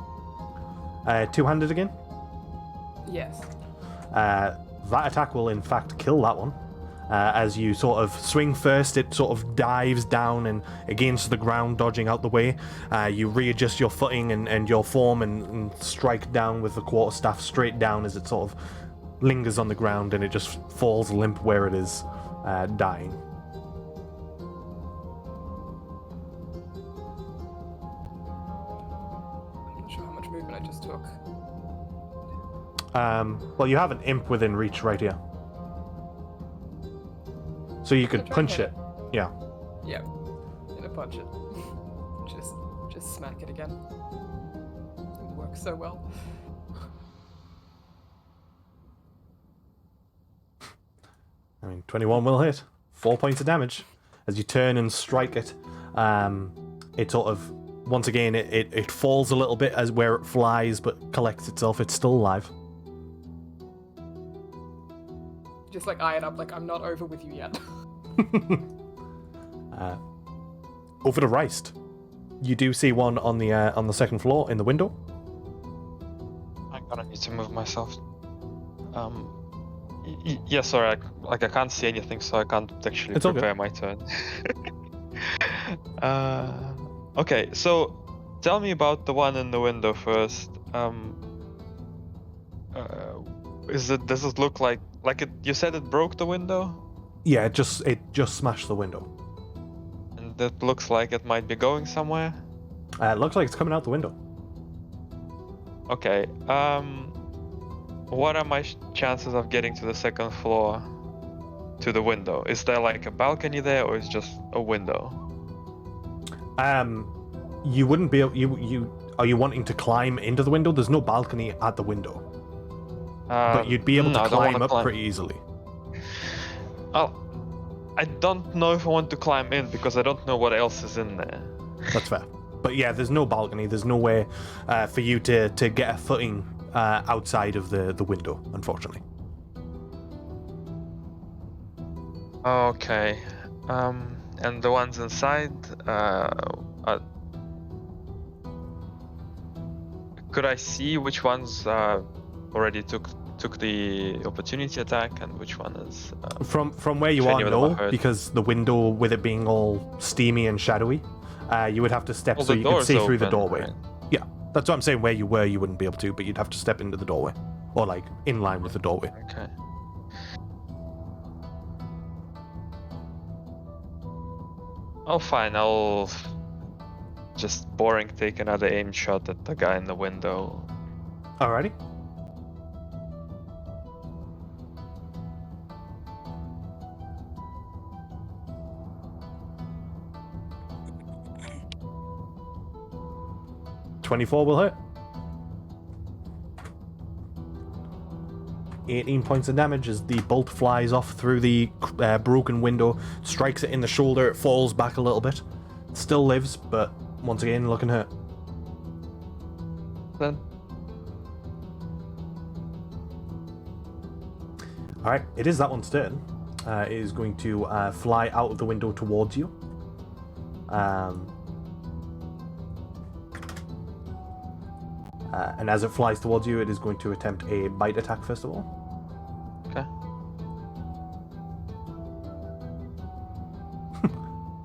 Two-handed again. Yes. That attack will in fact kill that one. As you sort of swing first, it sort of dives down and against the ground, dodging out the way. You readjust your footing and your form and strike down with the quarterstaff straight down as it sort of lingers on the ground and it just falls limp where it is, dying. I'm not sure how much movement I just took. Well, you have an imp within reach right here. So you could Try and punch hit it. Yeah. Yep. Gonna punch it. just smack it again. It works so well. I mean, 21 will hit. 4 points of damage. As you turn and strike it, it sort of, once again, it falls a little bit as where it flies, but collects itself. It's still alive. Just like eye it up, like I'm not over with you yet. Over to Reist. You do see one on the second floor in the window. I'm gonna need to move myself. Yeah, sorry, I can't see anything, so I can't actually It's all good. prepare my turn. Okay, so tell me about the one in the window first. Does it look like it? You said it broke the window, Yeah, it just smashed the window. and it looks like it might be going somewhere. It looks like it's coming out the window. Okay. What are my chances of getting to the second floor to the window? Is there like a balcony there, or is it just a window? You wouldn't be able, are you wanting to climb into the window? There's no balcony at the window. But you'd be able no, I to don't wanna climb up climb. pretty easily. I don't know if I want to climb in because I don't know what else is in there. That's fair. But yeah, there's no balcony. There's no way for you to get a footing outside of the window, unfortunately. Okay. And the ones inside, could I see which ones already took the opportunity attack and which one is? From where you if are, any of them are no, hurt. because the window, with it being all steamy and shadowy, you would have to step Well, so the you could see door's through the open, doorway. right? Yeah, that's what I'm saying. Where you were, you wouldn't be able to, but you'd have to step into the doorway, or like in line with the doorway. Okay. Oh, fine. I'll just boring take another aim shot at the guy in the window. Alrighty. $24 will hit. 18 points of damage as the bolt flies off through the broken window, strikes it in the shoulder, it falls back a little bit. Still lives, but once again looking hurt. Then Alright, it is that one's turn. It is going to fly out of the window towards you. And as it flies towards you, it is going to attempt a bite attack first of all. okay.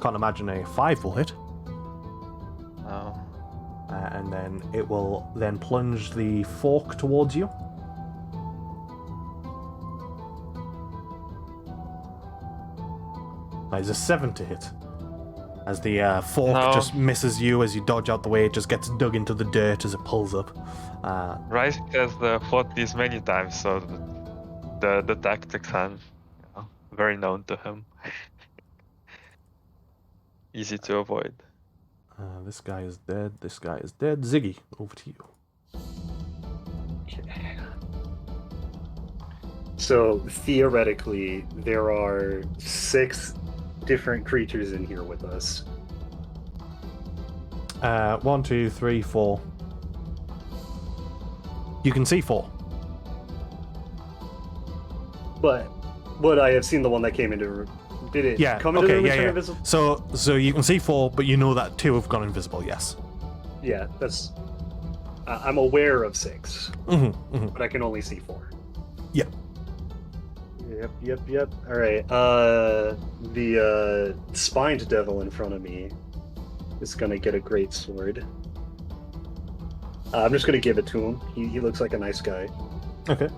Can't imagine a 5 will hit. Oh. And then it will then plunge the fork towards you. That is a 7 to hit. As the fork No. just misses you as you dodge out the way, it just gets dug into the dirt as it pulls up. Ryzik has fought these many times, so the tactics are very known to him. Easy to avoid. This guy is dead. This guy is dead. Ziggy, over to you. So theoretically, there are 6 different creatures in here with us. 1, 2, 3, 4. You can see 4. But would I have seen the one that came into? Did it Yeah. come into Okay. the room and Yeah. turn Yeah. invisible? So you can see 4, but you know that 2 have gone invisible. Yes. Yeah, that's. I'm aware of 6, Mm-hmm, but I can only see 4. Yep. Yep. All right. The spined devil in front of me is gonna get a great sword. I'm just gonna give it to him. He looks like a nice guy. Okay.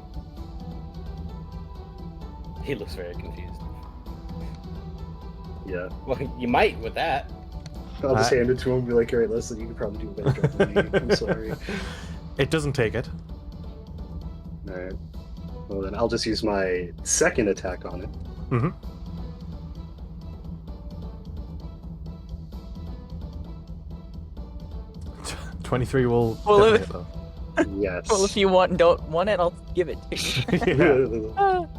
He looks very confused. Yeah. Well, you might with that. I'll just hand it to him and be like, all right, listen, you can probably do a better job than me. I'm sorry. It doesn't take it. All right. Well, then I'll just use my second attack on it. Mm-hmm. T- 23 will Well, definitely hit, though. Yes. Well, if you don't want it, I'll give it to you. Yeah. All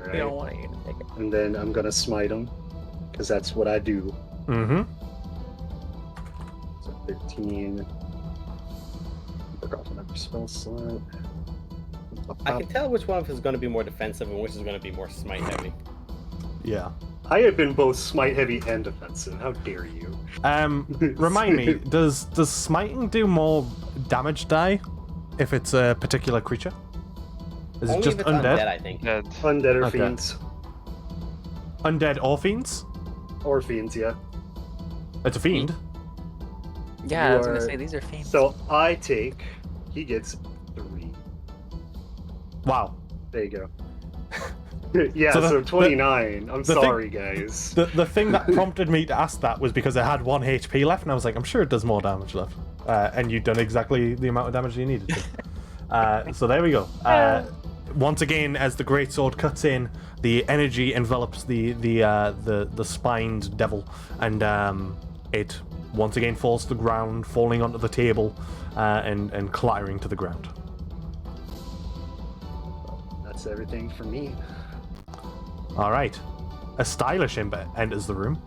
If you don't right. want it, you can take it. And then I'm gonna smite him, because that's what I do. Mm-hmm. So 15. Work off another spell slot. I can tell which one of us is going to be more defensive and which is going to be more smite heavy. Yeah. I have been both smite heavy and defensive. How dare you? Remind me, does smiting do more damage die if it's a particular creature? Is Only it just if it's undead? I think. Dead. Undead or Okay. fiends? Undead or fiends? Or fiends, yeah. It's a fiend. Yeah, You I was gonna are- say these are fiends. So I take. He gets 3. Wow. There you go. Yeah, So so, the- 29. I'm the thing- sorry, guys. The thing that prompted me to ask that was because I had 1 HP left, and I was like, I'm sure it does more damage left. And you'd done exactly the amount of damage you needed to. So there we go. Once again, as the greatsword cuts in, the energy envelops the spined devil, and it once again falls to the ground, falling onto the table, and clattering to the ground. That's everything for me. All right. A stylish imp enters the room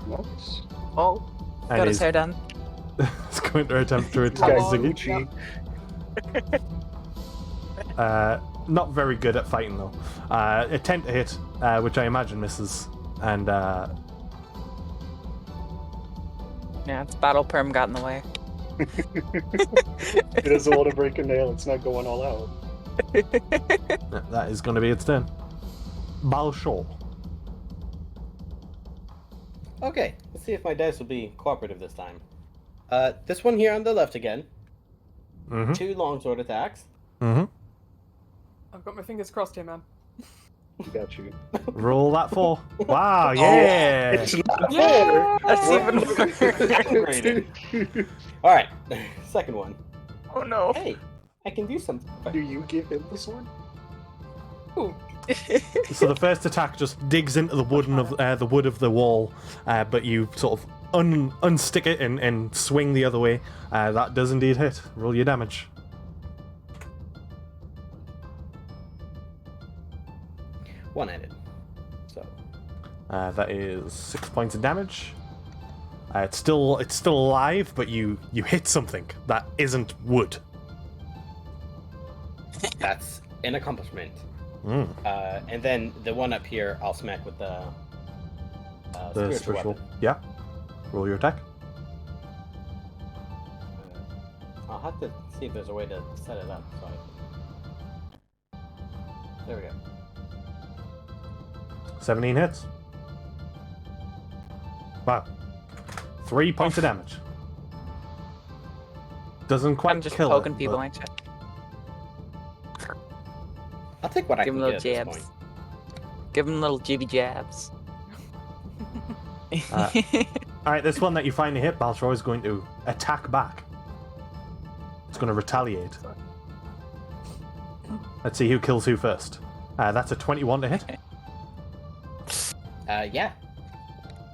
Nice. Oh, and got his is hair done. is going to attempt to This attack guy's Ziggy. Gucci. Not very good at fighting though. A 10 to hit, which I imagine misses, and Yeah, it's battle perm got in the way. He doesn't want to break a nail. It's not going all out. that is going to be its turn. Balshor. Okay, let's see if my dice will be cooperative this time. This one here on the left again. Mm-hmm. 2 longsword attacks. Mm-hmm. I've got my fingers crossed here, man. Got you. Roll that 4. Wow, yeah. It's not Yeah! That's What? even worse. Upgraded. All right, second one. Oh no. Hey, I can do something. Do you give him the sword? Ooh, So the first attack just digs into the wood of the wall, but you sort of unstick it and swing the other way. That does indeed hit. Roll your damage. One-handed. So That is 6 points of damage. It's still alive, but you hit something that isn't wood. That's an accomplishment. Mm. And then the one up here, I'll smack with the spiritual weapon. Yeah. Roll your attack. I'll have to see if there's a way to set it up. There we go. 17 hits. Wow. 3 points of damage. Doesn't quite I'm just kill poking it, people, but- ain't you? I'll take what I Give can them get little at this jabs. point. Give them little jibby jabs. Alright, this one that you finally hit, Baltroy is going to attack back. It's going to retaliate. Let's see who kills who first. That's a 21 to hit. Yeah.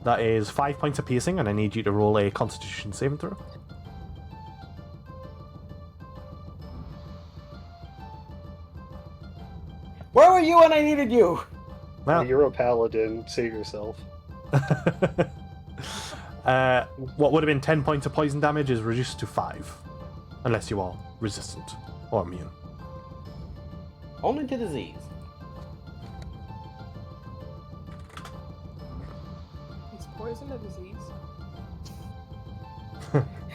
That is 5 points of piercing, and I need you to roll a Constitution saving throw. Where were you when I needed you? Well, You're a paladin. Save yourself. what would have been 10 points of poison damage is reduced to 5. Unless you are resistant or immune. Only to disease. Is poison a disease?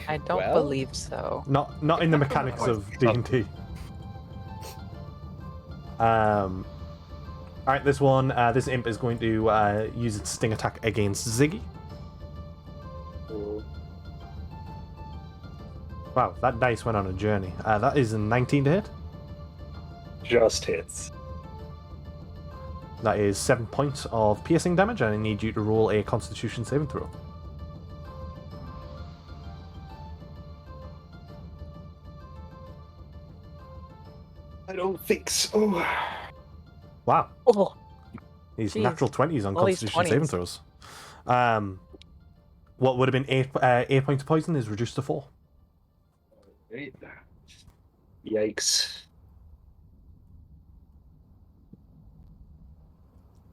I don't Well- believe so. Not in the mechanics of D&D. Alright, this one, this imp is going to use its sting attack against Ziggy. Oh, Wow, that dice went on a journey. That is a 19 to hit. just hits. That is 7 points of piercing damage, and I need you to roll a Constitution saving throw. I don't think so. Wow, Oh, these Jeez. natural 20s on All these Constitution saving 20s. throws. What would have been 8 points of poison is reduced to 4. Right. Yikes.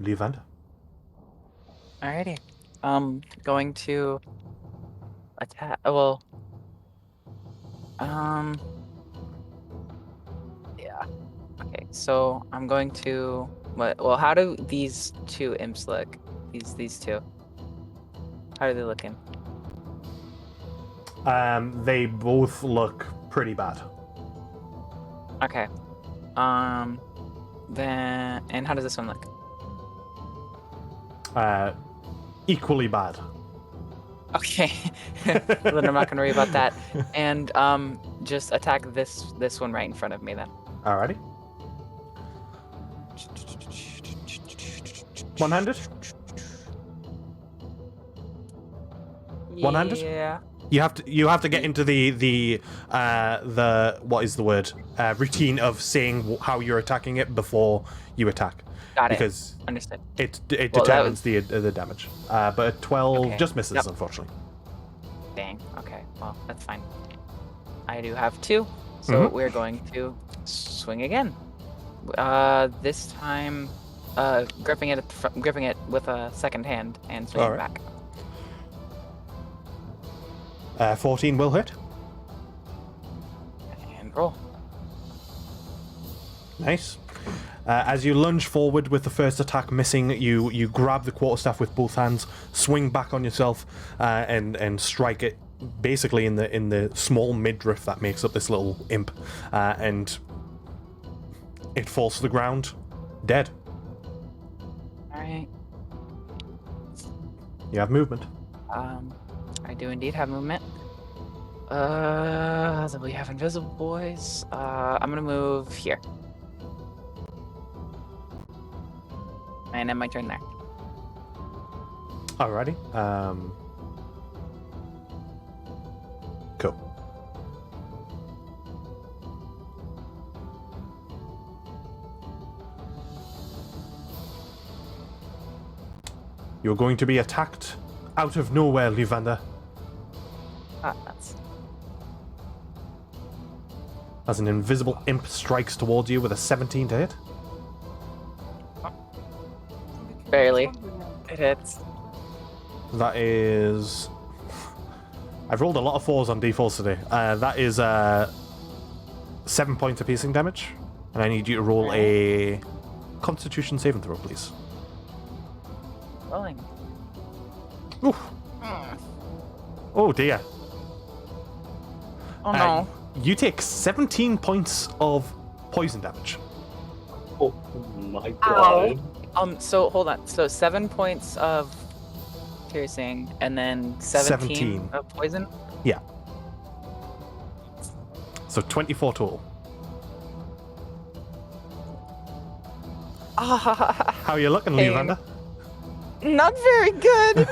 Levander. alrighty. Going to attack. Well. Yeah. Okay. So I'm going to. Well, how do these two imps look? These two. How are they looking? They both look pretty bad. Okay. Then and how does this one look? Equally bad. Okay. Then I'm not gonna worry about that. And just attack this one right in front of me then. Alrighty. One-handed? One-handed? Yeah. You have to get into the what is the word routine of saying how you're attacking it before you attack, Got it. because Understood. it Well, that determines the damage. But a 12 Okay. just misses, Yep. unfortunately. Dang. Okay. Well, that's fine. I do have 2, so Mhm. we're going to swing again. This time, gripping it gripping it with a second hand and swinging Alright. back. 14 will hit. And roll. Nice. As you lunge forward with the first attack missing, you grab the quarterstaff with both hands, swing back on yourself, and strike it basically in the small midriff that makes up this little imp, and it falls to the ground, dead. All right. You have movement. I do indeed have movement. So we have invisible boys. I'm gonna move here. And end my turn there. Alrighty. Cool. You're going to be attacked out of nowhere, Levander, Ah, that's as an invisible imp strikes towards you with a 17 to hit. barely. It hits. That is I've rolled a lot of 4s on d4s today. That is 7 points of piercing damage. And I need you to roll a Constitution saving throw, please. Rolling. Oof. Oh dear. Oh no. You take 17 points of poison damage. Oh my god. So hold on. So 7 points of piercing, and then 17 of poison. Yeah. So 24 total. How are you looking, Pain. Levander? Not very good.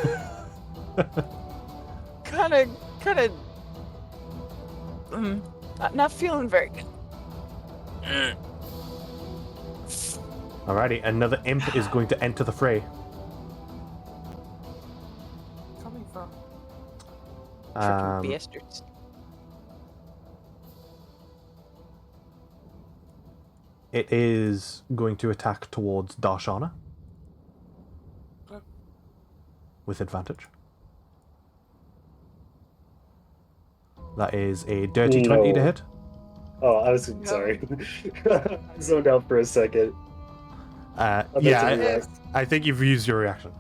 kind of. Not feeling very good. Alrighty, another imp is going to enter the fray. Coming from. Freaking bastards. It is going to attack towards Darshana. With advantage. That is a dirty 20 to hit. Oh, I was sorry. I zoned out for a second. Yeah, I think you've used your reaction,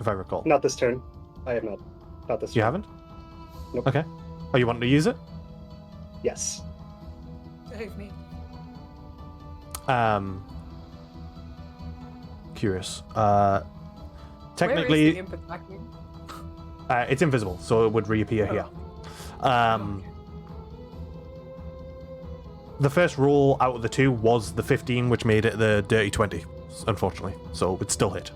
if I recall. Not this turn. I have not. Not this turn. You haven't? Nope. Okay. Oh, you want to use it? Yes. Save me. Curious. Where Technically, is the imp attacking? it's invisible, so it would reappear here. The first roll out of the 2 was the 15, which made it the dirty 20, unfortunately. So it still hit.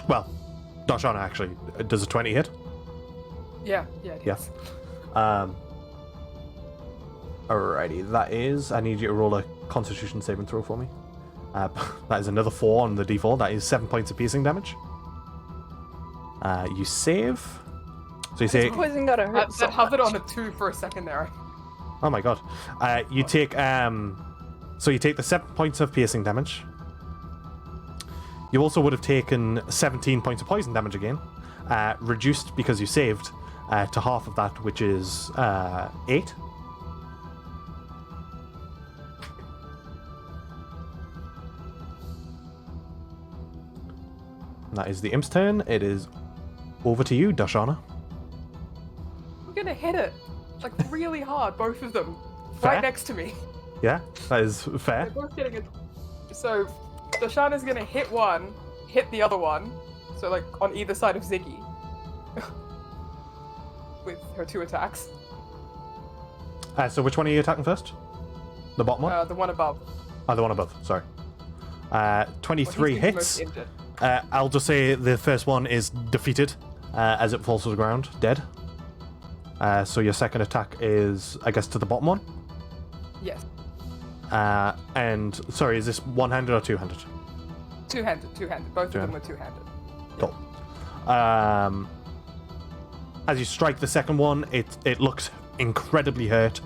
Well, Darshana actually. Does a 20 hit? Yeah, it Yeah. is. Alrighty, that is... I need you to roll a Constitution saving throw for me. That is another 4 on the d4. That is 7 points of piercing damage. You save. So you say... Poison gotta hurt That hovered on a 2 for a second there. Oh my god. You take... So you take the 7 points of piercing damage. You also would have taken 17 points of poison damage again. Reduced because you saved to half of that, which is 8. That is the imp's turn. It is over to you, Darshana. I'm gonna hit it. Like really hard, both of them. Fair. Right next to me. Yeah, that is fair. They're both getting it. So, Darshana's gonna hit one, hit the other one. So, like, on either side of Ziggy. With her 2 attacks. So which one are you attacking first? The bottom one? The one above. Oh, the one above, sorry. 23 Well, he's the most hits. injured. I'll just say the first one is defeated as it falls to the ground, dead. So your second attack is, I guess, to the bottom one? Yes. And, sorry, is this one-handed or two-handed? Two-handed. Both of them were two-handed. Cool. As you strike the second one, it looks incredibly hurt.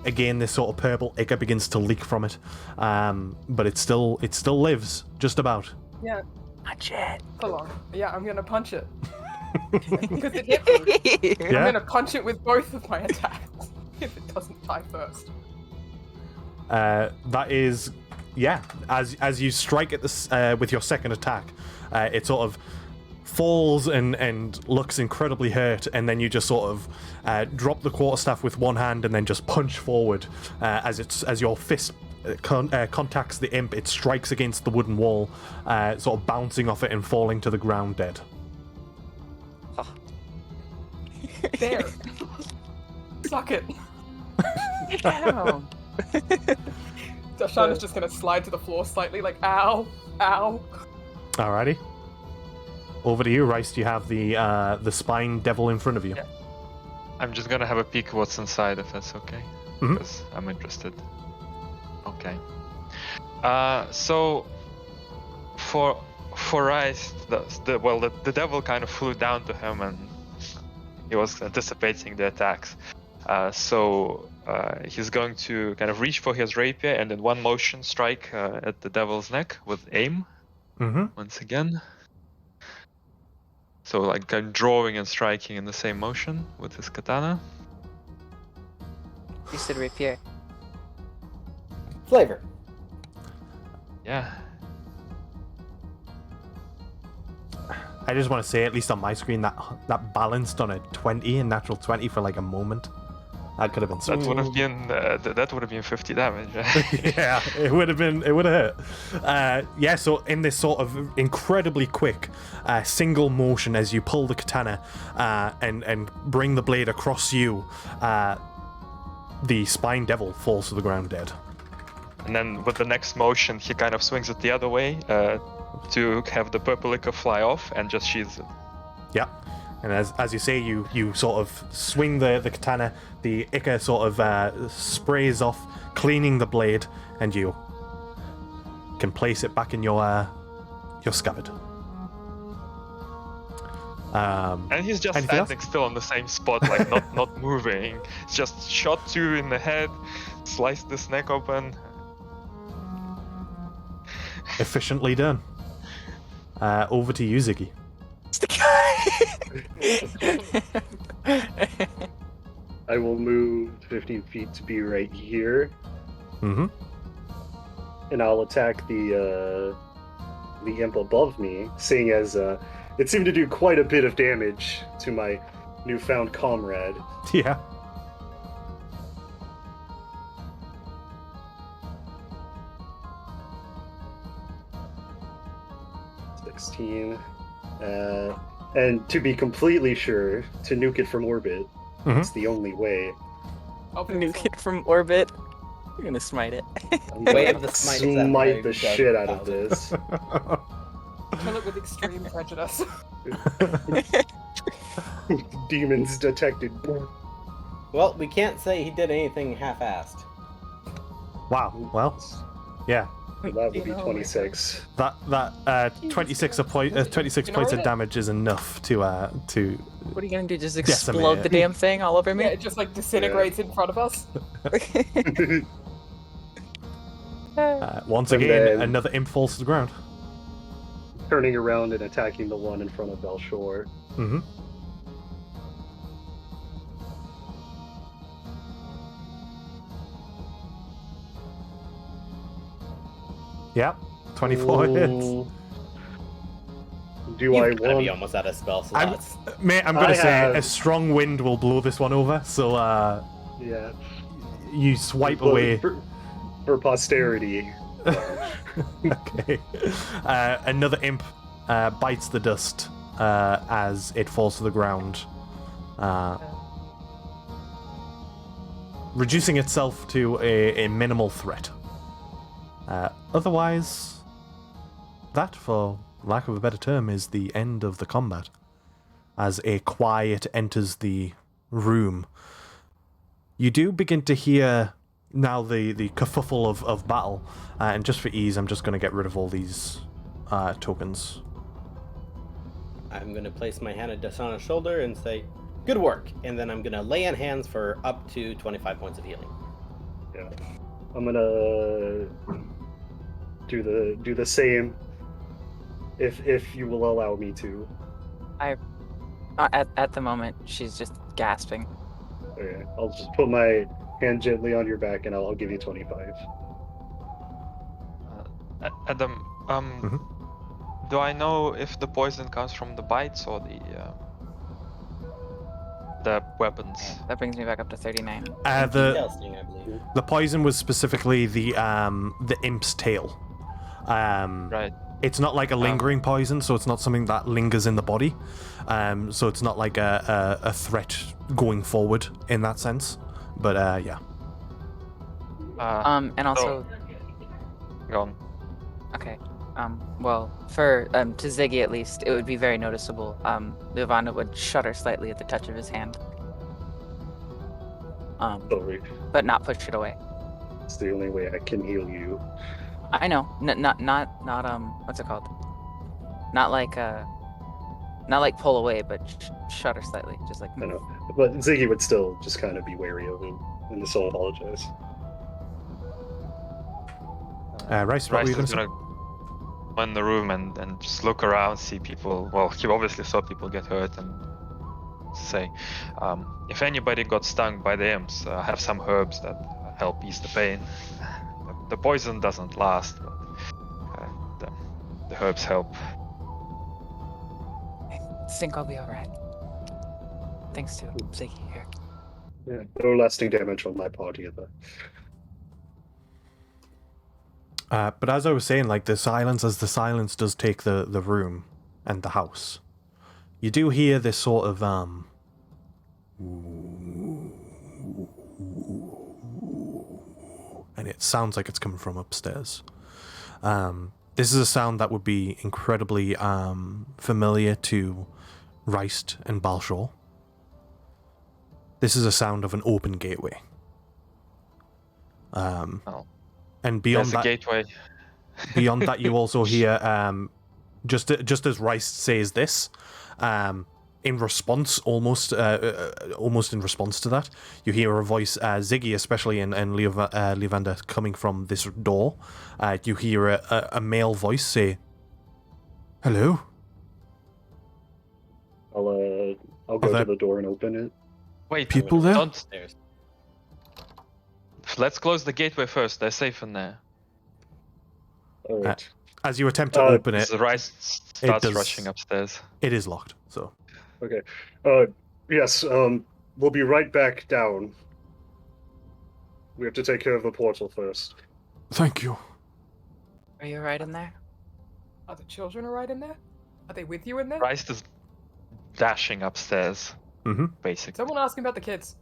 Again, this sort of purple ichor begins to leak from it, but it still lives, just about. Yeah. Punch it. Hold on. Yeah, I'm gonna punch it. Because it hit me. Yeah? I'm gonna punch it with both of my attacks. If it doesn't die first. That is, yeah. As you strike at this with your second attack, it sort of falls and looks incredibly hurt, and then you just sort of drop the quarterstaff with one hand and then just punch forward as your fist contacts the imp. It strikes against the wooden wall, sort of bouncing off it and falling to the ground dead. There. Suck it. Ow. Darshana's just gonna slide to the floor slightly, like, ow, ow. Alrighty. Over to you, Rice. You have the spine devil in front of you. Yeah. I'm just gonna have a peek what's inside, if that's okay, Mhm. because I'm interested. Okay. So for Rice, the devil kind of flew down to him, and he was anticipating the attacks. So he's going to kind of reach for his rapier and in one motion strike at the devil's neck with aim. Mm-hmm. Once again. So like drawing and striking in the same motion with his katana. You said rapier. Flavor. Yeah. I just want to say, at least on my screen, that balanced on a 20, a natural 20 for like a moment. That could have been That so. would have been that would have been 50 damage. Yeah, it would have hurt. Yeah, so in this sort of incredibly quick single motion as you pull the katana and bring the blade across you, the spine devil falls to the ground dead. And then with the next motion, he kind of swings it the other way to have the purple liquor fly off and just sheathes it. Yeah. And as you say, you sort of swing the katana, the ichor sort of sprays off, cleaning the blade, and you can place it back in your scabbard. And he's just anything standing still on the same spot, like not moving. It's just shot 2 in the head, sliced his neck open. Efficiently done. Over to you, Ziggy. It's the guy. I will move 15 feet to be right here, Mm-hmm. and I'll attack the imp above me, seeing as it seemed to do quite a bit of damage to my newfound comrade. Yeah. And to be completely sure, to nuke it from orbit. Mhm. It's the only way. Nuke it from orbit. You're gonna smite it. I'm Way gonna of the smite is that smite way the we've done shit out of 1,000. this. Kill it with extreme prejudice. Demons detected. Well, we can't say he did anything half-assed. Wow. Well, yeah. That would be You know, 26. That 26 You know points of what? damage is enough to What are you gonna do? Just Decimate explode it. the damn thing all over me? Yeah, it just like disintegrates in front of us. once And again then- another imp falls to the ground. Turning around and attacking the one in front of Belshore. Mm-hmm. Yep. 24 hits. Ooh. Do You've I gotta be want? almost out of spell I'm, slots. mate, I'm gonna I say have- a strong wind will blow this one over, so Yeah. you swipe Well, away. for posterity. Okay. Another imp bites the dust as it falls to the ground, reducing itself to a minimal threat. Otherwise, that, for lack of a better term, is the end of the combat. As a quiet enters the room, you do begin to hear now the kerfuffle of battle, and just for ease, I'm just going to get rid of all these tokens. I'm gonna place my hand on Dasana's shoulder and say, "Good work," and then I'm gonna lay on hands for up to 25 points of healing. Yeah. I'm gonna do the same. If you will allow me to. At the moment, she's just gasping. Okay. I'll just put my hand gently on your back and I'll give you 25. Adam, do I know if the poison comes from the bites or the weapons? That brings me back up to 39. The Detail sting, I believe. the poison was specifically the imp's tail. Right. It's not like a lingering poison, so it's not something that lingers in the body. So it's not like a threat going forward in that sense. But yeah. And also, Go on. okay. Well, for to Ziggy at least, it would be very noticeable. Luvanda would shudder slightly at the touch of his hand. Sorry. But not push it away. It's the only way I can heal you. I know. Not what's it called? Not like pull away, but shudder slightly, just like. I know. But Ziggy would still just kind of be wary of him and so apologize. Rice, what were you going Rice to is say? in the room and just look around, see people. Well, he obviously saw people get hurt, and say, if anybody got stung by the imps, I have some herbs that help ease the pain. The poison doesn't last, but the herbs help. I think I'll be alright. Thanks to Ziggy here. Yeah, no lasting damage on my part either. But as I was saying, like, as the silence does take the room and the house, you do hear this sort of, and it sounds like it's coming from upstairs. This is a sound that would be incredibly familiar to Reist and Balshor. This is a sound of an open gateway. And beyond There's that, a gateway. beyond that, you also hear, just as Reist says this, in response, almost in response to that, you hear a voice, Ziggy especially, and Levander coming from this door. You hear a male voice say, "Hello." I'll go to the door and open it. Wait, People there? don't. Let's close the gateway first. They're safe in there. All right. As you attempt to open it, Rice starts does- rushing upstairs. it is locked. So Okay. Yes. We'll be right back down. We have to take care of the portal first. thank you. Are you alright in there? Are the children alright in there? Are they with you in there? Rice is dashing upstairs, Mm-hmm. basically. Someone asking about the kids.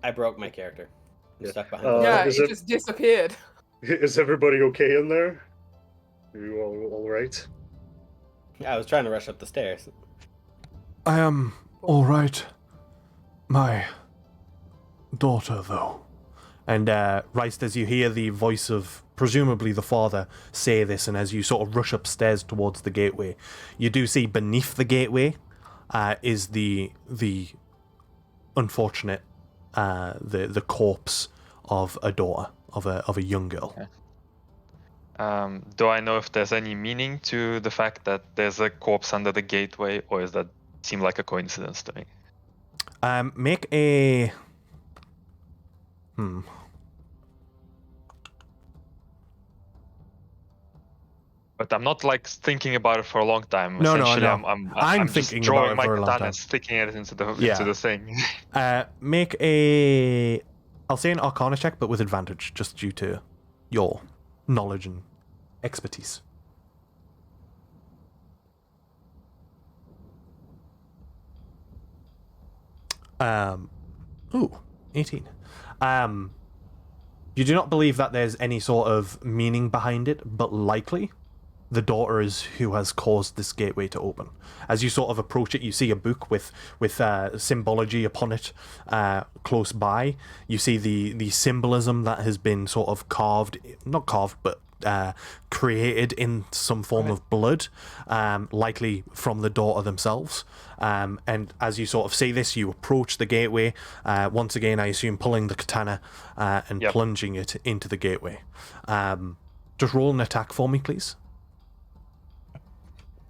I broke my character. I'm Yeah. stuck behind. Yeah, is it it- just disappeared. Is everybody okay in there? Are you all right? I was trying to rush up the stairs. I am all right. My daughter, though. And right as you hear the voice of presumably the father say this, and as you sort of rush upstairs towards the gateway, you do see beneath the gateway is the unfortunate the corpse of a daughter of a young girl. Okay. Do I know if there's any meaning to the fact that there's a corpse under the gateway, or does that seem like a coincidence to me? Make a But I'm not like thinking about it for a long time. No, Essentially, I know. I'm I'm just thinking drawing about it my for a long katana time. and sticking it into the Yeah. thing. Make a, I'll say an Arcana check, but with advantage, just due to your knowledge and expertise. Ooh, 18. You do not believe that there's any sort of meaning behind it, but likely the daughter is who has caused this gateway to open. As you sort of approach it, you see a book with symbology upon it close by. You see the symbolism that has been sort of not carved, but created in some form of blood, likely from the daughter themselves. And as you sort of see this, you approach the gateway, once again, I assume pulling the katana and plunging it into the gateway. Just roll an attack for me, please.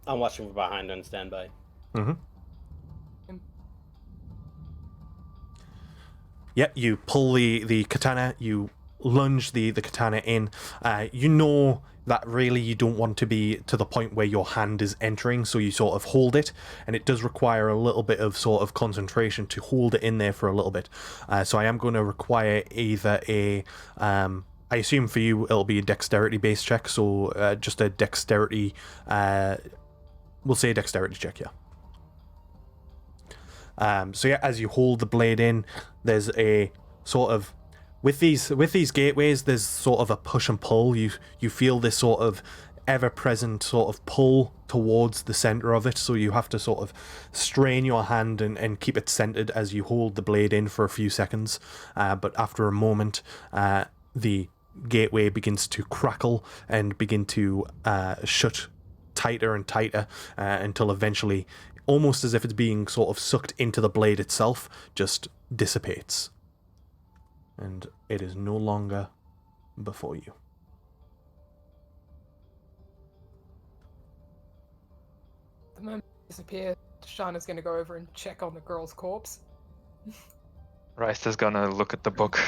I'm watching from behind on standby. Mm-hmm. Yep, you pull the katana, you lunge the katana in. You know that really you don't want to be to the point where your hand is entering, so you sort of hold it, and it does require a little bit of sort of concentration to hold it in there for a little bit. So I am going to require either a... I assume for you it'll be a dexterity-based check, so just a dexterity... we'll say a dexterity check, yeah. So yeah, as you hold the blade in, there's a sort of... With these gateways, there's sort of a push and pull. You feel this sort of ever-present sort of pull towards the center of it, so you have to sort of strain your hand and keep it centered as you hold the blade in for a few seconds. But after a moment, the gateway begins to crackle and begin to shut tighter and tighter until eventually, almost as if it's being sort of sucked into the blade itself, just dissipates. And it is no longer before you. The moment they disappear, Shana's gonna go over and check on the girl's corpse. Rice is gonna look at the book.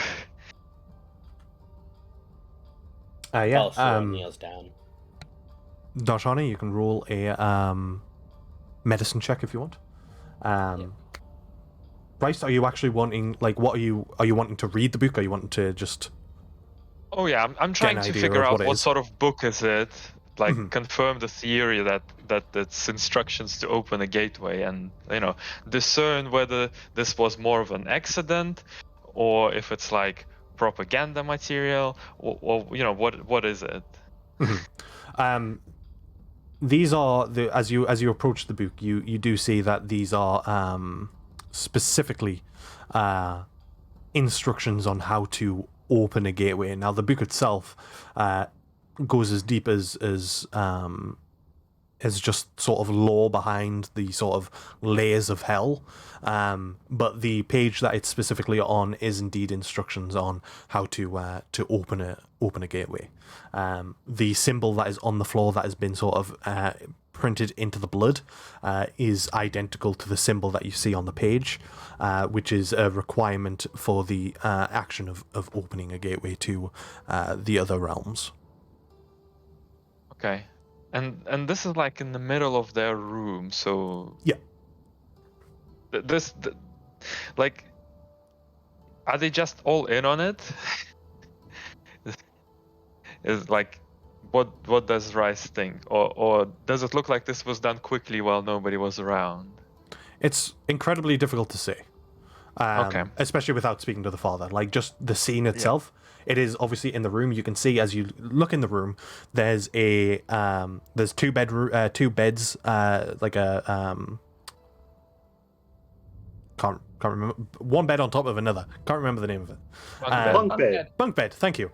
Yeah. Follows through and kneels down. Darshana, you can roll a medicine check if you want. Bryce, are you actually wanting, like, what are you wanting to read the book? Are you wanting to just... Oh yeah, I'm trying an to idea figure of out what it what is. sort of book is it. Like Mhm. confirm the theory that it's instructions to open a gateway, and discern whether this was more of an accident, or if it's like propaganda material, or what is it? These are as you approach the book, you do see that these are specifically instructions on how to open a gateway. Now, the book itself goes as deep as just sort of lore behind the sort of layers of hell. But the page that it's specifically on is indeed instructions on how to open a gateway. The symbol that is on the floor that has been sort of printed into the blood is identical to the symbol that you see on the page, which is a requirement for the action of opening a gateway to the other realms. Okay. And this is like in the middle of their room, so Yeah. Like, are they just all in on it? Is like, what does Rice think, or does it look like this was done quickly while nobody was around? It's incredibly difficult to say, Okay. especially without speaking to the father. Like, just the scene itself. It is obviously in the room. You can see as you look in the room, there's there's two beds, like a can't remember, one bed on top of another. Can't remember the name of it. Bunk bed. Bunk bed. Thank you.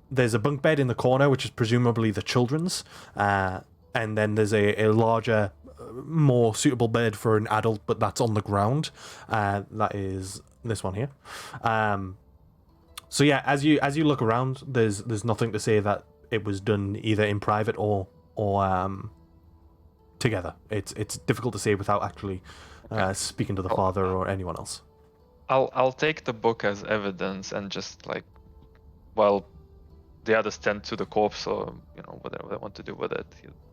There's a bunk bed in the corner, which is presumably the children's, and then there's a larger, more suitable bed for an adult, but that's on the ground. That is this one here. So yeah, as you look around, there's nothing to say that it was done either in private or together. It's difficult to say without actually speaking to the father or anyone else. I'll take the book as evidence and just like, while the others tend to the corpse or whatever they want to do with it,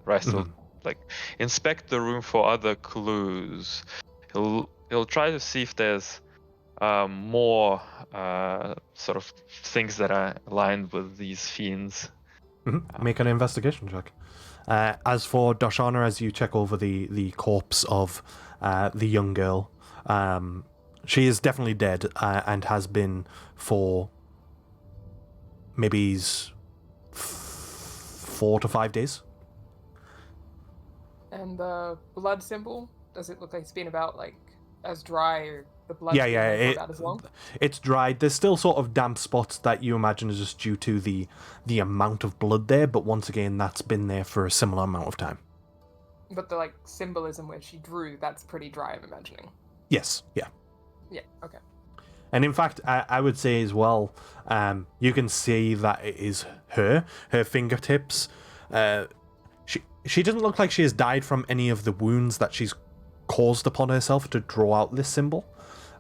Rice will like inspect the room for other clues. He'll try to see if there's more sort of things that are aligned with these fiends. Make an investigation check. As for Darshana, as you check over the corpse of the young girl, she is definitely dead and has been for maybe 4 to 5 days. And the blood symbol, does it look like it's been about like as dry, or the blood Yeah, for about as long? it's dried. There's still sort of damp spots that you imagine is just due to the amount of blood there, but once again, that's been there for a similar amount of time. But the like symbolism where she drew, that's pretty dry, I'm imagining. Yes, yeah. Yeah, okay. And in fact, I would say as well, you can see that it is her fingertips. She doesn't look like she has died from any of the wounds that she's caused upon herself to draw out this symbol.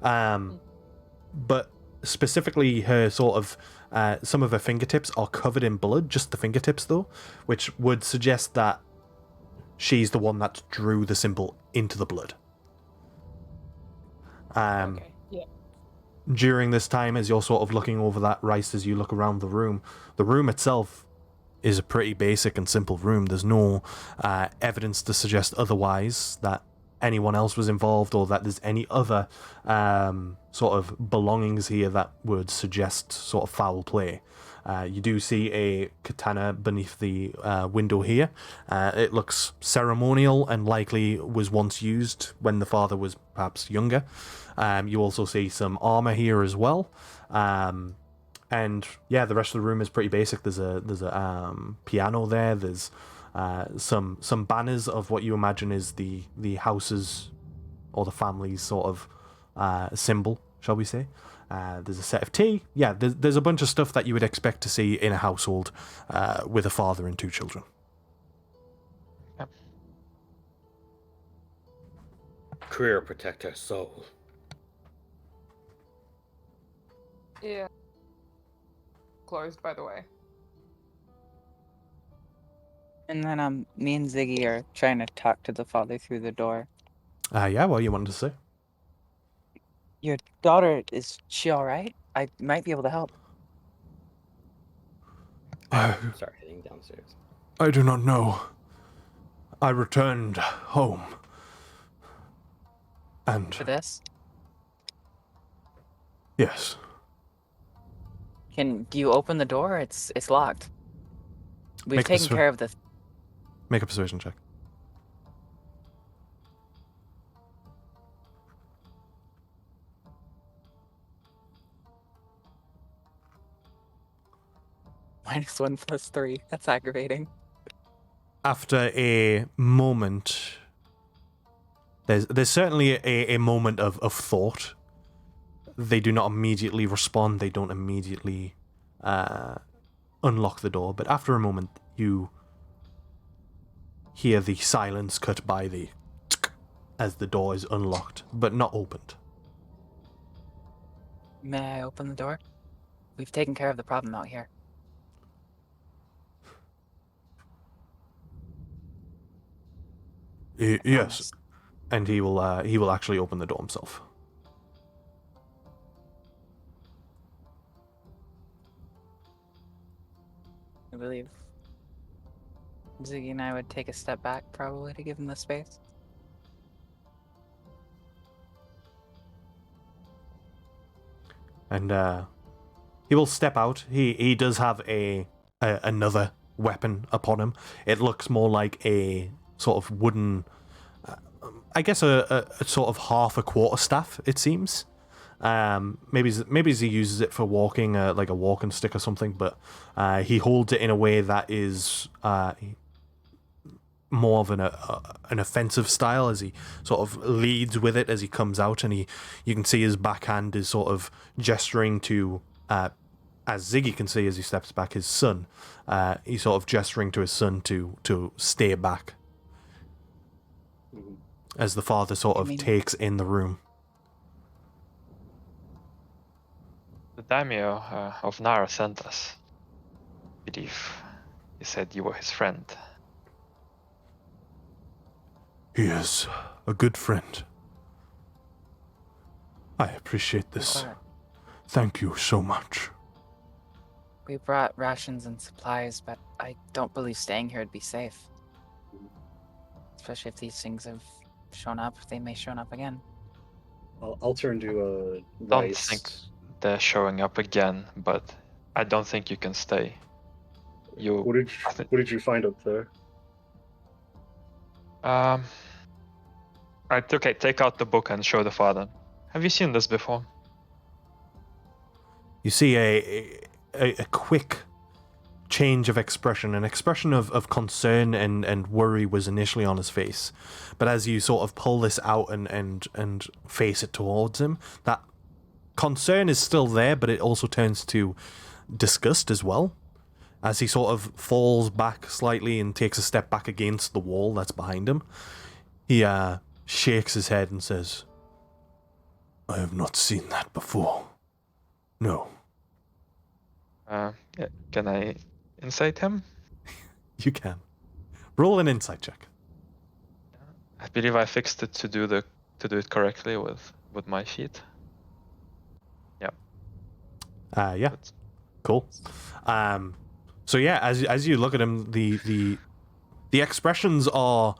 But specifically her sort of, some of her fingertips are covered in blood, just the fingertips though, which would suggest that she's the one that drew the symbol into the blood. Okay, yeah. During this time, as you're sort of looking over that, Rice, as you look around the room itself is a pretty basic and simple room. There's no evidence to suggest otherwise, that anyone else was involved or that there's any other sort of belongings here that would suggest sort of foul play. You do see a katana beneath the window here. It looks ceremonial and likely was once used when the father was perhaps younger. You also see some armor here as well. And yeah, the rest of the room is pretty basic. There's a piano there. There's some banners of what you imagine is the house's or the family's sort of symbol, shall we say. There's a set of tea. Yeah, there's a bunch of stuff that you would expect to see in a household with a father and 2 children. Career protect her soul. Yeah. Closed, by the way. And then me and Ziggy are trying to talk to the father through the door. Yeah, what you wanted to say? Your daughter, is she all right? I might be able to help. Start heading downstairs. I do not know. I returned home. And For this? yes, Do you open the door? It's locked. We've Make a taken persu- care of the Make a persuasion check. -1 + 3. That's aggravating. After a moment, there's certainly a moment of thought. They do not immediately respond. They don't immediately unlock the door. But after a moment, you hear the silence cut by the as the door is unlocked, but not opened. May I open the door? We've taken care of the problem out here. yes. Promise. And he will actually open the door himself. I believe Ziggy and I would take a step back probably to give him the space. And he will step out. He does have another weapon upon him. It looks more like a sort of wooden, I guess a sort of half a quarter staff. It seems. Maybe he uses it for walking, like a walking stick or something. But he holds it in a way that is more of an offensive style, as he sort of leads with it as he comes out, and you can see his backhand is sort of gesturing to, as Ziggy can see as he steps back, his son. He's sort of gesturing to his son to stay back, as the father sort of takes in the room. The daimyo of Nara sent us. I believe he said you were his friend. He is a good friend. I appreciate this. Alright. Thank you so much. We brought rations and supplies, but I don't believe staying here would be safe. Especially if these things have shown up, they may show up again. I'll turn to Don't Rice. think they're showing up again, but I don't think you can stay. What did you find up there? Right, okay, take out the book and show the father. Have you seen this before? You see a quick change of expression. An expression of concern and worry was initially on his face. But as you sort of pull this out and face it towards him, that concern is still there, but it also turns to disgust as well. As he sort of falls back slightly and takes a step back against the wall that's behind him, he shakes his head and says, I have not seen that before. No. Yeah, can I insight him? You can. Roll an insight check. I believe I fixed it to do it correctly with my sheet. Yeah. Yeah. Cool. So yeah, as you look at him, the expressions are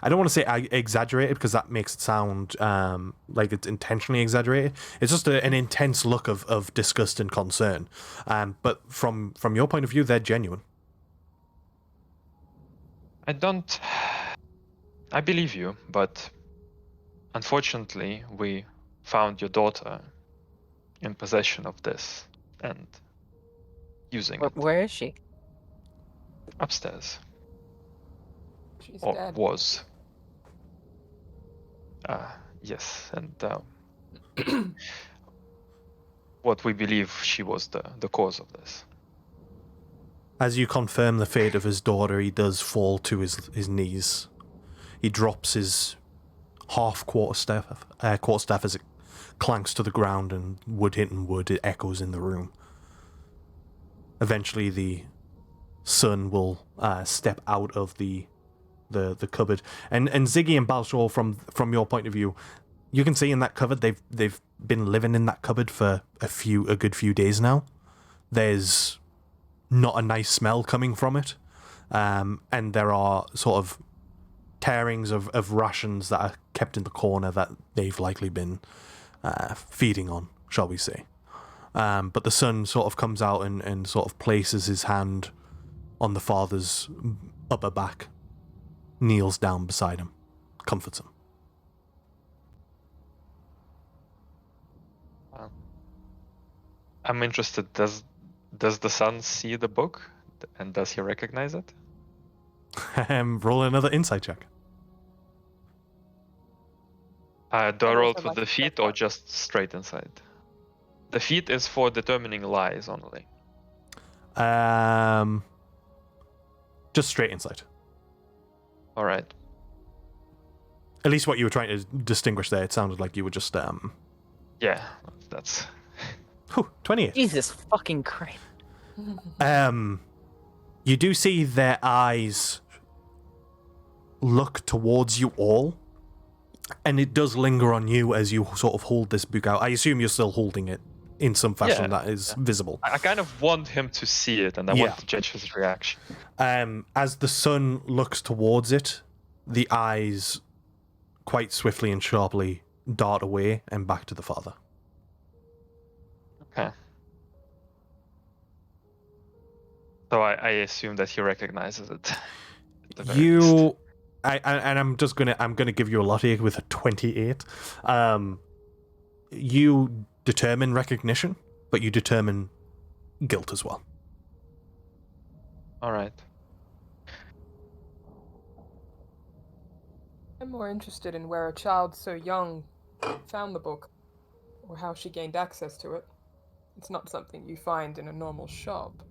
I don't want to say exaggerated because that makes it sound like it's intentionally exaggerated. It's just an intense look of disgust and concern. But from your point of view, they're genuine. I believe you, but unfortunately, we found your daughter in possession of this and using it Where is she? upstairs. She's Or dead. was. Yes, and what we believe she was the cause of this. As you confirm the fate of his daughter, he does fall to his knees. He drops his half quarterstaff as it clanks to the ground, and wood hitting wood, it echoes in the room. Eventually, the son will step out of the cupboard, and Ziggy and Balshor, from your point of view, you can see in that cupboard they've been living in that cupboard for a good few days now. There's not a nice smell coming from it, and there are sort of tearings of rations that are kept in the corner that they've likely been feeding on, shall we say. But the son sort of comes out and sort of places his hand on the father's upper back, kneels down beside him, comforts him. I'm interested. Does the son see the book, and does he recognize it? Roll another insight check. Do I I'd roll also for like the to check feat or that. just straight inside? The feat is for determining lies only. Just straight insight. All right. At least what you were trying to distinguish there, it sounded like you were just Yeah, that's 28. Jesus fucking Christ. You do see their eyes look towards you all, and it does linger on you as you sort of hold this book out. I assume you're still holding it in some fashion that is visible. I kind of want him to see it, and I want to judge his reaction. As the son looks towards it, the eyes quite swiftly and sharply dart away and back to the father. Okay. So I assume that he recognizes it. At the very least. I'm gonna give you a lot here with a 28. You determine recognition, but you determine guilt as well. All right. I'm more interested in where a child so young found the book, or how she gained access to it. It's not something you find in a normal shop.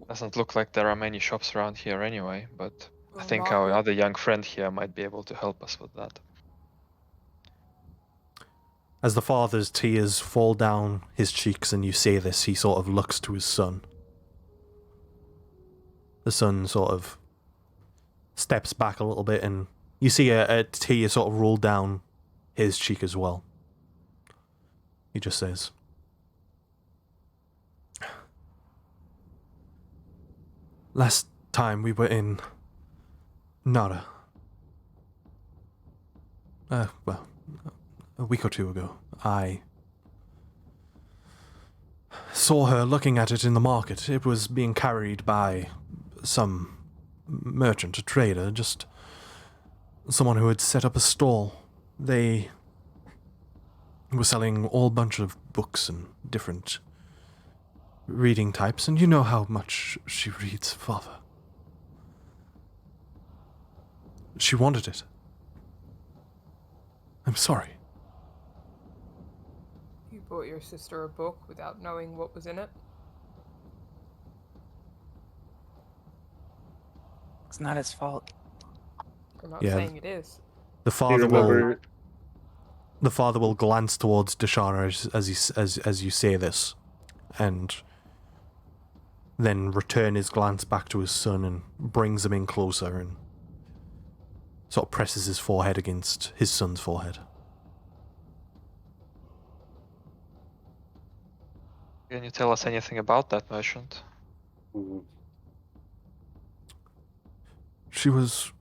Doesn't look like there are many shops around here anyway, but I think our Market. other young friend here might be able to help us with that. As the father's tears fall down his cheeks and you say this, he sort of looks to his son. The son sort of steps back a little bit, and you see a tear sort of roll down his cheek as well. He just says, "Last time we were in Nara. Well, a week or two ago, I saw her looking at it in the market. It was being carried by some merchant, a trader, just someone who had set up a stall. They were selling all bunch of books and different reading types, and you know how much she reads, Father. She wanted it. I'm sorry. You bought your sister a book without knowing what was in it? It's not his fault. I'm not Yeah. saying it is. The Do you father remember? will glance towards Deshara as you say this, and then return his glance back to his son and brings him in closer and sort of presses his forehead against his son's forehead. Can you tell us anything about that merchant? Mhm. She was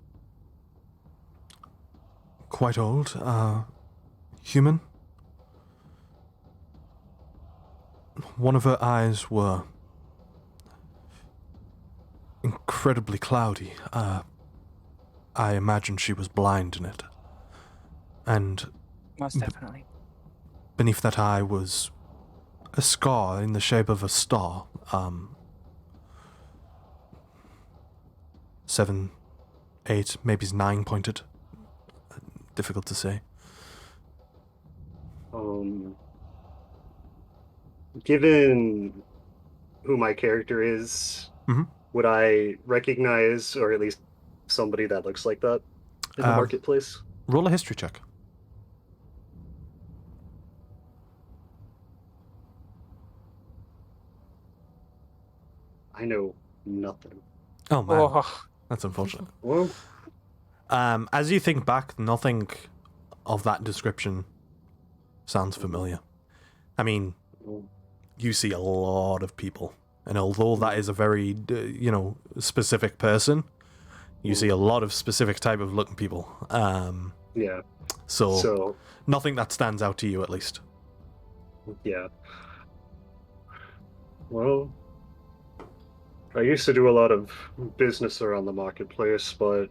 quite old, human. One of her eyes were incredibly cloudy. I imagine she was blind in it. And Most definitely. beneath that eye was a scar in the shape of a star. 7, 8, maybe 9 pointed. Difficult to say. Given who my character is, Mhm. would I recognize, or at least somebody that looks like that in the Uh, marketplace? Roll a history check. I know nothing. Oh man, Oh, that's unfortunate. Well, As you think back, nothing of that description sounds familiar. I mean, you see a lot of people, and although that is a very, specific person, you see a lot of specific type of looking people. yeah. So So, nothing that stands out to you, at least. yeah. Well, I used to do a lot of business around the marketplace, but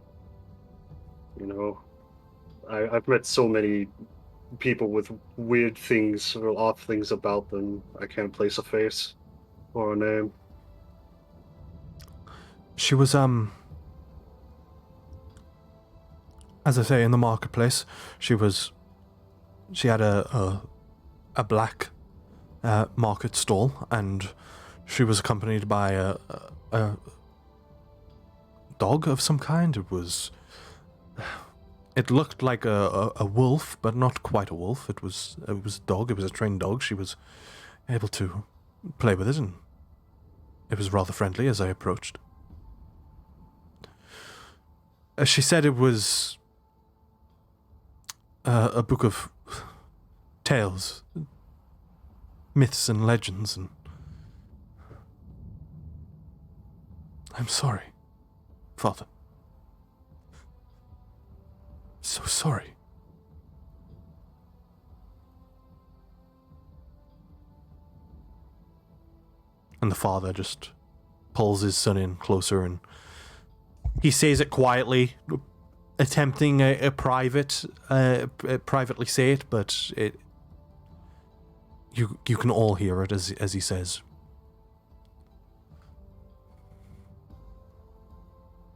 I've met so many people with weird things or off things about them. I can't place a face or a name. She was, as I say, in the marketplace. She had a black market stall, and she was accompanied by a dog of some kind. It looked like a wolf, but not quite a wolf. It was a dog. It was a trained dog. She was able to play with it, and it was rather friendly as I approached. She said it was a book of tales, myths and legends, and I'm sorry, Father. So sorry. And the father just pulls his son in closer, and he says it quietly, attempting a privately say it, but you can all hear it as he says,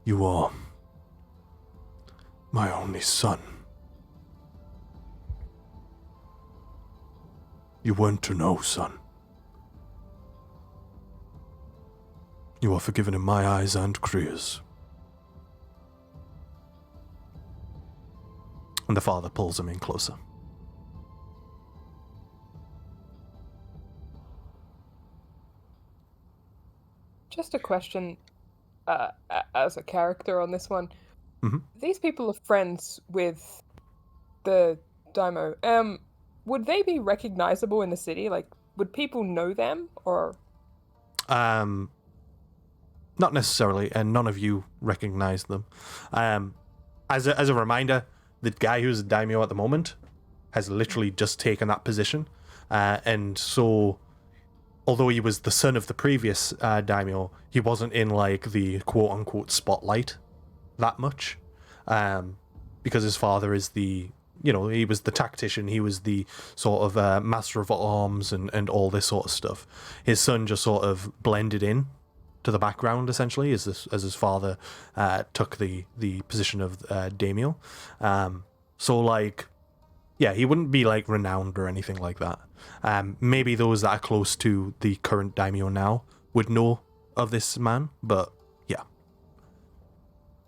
"You are my only son. You weren't to know, son. You are forgiven in my eyes and Kriya's." And the father pulls him in closer. Just a question, as a character on this one. Mhm. These people are friends with the Daimo. Would they be recognizable in the city? Like, would people know them, or? Not necessarily, and none of you recognize them. As a reminder, the guy who's a daimyo at the moment has literally just taken that position, and so although he was the son of the previous daimyo, he wasn't in like the quote unquote spotlight that much, because his father is the he was the tactician, he was the sort of master of arms and all this sort of stuff. His son just sort of blended in to the background essentially as his father took the position of daimyo. So like, yeah, he wouldn't be like renowned or anything like that. Maybe those that are close to the current daimyo now would know of this man, but yeah.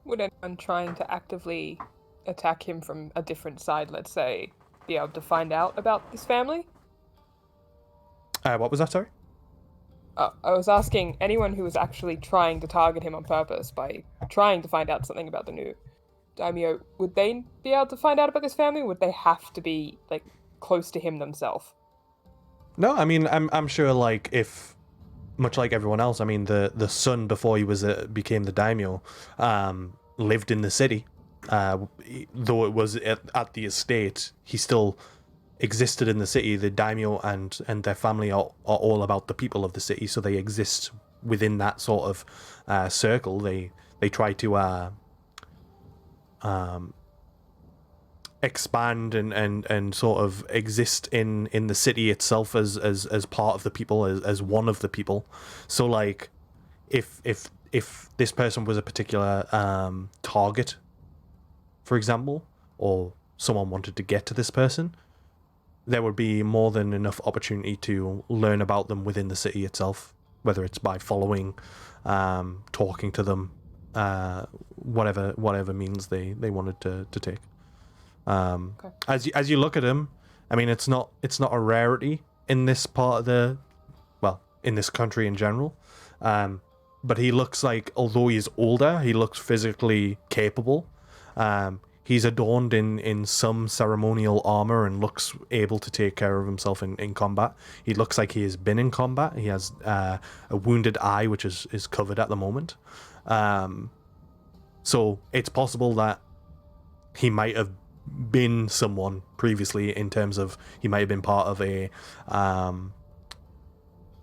Would anyone trying to actively attack him from a different side, let's say, be able to find out about this family? What was that, sorry? I was asking anyone who was actually trying to target him on purpose by trying to find out something about the new daimyo, would they be able to find out about this family? Would they have to be like close to him themselves? No, I mean, I'm sure, like, if much like everyone else, I mean, the son before he was became the daimyo, lived in the city. Though it was at the estate, he still existed in the city. The daimyo and their family are all about the people of the city, so they exist within that sort of circle. They try to expand and sort of exist in the city itself as part of the people, as one of the people. So like, if this person was a particular target, for example, or someone wanted to get to this person, there would be more than enough opportunity to learn about them within the city itself, whether it's by following, talking to them, whatever means they wanted to take. Okay. As you look at him, I mean, it's not a rarity in this part of in this country in general. But he looks like, although he's older, he looks physically capable. He's adorned in some ceremonial armor and looks able to take care of himself in combat. He looks like he has been in combat. He has a wounded eye, which is covered at the moment. So it's possible that he might have been someone previously, in terms of he might have been part of a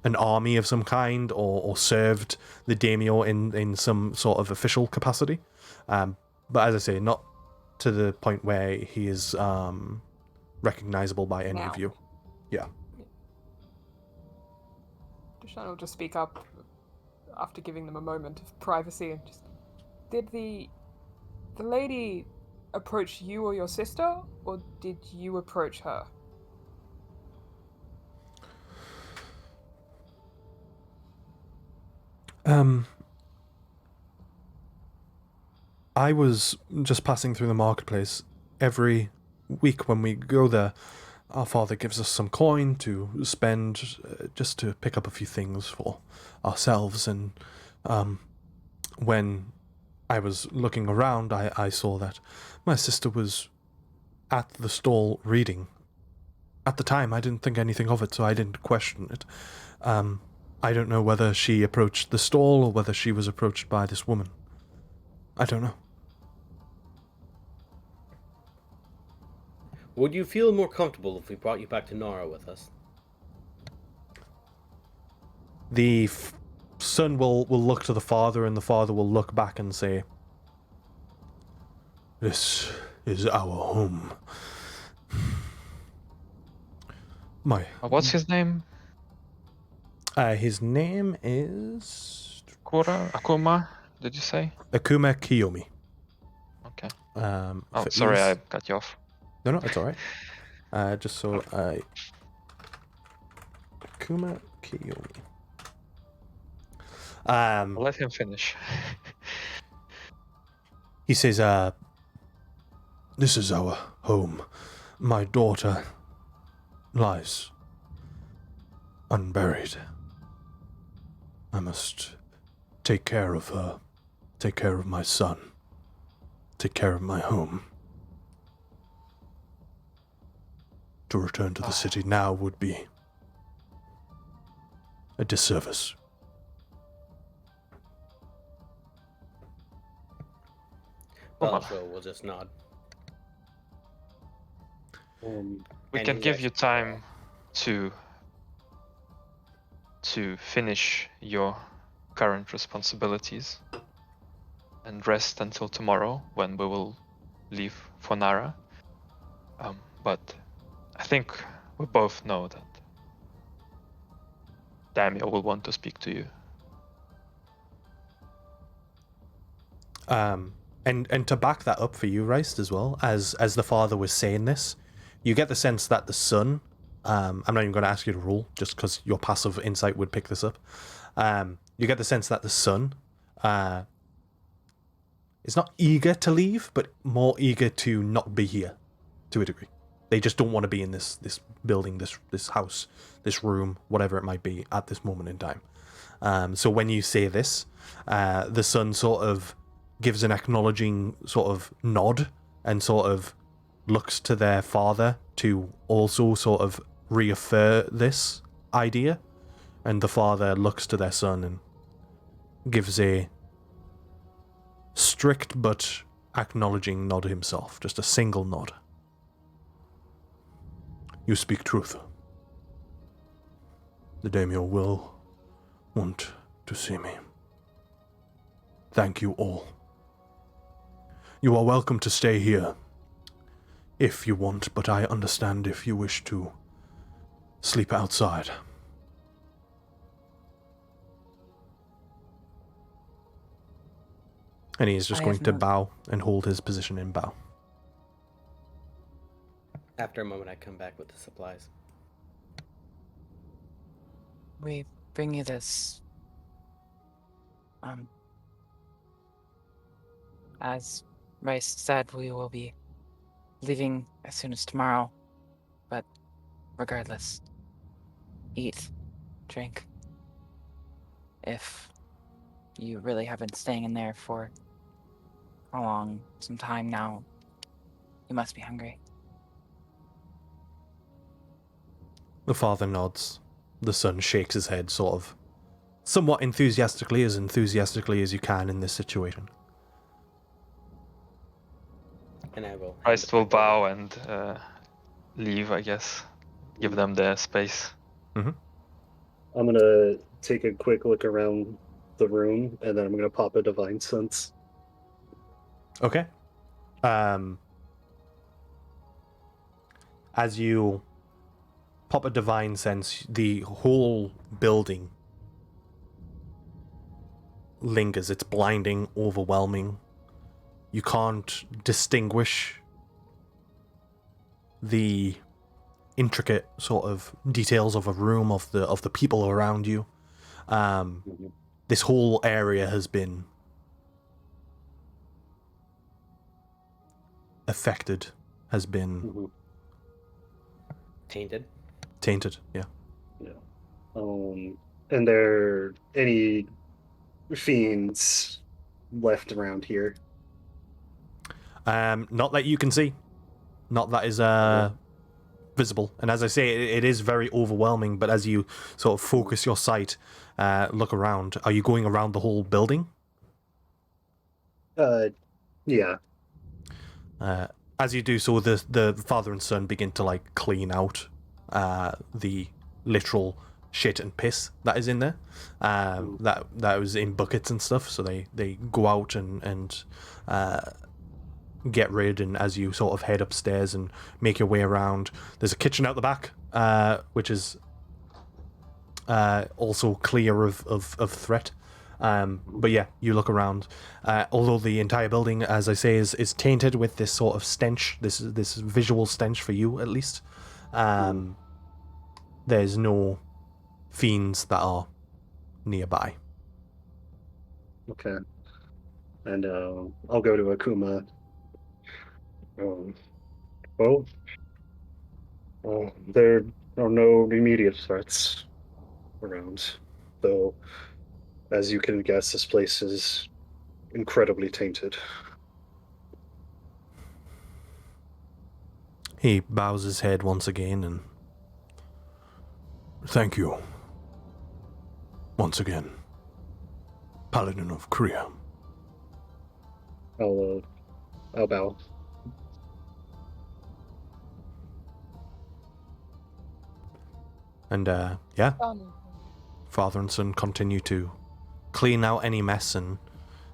an army of some kind, or served the daimyo in some sort of official capacity. But as I say, not to the point where he is recognizable by any of you. Yeah. Deshaun will just speak up after giving them a moment of privacy and just... Did the lady approach you or your sister, or did you approach her? I was just passing through the marketplace. Every week when we go there, our father gives us some coin to spend, just to pick up a few things for ourselves. And when I was looking around, I saw that my sister was at the stall reading. At the time, I didn't think anything of it, so I didn't question it. I don't know whether she approached the stall or whether she was approached by this woman. I don't know. Would you feel more comfortable if we brought you back to Nara with us? The son will look to the father, and the father will look back and say, "This is our home." What's his name? His name is Akuma, did you say? Akuma Kiyomi. Okay. For Sorry, ease- I cut you off. No, it's all right. Just so I... Akuma Kiyomi. I'll let him finish. He says, "This is our home. My daughter lies unburied. I must take care of her, take care of my son, take care of my home. To return to the city now would be a disservice." Beljo will just nod. We And can he's give you actually- time to finish your current responsibilities and rest until tomorrow, when we will leave for Nara. But I think we both know that Daimyo will want to speak to you. And to back that up for you, Rice, as well, as the father was saying this, you get the sense that the son, I'm not even going to ask you to roll, just because your passive insight would pick this up. You get the sense that the son is not eager to leave, but more eager to not be here, to a degree. They just don't want to be in this building, this house, this room, whatever it might be at this moment in time. So when you say this, the son sort of gives an acknowledging sort of nod and sort of looks to their father to also sort of reaffirm this idea. And the father looks to their son and gives a strict but acknowledging nod himself, just a single nod. "You speak truth. The daimyo will want to see me. Thank you all. You are welcome to stay here if you want, but I understand if you wish to sleep outside." And he is just I going have to no- bow and hold his position in bow. After a moment, I come back with the supplies. We bring you this As Rice said, we will be leaving as soon as tomorrow. But regardless, eat, drink. If you really have been staying in there for some time now, you must be hungry. The father nods. The son shakes his head, sort of somewhat enthusiastically as you can in this situation. And I will. Christ will bow and leave, I guess. Give them the space. I'm gonna take a quick look around the room, and then I'm gonna pop a divine sense. Okay. As you pop a divine sense, the whole building lingers. It's blinding, overwhelming. You can't distinguish the intricate sort of details of a room, of the people around you. This whole area has been affected, has been Tainted. Yeah. And there are any fiends left around here? Not that you can see. Not that is visible. And as I say, it is very overwhelming, but as you sort of focus your sight, look around, are you going around the whole building? Yeah. As you do so, the father and son begin to like clean out the literal shit and piss that is in there. That was in buckets and stuff. So they go out and get rid. And as you sort of head upstairs and make your way around, there's a kitchen out the back, which is also clear of threat. But yeah, you look around. Although the entire building, as I say, is tainted with this sort of stench, this visual stench for you at least. There's no fiends that are nearby. Okay. And I'll go to Akuma. There are no immediate threats around, though, as you can guess, this place is incredibly tainted. He bows his head once again and... Thank you. Once again. Paladin of Korea. I'll bow. And yeah, father and son continue to clean out any mess and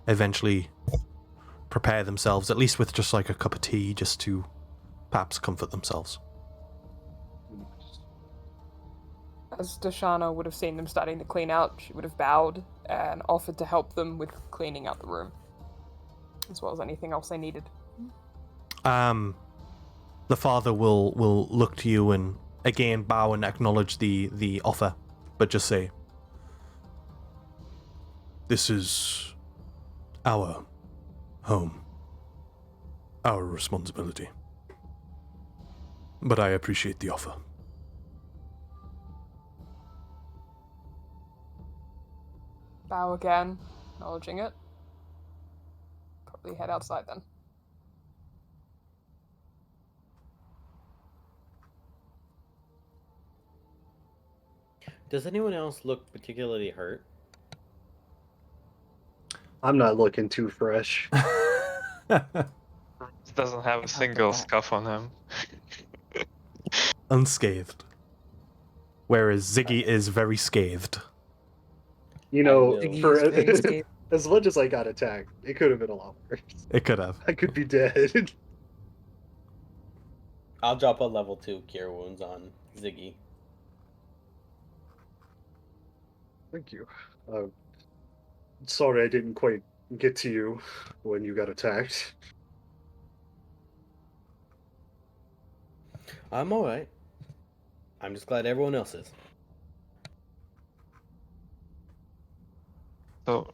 eventually prepare themselves, at least with just like a cup of tea, just to perhaps comfort themselves. As Dashana would have seen them starting to clean out, she would have bowed and offered to help them with cleaning out the room, as well as anything else they needed. The father will look to you and again bow and acknowledge the offer, but just say, "This is our home, our responsibility. But I appreciate the offer." Bow again, acknowledging it. Probably head outside then. Does anyone else look particularly hurt? I'm not looking too fresh. Doesn't have a single scuff on him. unscathed. Whereas Ziggy is very scathed. You know, Ziggy for is very scathed. as much as I got attacked, it could have been a lot worse. It could have. I could be dead. I'll drop a level 2 cure wounds on Ziggy. Thank you. Sorry I didn't quite get to you when you got attacked. I'm alright. I'm just glad everyone else is. So,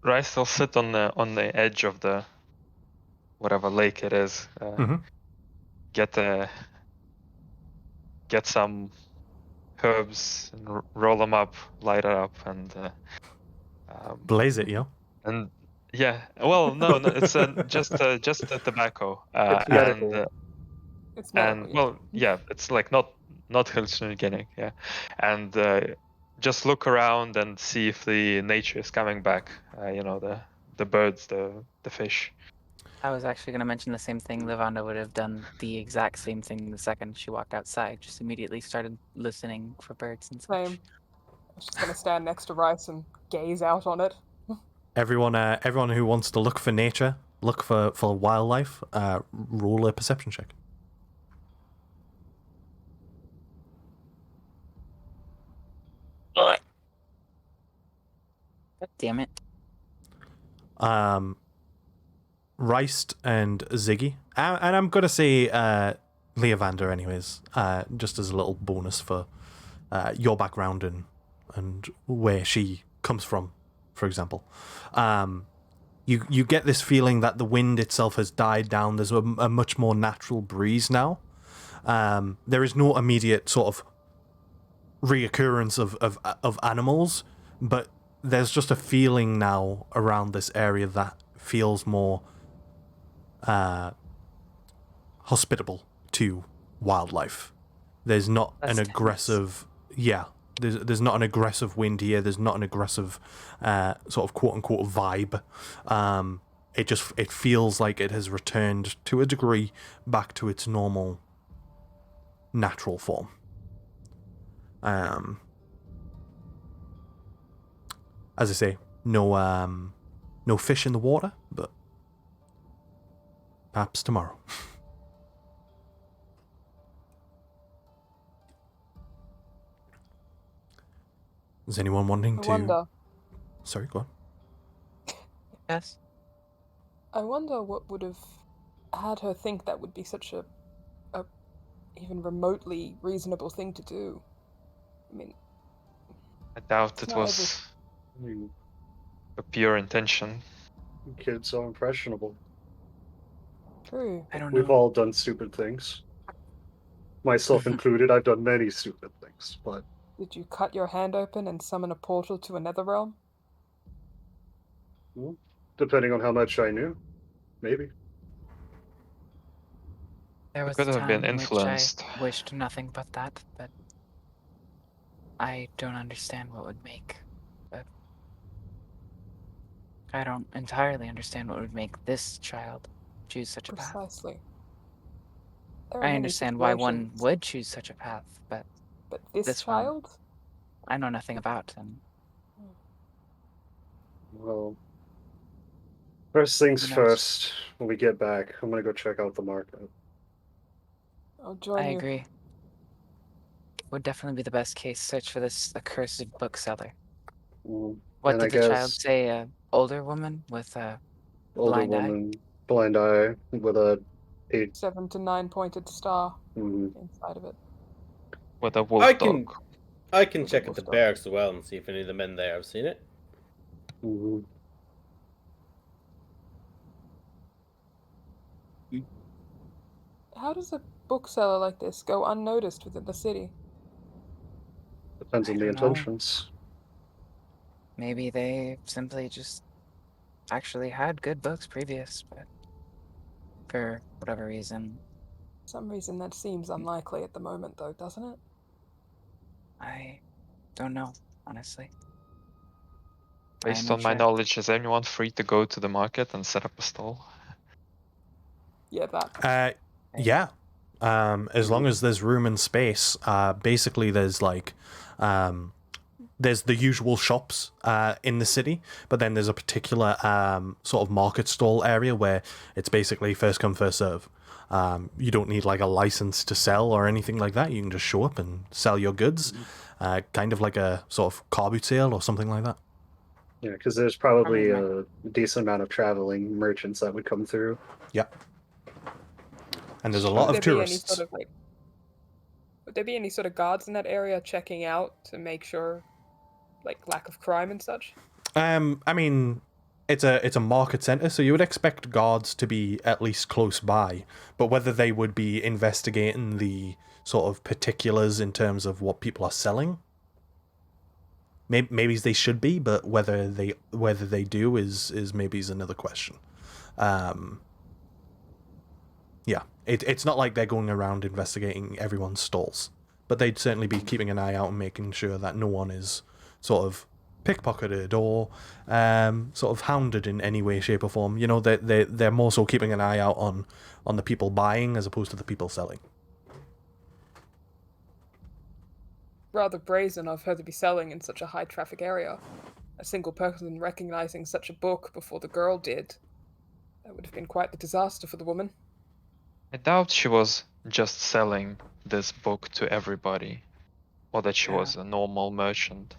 Rice will sit on the edge of the whatever lake it is. Mhm. Get some herbs and roll them up, light it up, and Blaze it, yo. and yeah. Well, no, it's just a tobacco. It's medical. It's And medical. Yeah. well, yeah, it's like not hallucinogenic, yeah. And just look around and see if the nature is coming back. The birds, the fish. I was actually going to mention the same thing. Lavanda would have done the exact same thing the second she walked outside. Just immediately started listening for birds and such. Same. I was just gonna stand next to Rice and gaze out on it. Everyone who wants to look for nature, look for wildlife, roll a perception check. God damn it. Reist and Ziggy, and I'm gonna say Leovander anyways, just as a little bonus for your background and where she comes from, for example. You get this feeling that the wind itself has died down. There's a much more natural breeze now. There is no immediate sort of reoccurrence of animals, but there's just a feeling now around this area that feels more hospitable to wildlife. There's not That's an tense. aggressive, yeah. There's not an aggressive wind here. There's not an aggressive sort of quote unquote vibe. It feels like it has returned to a degree back to its normal, natural form. As I say, no fish in the water, but perhaps tomorrow. Is anyone wanting I to? wonder. Sorry, go on. Yes? I wonder what would have had her think that would be such a even remotely reasonable thing to do. I mean, I doubt It's it not was I mean, a pure intention. kids are impressionable. true. I don't We've know. all done stupid things. Myself included, I've done many stupid things, but Did you cut your hand open and summon a portal to another realm? well, depending on how much I knew, maybe. There It was could a have been time in which I influenced. wished nothing but that, but I don't understand what would make. But I don't entirely understand what would make this child choose such a path. Precisely. There are I many understand why one situations, would choose such a path, but but this this one- child? I know nothing about. And Well, first things Who knows? first, when we get back, I'm gonna go check out the market. I'll join I you. agree. Would definitely be the best case. Search for this accursed bookseller. What And did I the child guess say? A older woman with a older blind eye? woman, blind eye, with a 8. 7 to 9 pointed star Mhm. inside of it. With a wolf I dog. can With a check at wolf the dog. barracks as well and see if any of the men there have seen it. Mhm. How does a bookseller like this go unnoticed within the city? Depends I on the don't know. intentions. Maybe they simply just actually had good books previous, but for whatever reason, For some reason that seems unlikely at the moment, though, doesn't it? I don't know, honestly. Based I'm on my unsure. knowledge, is anyone free to go to the market and set up a stall? Yeah, that. Yeah. As long as there's room and space. Basically, there's like, there's the usual shops in the city, but then there's a particular sort of market stall area where it's basically first come first serve. You don't need like a license to sell or anything like that. You can just show up and sell your goods, kind of like a sort of car boot sale or something like that. Yeah, because there's probably Probably. a decent amount of traveling merchants that would come through. Yep. And there's a So- lot Would of there be any tourists. sort of like? Would there be any sort of guards in that area checking out to make sure, like, lack of crime and such? I mean, it's a market center, so you would expect guards to be at least close by, but whether they would be investigating the sort of particulars in terms of what people are selling, maybe they should be, but whether they do is maybe is another question. Yeah, it's not like they're going around investigating everyone's stalls, but they'd certainly be keeping an eye out and making sure that no one is sort of pickpocketed or sort of hounded in any way, shape, or form. You know, they're more so keeping an eye out on the people buying as opposed to the people selling. Rather brazen of her to be selling in such a high traffic area. A single person recognizing such a book before the girl did. That would have been quite the disaster for the woman. I doubt she was just selling this book to everybody, or that she Yeah. was a normal merchant.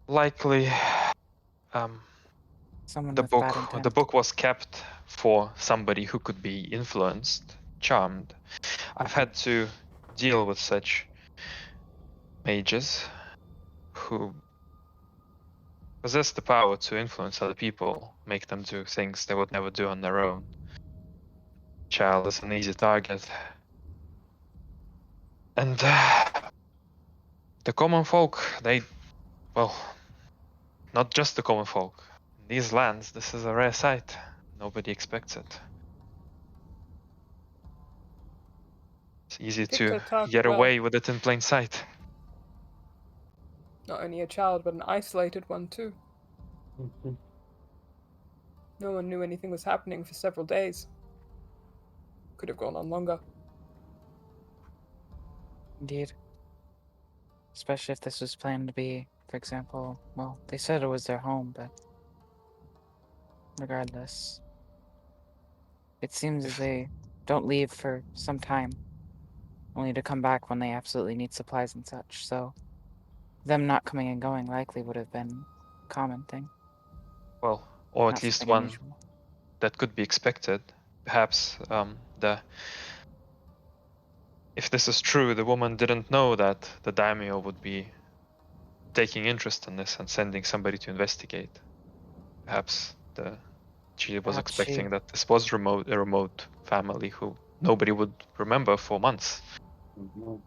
Likely, Someone the with bad intent. book was kept for somebody who could be influenced, charmed. I've had to deal with such mages who possess the power to influence other people, make them do things they would never do on their own. Child is an easy target. And the common folk, well, not just the common folk. In these lands, this is a rare sight. Nobody expects it. It's easy Picked to her target get well. away with it in plain sight. Not only a child, but an isolated one too. Mhm. No one knew anything was happening for several days. Could have gone on longer. Indeed. Especially if this was planned to be, for example, well, they said it was their home, but regardless, it seems as they don't leave for some time, only to come back when they absolutely need supplies and such, so them not coming and going likely would have been a common thing, Well, or not at least something one unusual. that could be expected. Perhaps if this is true, the woman didn't know that the daimyo would be taking interest in this and sending somebody to investigate. Perhaps she was Perhaps she, expecting that this was a remote family who nobody would remember for months. Mhm.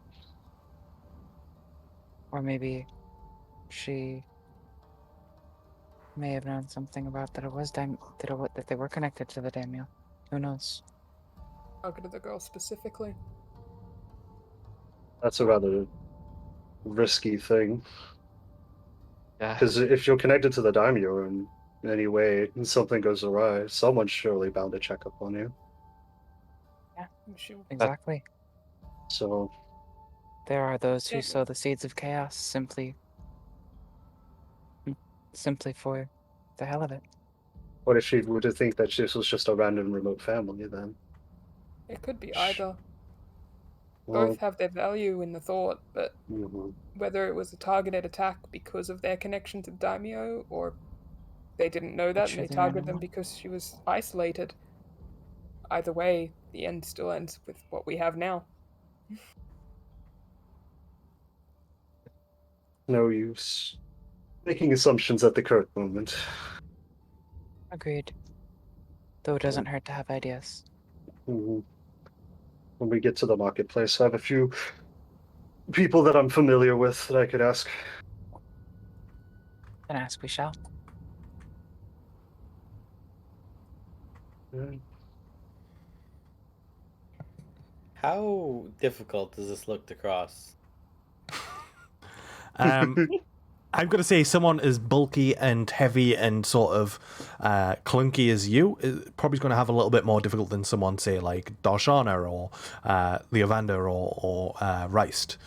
or maybe she may have known something about that it was that they were connected to the daimyo. Who knows? Targeted the girl specifically. That's a rather risky thing. Yeah, Because if you're connected to the daimyo in any way and something goes awry, someone's surely bound to check up on you. She, Exactly. So, There are those who Yeah. sow the seeds of chaos simply for the hell of it. what if she were to think that this was just a random remote family then? it could be either. Well, Both have their value in the thought, but mhm. whether it was a targeted attack because of their connection to Daimyo, or they didn't know that and they Choosing targeted them anyone. because she was isolated. Either way, the end still ends with what we have now. No use making assumptions at the current moment. Agreed. Though it doesn't hurt to have ideas. Mhm. When we get to the marketplace, I have a few people that I'm familiar with that I could ask. Then ask we shall. Yeah. How difficult does this look to cross? I'm going to say someone as bulky and heavy and sort of clunky as you is probably going to have a little bit more difficult than someone, say, like Darshana or Leovander or Reist.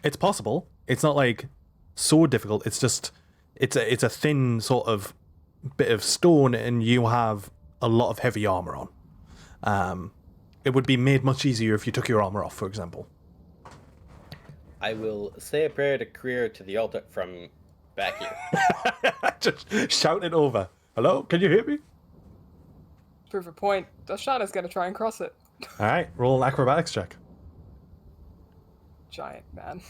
It's possible. It's not like so difficult. It's just it's a thin sort of bit of stone, and you have a lot of heavy armor on. It would be made much easier if you took your armor off, for example. I will say a prayer to career to the altar from back here. Just shout it over. Hello, can you hear me? Prove a point. Darshana's gonna try and cross it. All right, roll an acrobatics check. Giant man.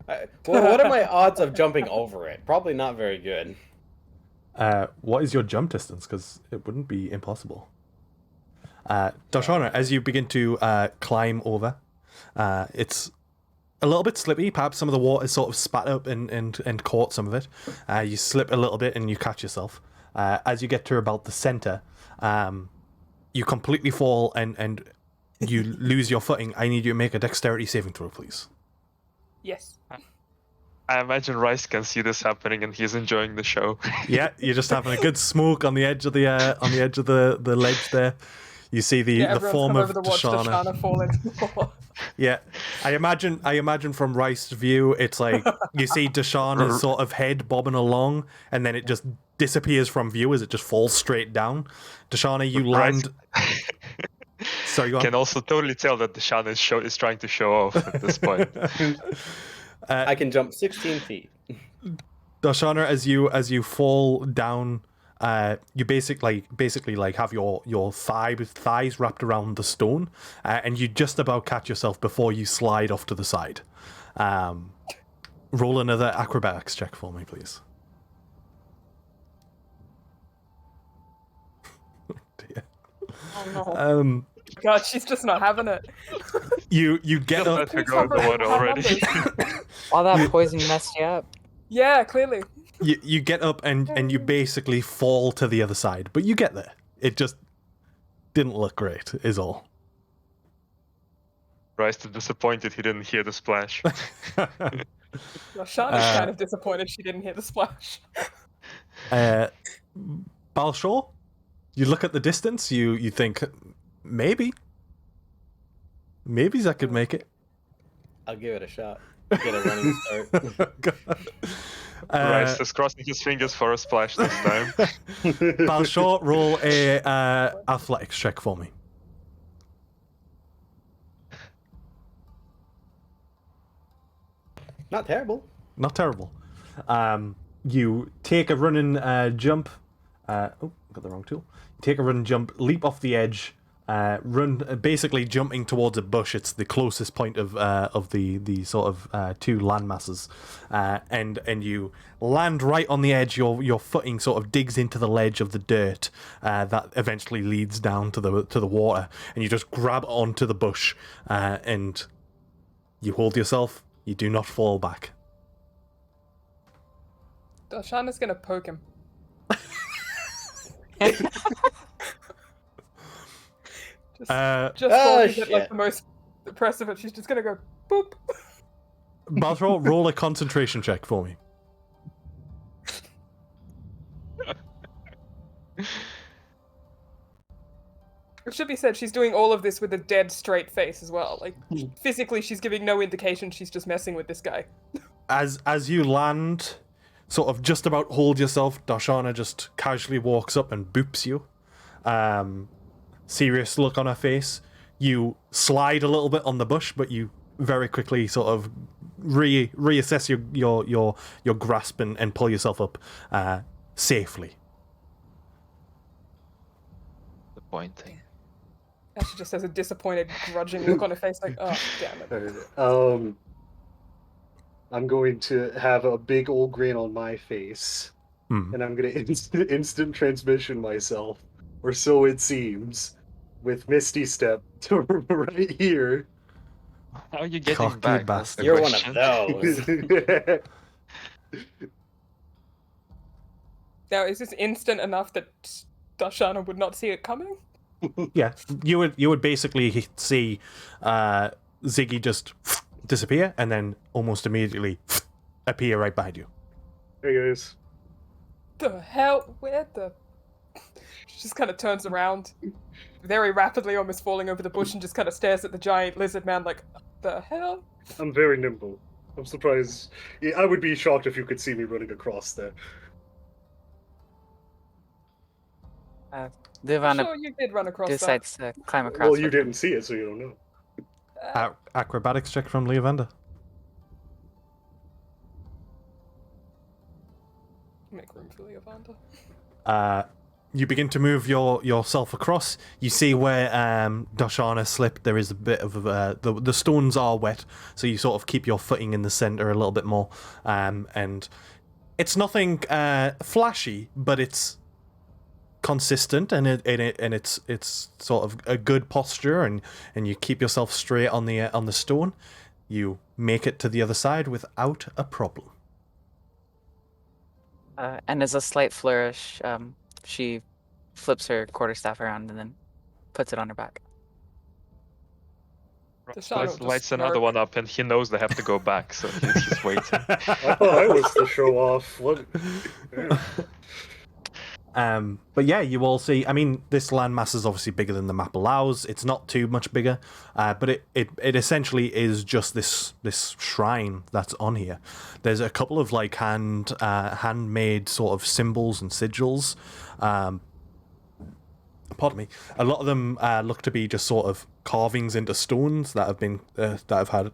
Well, what are my odds of jumping over it? Probably not very good. What is your jump distance? Because it wouldn't be impossible. Darshana, as you begin to climb over, it's a little bit slippy. Perhaps some of the water sort of spat up and caught some of it. You slip a little bit and you catch yourself. As you get to about the center, you completely fall and you lose your footing. I need you to make a dexterity saving throw, please. Yes. I imagine Rice can see this happening and he's enjoying the show. Yeah, you're just having a good smoke on the edge of the ledge there. You see the Everyone's form come of over to watch Dashana fall into the water. Yeah, I imagine from Rice's view, it's like you see Dashana's sort of head bobbing along, and then it just disappears from view as it just falls straight down. Dashana, you land. Sorry, go on. Can also totally tell that Dashana is trying to show off at this point. I can jump 16 feet. Dashana, as you fall down, you basically like have your thighs wrapped around the stone, and you just about catch yourself before you slide off to the side. Roll another acrobatics check for me, please. Dear. Oh no. God, she's just not having it. You get Just up. let her go in the water already. All that poison messed you up. Yeah, clearly. You get up and you basically fall to the other side, but you get there. It just didn't look great, is all. Rice is disappointed he didn't hear the splash. Well, Shana's kind of disappointed she didn't hear the splash. Balshaw, you look at the distance, you think, maybe I could make it. I'll give it a shot. Get a running start. Rice is crossing his fingers for a splash this time. Balshaw, roll a athletics check for me. Not terrible. Not terrible. You take a running jump. Got the wrong tool. You take a run jump, leap off the edge, run, basically jumping towards a bush. It's the closest point of the sort of two land masses, and you land right on the edge. Your footing sort of digs into the ledge of the dirt that eventually leads down to the water, and you just grab onto the bush, and you hold yourself. You do not fall back. Shana's gonna poke him. Just before we get like the most impressive, she's just gonna go boop. Balshaw, roll a concentration check for me. It should be said she's doing all of this with a dead straight face as well. Like physically, she's giving no indication she's just messing with this guy. As you land, sort of just about hold yourself, Darshana just casually walks up and boops you. Serious look on her face. You slide a little bit on the bush, but you very quickly sort of reassess your grasp and pull yourself up safely. Disappointing. She just has a disappointed, grudging look on her face, like, oh, damn it. I'm going to have a big old grin on my face, and I'm going to instant transmission myself, or so it seems, with Misty Step to right here. How are you getting Cocky back? bastard. You're one of those. Now, is this instant enough that Darshana would not see it coming? Yeah, you would basically see Ziggy just disappear and then almost immediately appear right behind you. Hey guys. The hell? Where the... She just kind of turns around, very rapidly, almost falling over the bush, and just kind of stares at the giant lizard man like, the hell? I'm very nimble. I'm surprised. Yeah, I would be shocked if you could see me running across there. Livana Sure, you did run across decides to climb across. Well, you with him. didn't see it, so you don't know. that. Acrobatics check from Leovanda. Make room for Leovanda. you begin to move yourself across. You see where Darshana slipped. There is a bit of the stones are wet, so you sort of keep your footing in the center a little bit more. And it's nothing flashy, but it's consistent, and it's sort of a good posture, and you keep yourself straight on the stone. You make it to the other side without a problem. And as a slight flourish, she flips her quarterstaff around and then puts it on her back. Deshaun will just Lights another smirk. one up, and he knows they have to go back, so he's waiting. I thought I was the show off. What? But yeah, you all see. I mean, this landmass is obviously bigger than the map allows. It's not too much bigger, but it essentially is just this shrine that's on here. There's a couple of like handmade sort of symbols and sigils. Pardon me. A lot of them look to be just sort of carvings into stones that have been that have had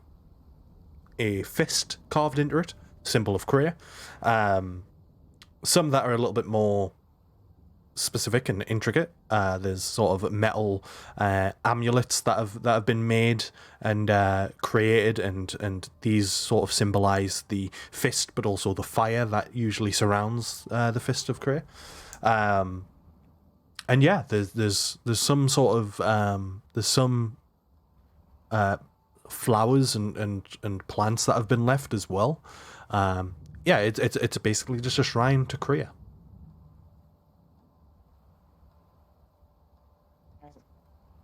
a fist carved into it, symbol of Korea. Some that are a little bit more specific and intricate. There's sort of metal amulets that have been made and created, and these sort of symbolize the fist, but also the fire that usually surrounds the fist of Korea. And yeah, there's some sort of there's some flowers and plants that have been left as well. Yeah, it's basically just a shrine to Korea.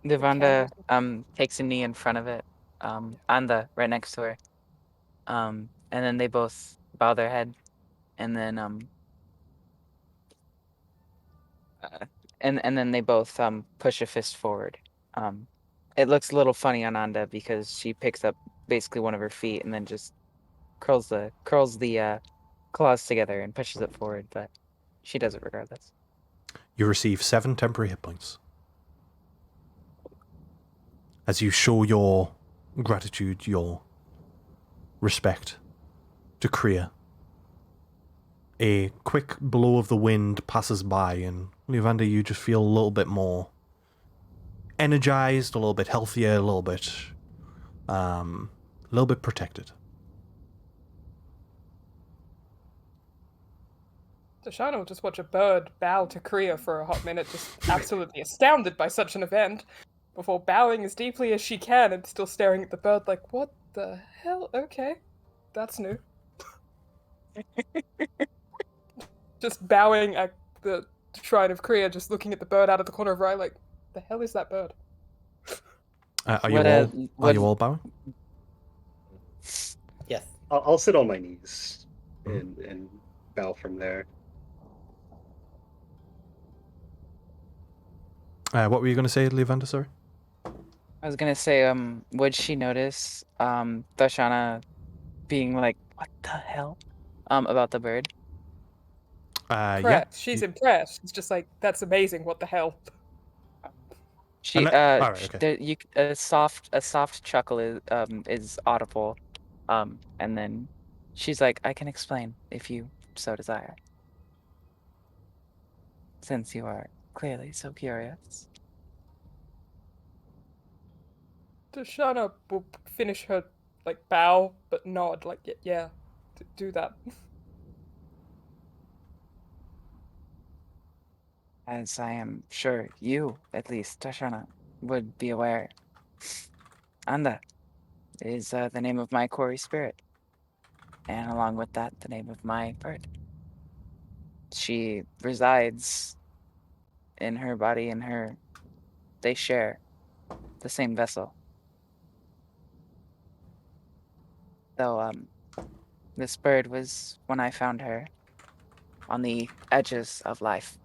Devanda takes a knee in front of it, Anda right next to her, and then they both bow their head, and then and then they both push a fist forward. It looks a little funny on Anda because she picks up basically one of her feet and then just curls the claws together and pushes it forward, but she does it regardless. You receive 7 temporary hit points as you show your gratitude, your respect to Kriya. A quick blow of the wind passes by, and Levander, you just feel a little bit more energized, a little bit healthier, a little bit protected. Deshaun will just watch a bird bow to Kriya for a hot minute, just absolutely astounded by such an event, before bowing as deeply as she can and still staring at the bird like, what the hell? Okay, that's new. Just bowing at the shrine of Kriya, just looking at the bird out of the corner of her eye like, the hell is that bird? Are you all bowing? Yes. I'll sit on my knees and bow from there. What were you going to say, Levander, sorry? I was gonna say, would she notice Darshana being like, what the hell? About the bird? Yeah. Impressed. She's impressed. It's just like, that's amazing, what the hell? She alright, okay. a soft chuckle is audible, and then she's like, I can explain if you so desire, since you are clearly so curious. Deshauna will finish her, like, bow, but nod, like, yeah, do that. As I am sure you, at least, Darshana, would be aware, Anda is the name of my quarry spirit, and along with that, the name of my bird. She resides in her body, and they share the same vessel. Though this bird was when I found her on the edges of life.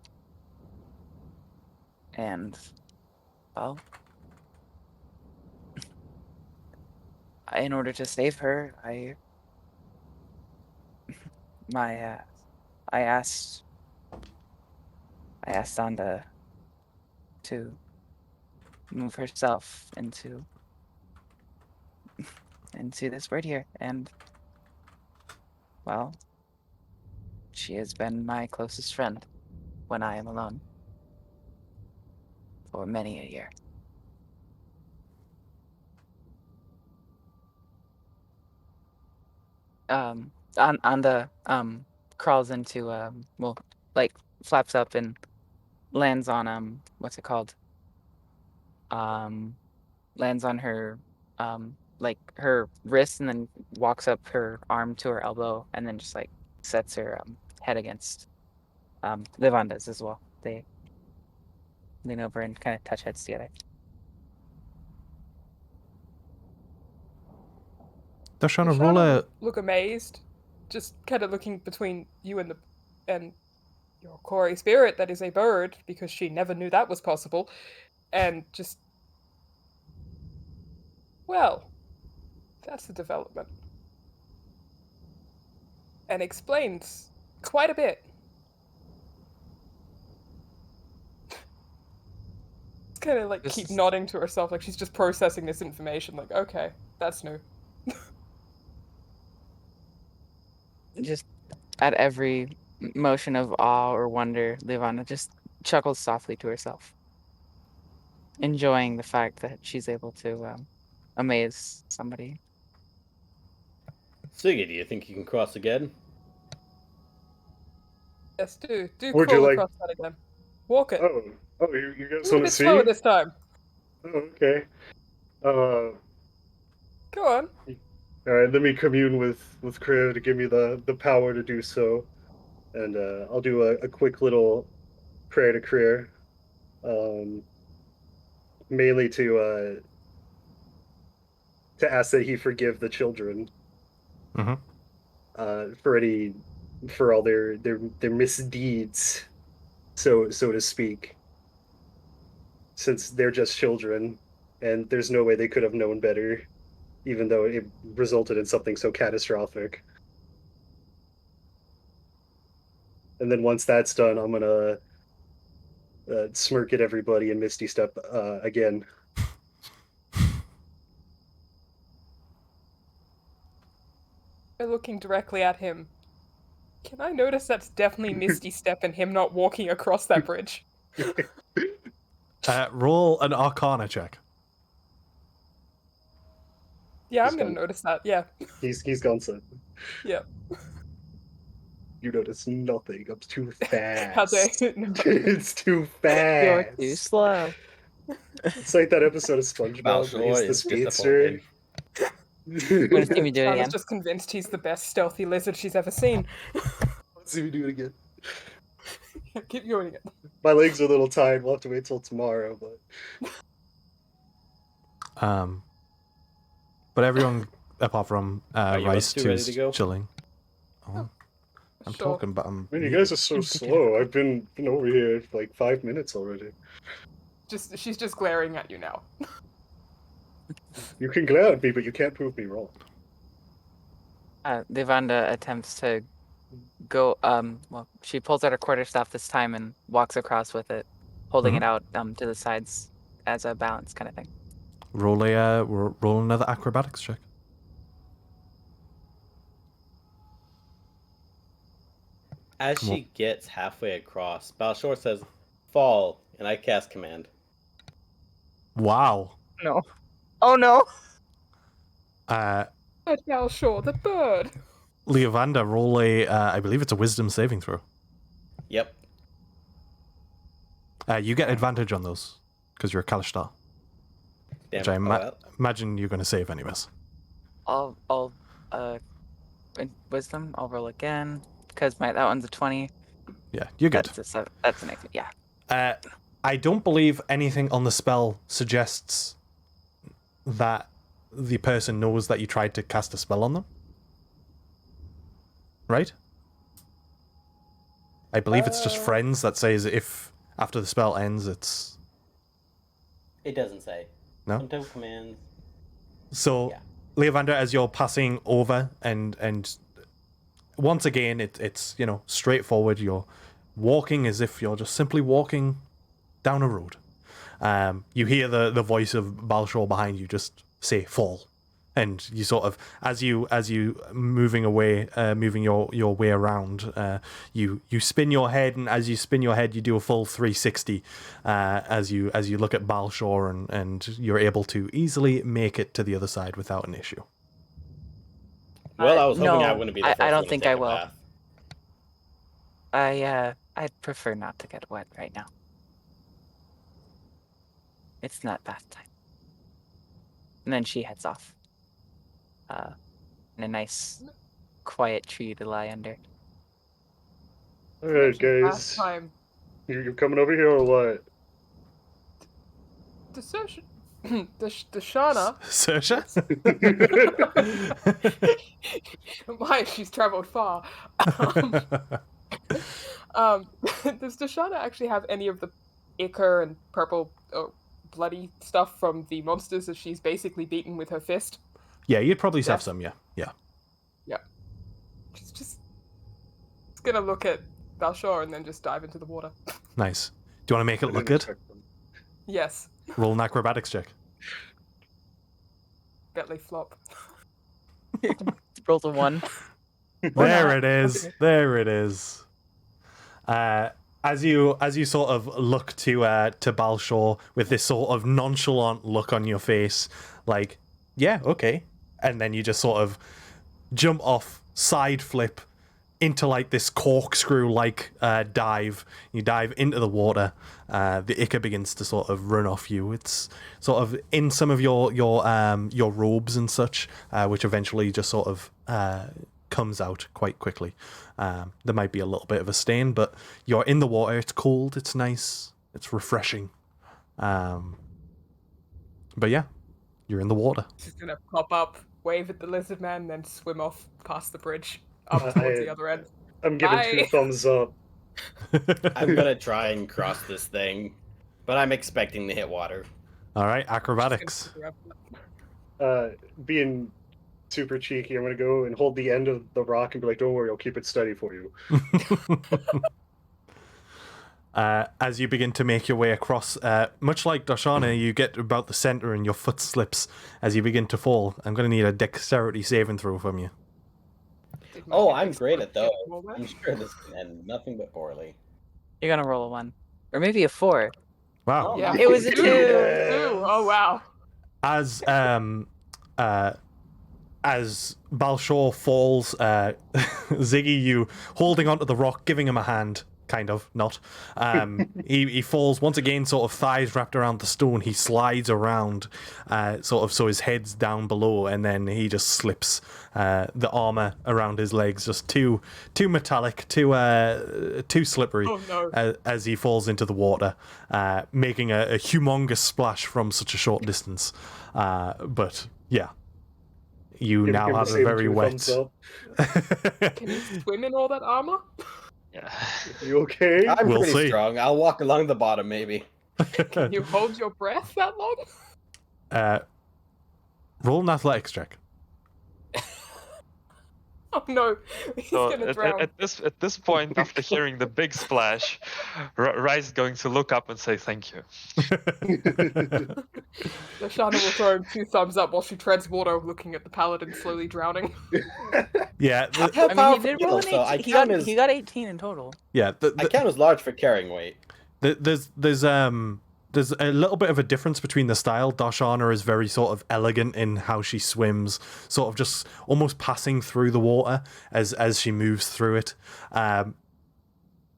And well, in order to save her, I asked Anda to move herself into this bird here, and well, she has been my closest friend when I am alone. for many a year. On the crawls into well, like flaps up and lands on what's it called? Lands on her like her wrist and then walks up her arm to her elbow and then just like sets her head against Livanda's as well. They lean over and kind of touch heads together. Darshana, roll a... look amazed, just kind of looking between you and your Kori spirit that is a bird, because she never knew that was possible, and just, well, that's the development. And explains quite a bit. It's kind of like keep nodding to herself, like she's just processing this information, like, okay, that's new. Just at every motion of awe or wonder, Livana just chuckles softly to herself, enjoying the fact that she's able to amaze somebody. Siggy, do you think you can cross again? Yes, do Would crawl you like- across that again. Walk it. Oh, you guys A little want to bit see? slower this time. Oh, okay. Go on. All right. Let me commune with Kriya to give me the power to do so, and I'll do a quick little prayer to Kriya, mainly to ask that he forgive the children, for all their misdeeds, so to speak. Since they're just children, and there's no way they could have known better, even though it resulted in something so catastrophic. And then once that's done, I'm gonna smirk at everybody and Misty Step again. You're looking directly at him. Can I notice that's definitely Misty Step and him not walking across that bridge? Roll an Arcana check. Yeah, He's I'm gonna gone. notice that, yeah. He's gone, son. Yeah. You notice nothing. I'm too fast. How dare you? No. It's too fast. You're too slow. It's like that episode of SpongeBob where he's the speedster. Want to see me do it Shana's again? just convinced he's the best stealthy lizard she's ever seen. Let's see me do it again. Keep going again. My legs are a little tired. We'll have to wait till tomorrow, but But everyone apart from Are you Rice up to, too ready is to go? chilling. Oh, I'm Sure. talking, but I'm. man, you guys are so slow. I've been over here for like 5 minutes already. She's just glaring at you now. You can glare at me, but you can't prove me wrong. Livanda attempts to go. Well, she pulls out her quarterstaff this time and walks across with it, holding it out to the sides as a balance kind of thing. Roll another acrobatics check. As she gets halfway across, Balshor says, "Fall," and I cast command. Wow. No. Oh no. Bird Balshor, the bird. Leovanda, roll a, I believe it's a wisdom saving throw. Yep. You get advantage on those, because you're a Kalishtar. Damn Which it. I imagine you're going to save anyways. I'll in wisdom. I'll roll again because that one's a 20. Yeah, you're good. That's an extra. Yeah. I don't believe anything on the spell suggests that the person knows that you tried to cast a spell on them. Right? I believe it's just friends that says if after the spell ends, it's... It doesn't say. No? Sometimes commands. So, Yeah. Leovander, as you're passing over, and once again, it's straightforward. You're walking as if you're just simply walking down a road. You hear the voice of Balshor behind you just say "fall," and you sort of as you moving your way around, you spin your head, and as you spin your head, you do a full 360 as you look at Balshor, and you're able to easily make it to the other side without an issue. Well, I was hoping I No, wouldn't be the first I one don't to think take I a will. bath. I'd prefer not to get wet right now. It's not bath time. And then she heads off. In a nice, quiet tree to lie under. All right, Mentioned bath guys. time. You're coming over here or what? Dashana. Sersha? Why? She's traveled far. Does Dashana actually have any of the ichor and purple bloody stuff from the monsters that she's basically beaten with her fist? Yeah, you'd probably have Yes. some, yeah. Yeah. She's just gonna look at Balshor and then just dive into the water. Nice. Do you want to make it I look didn't good? expect them. Yes. Roll an acrobatics check. Belly flop. Roll the 1. There not. it is. Okay. There it is. As you sort of look to Balshor with this sort of nonchalant look on your face, like, yeah, okay, and then you just sort of jump off, side flip into like this corkscrew like dive. You dive into the water. The ichor begins to sort of run off you. It's sort of in some of your robes and such, which eventually just sort of comes out quite quickly. There might be a little bit of a stain, but you're in the water. It's cold. It's nice. It's refreshing. But yeah, you're in the water. She's gonna pop up, wave at the lizard man, then swim off past the bridge up towards the other end. I'm giving Bye. 2 thumbs up. I'm gonna try and cross this thing, but I'm expecting to hit water. All right, She's gonna acrobatics. pick her up. Being super cheeky, I'm gonna go and hold the end of the rock and be like, "Don't worry, I'll keep it steady for you." As you begin to make your way across, much like Dashana, you get about the center and your foot slips as you begin to fall. I'm going to need a dexterity saving throw from you. Did my Oh, hip I'm great at those. roll that? I'm sure this can end nothing but poorly. You're gonna roll a 1. Or maybe a 4. Wow. Oh, Yeah, nice. It was a 2. Two. Oh wow. As Balshor falls, Ziggy, you holding onto the rock, giving him a hand. Kind of, not. He falls once again, sort of thighs wrapped around the stone. He slides around, sort of, so his head's down below, and then he just slips. The armor around his legs just too metallic, too slippery. Oh no. As he falls into the water, making a humongous splash from such a short distance. But yeah, you Give now him the have a same very 2 wet. thumbs up. Can you swim in all that armor? Yeah. You okay? I'm We'll pretty see. strong. I'll walk along the bottom, maybe. Can you hold your breath that long? Roll an athletics check. Oh no, he's So gonna at, drown. at this point, after hearing the big splash, Rice is going to look up and say thank you. Lashana will throw him 2 thumbs up while she treads water, looking at the paladin slowly drowning. Yeah, I have I mean, he powerful did roll an heals, so 18. I count as He got 18 in total. yeah. I count as large for carrying weight. There's a little bit of a difference between the style. Darshana is very sort of elegant in how she swims, sort of just almost passing through the water as she moves through it.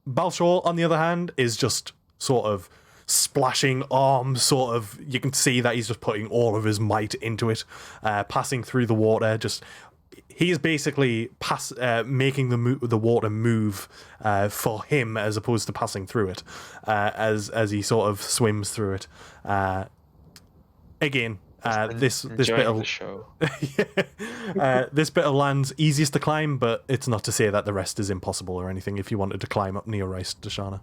Balshor, on the other hand, is just sort of splashing arms, sort of, you can see that he's just putting all of his might into it, passing through the water. Just he is basically making the water move for him as opposed to passing through it, as he sort of swims through it. Again, this bit Enjoying the of show. this bit of land's easiest to climb, but it's not to say that the rest is impossible or anything. If you wanted to climb up near Rice, Dashana.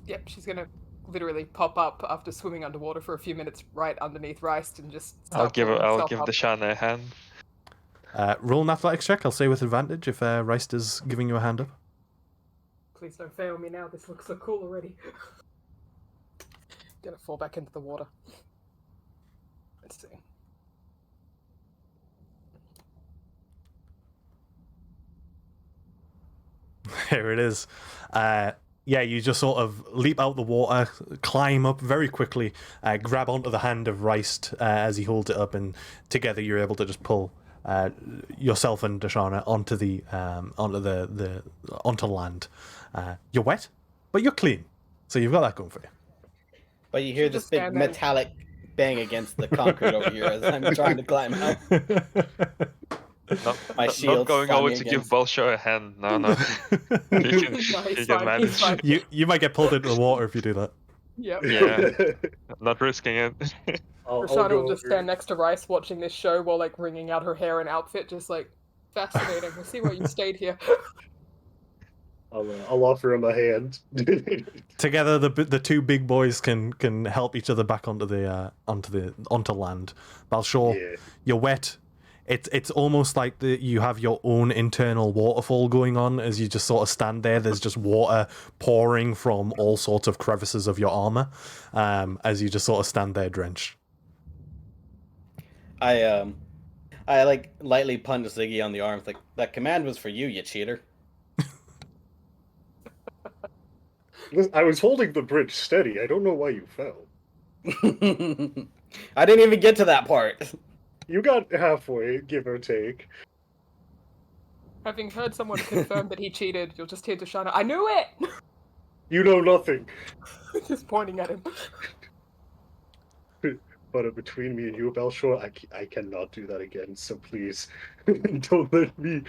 Yep, she's gonna literally pop up after swimming underwater for a few minutes right underneath Rice and just I'll start give pulling herself the up. Shana a hand. Roll an athletics check, I'll say with advantage if Rice is giving you a hand up. Please don't fail me now, this looks so cool already. Gonna fall back into the water. Let's see. Here it is. Yeah, you just sort of leap out the water, climb up very quickly, grab onto the hand of Reist as he holds it up, and together you're able to just pull yourself and Dashana onto the onto land. You're wet, but you're clean, so you've got that going for you. But you hear Should this just big stand there. metallic bang against the concrete over here as I'm trying to climb out. My Not shield's going over slamming to give against- Balshar a hand. No, no. he can, No, he he's can fine, he's manage. fine. You might get pulled into the water if you do that. Yep. Yeah. Not risking it. I'll Rashana go will just over- stand next to Rice watching this show while like wringing out her hair and outfit, just like fascinating. We'll see why you stayed here. I'll offer him a hand. Together, the two big boys can help each other back onto land. Balshor, Yeah. you're wet. It's almost like you have your own internal waterfall going on as you just sort of stand there. There's just water pouring from all sorts of crevices of your armor, as you just sort of stand there drenched. I like lightly punch Ziggy on the arm. It's like, that command was for you, you cheater. I was holding the bridge steady. I don't know why you fell. I didn't even get to that part. You got halfway, give or take. Having heard someone confirm that he cheated, you'll just hear Dashana, I knew it! You know nothing. Just pointing at him. But between me and you, Belshore, I cannot do that again. So please, don't let me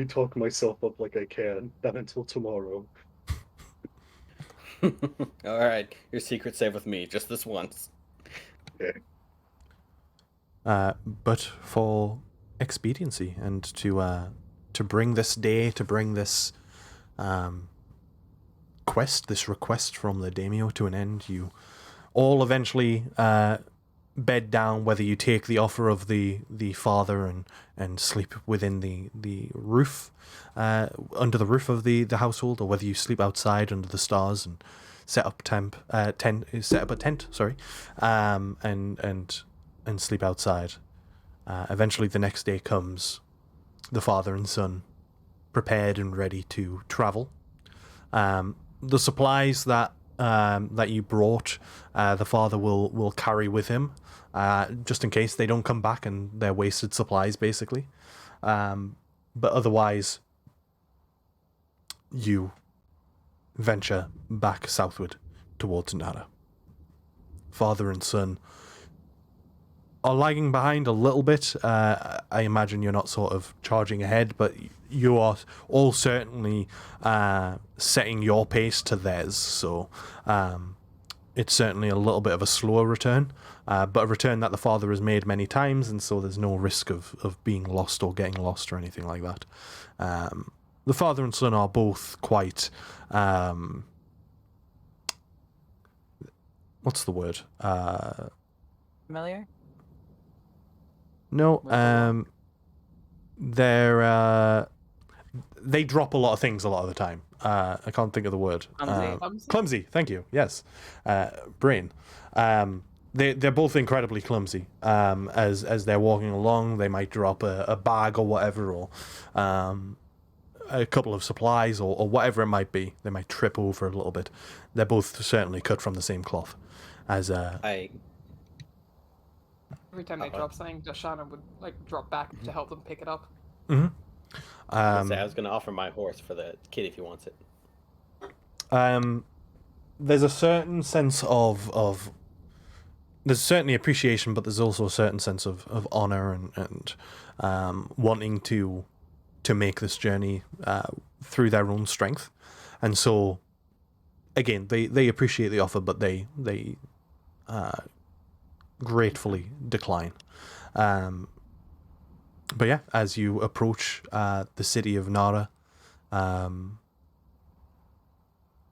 talk myself up like I can. Not until tomorrow. Alright, your secret safe with me, just this once. Okay. But for expediency and to bring this day, to bring this this request from the daimyo to an end, you all eventually bed down, whether you take the offer of the father and sleep within the roof, under the roof of the household, or whether you sleep outside under the stars and set up a tent, sorry, and sleep outside. Eventually the next day comes, the father and son prepared and ready to travel. The supplies that you brought, the father will carry with him, just in case they don't come back and they're wasted supplies, basically. But otherwise, you venture back southward towards Nara. Father and son are lagging behind a little bit. I imagine you're not sort of charging ahead, but you are all certainly setting your pace to theirs. So it's certainly a little bit of a slower return, but a return that the father has made many times, and so there's no risk of being lost or getting lost or anything like that. The father and son are both quite... what's the word? Familiar? No, they drop a lot of things a lot of the time. I can't think of the word. Clumsy. Thank you. Yes, brain. They're both incredibly clumsy. As they're walking along, they might drop a bag or whatever, or a couple of supplies or whatever it might be. They might trip over a little bit. They're both certainly cut from the same cloth. As Every time they drop something, Dashana would like drop back to help them pick it up. Mm-hmm. I was going to offer my horse for the kid if he wants it. There's a certain sense of there's certainly appreciation, but there's also a certain sense of honor and wanting to make this journey through their own strength. And so again, they appreciate the offer, but they gratefully decline. But yeah, as you approach the city of Nara,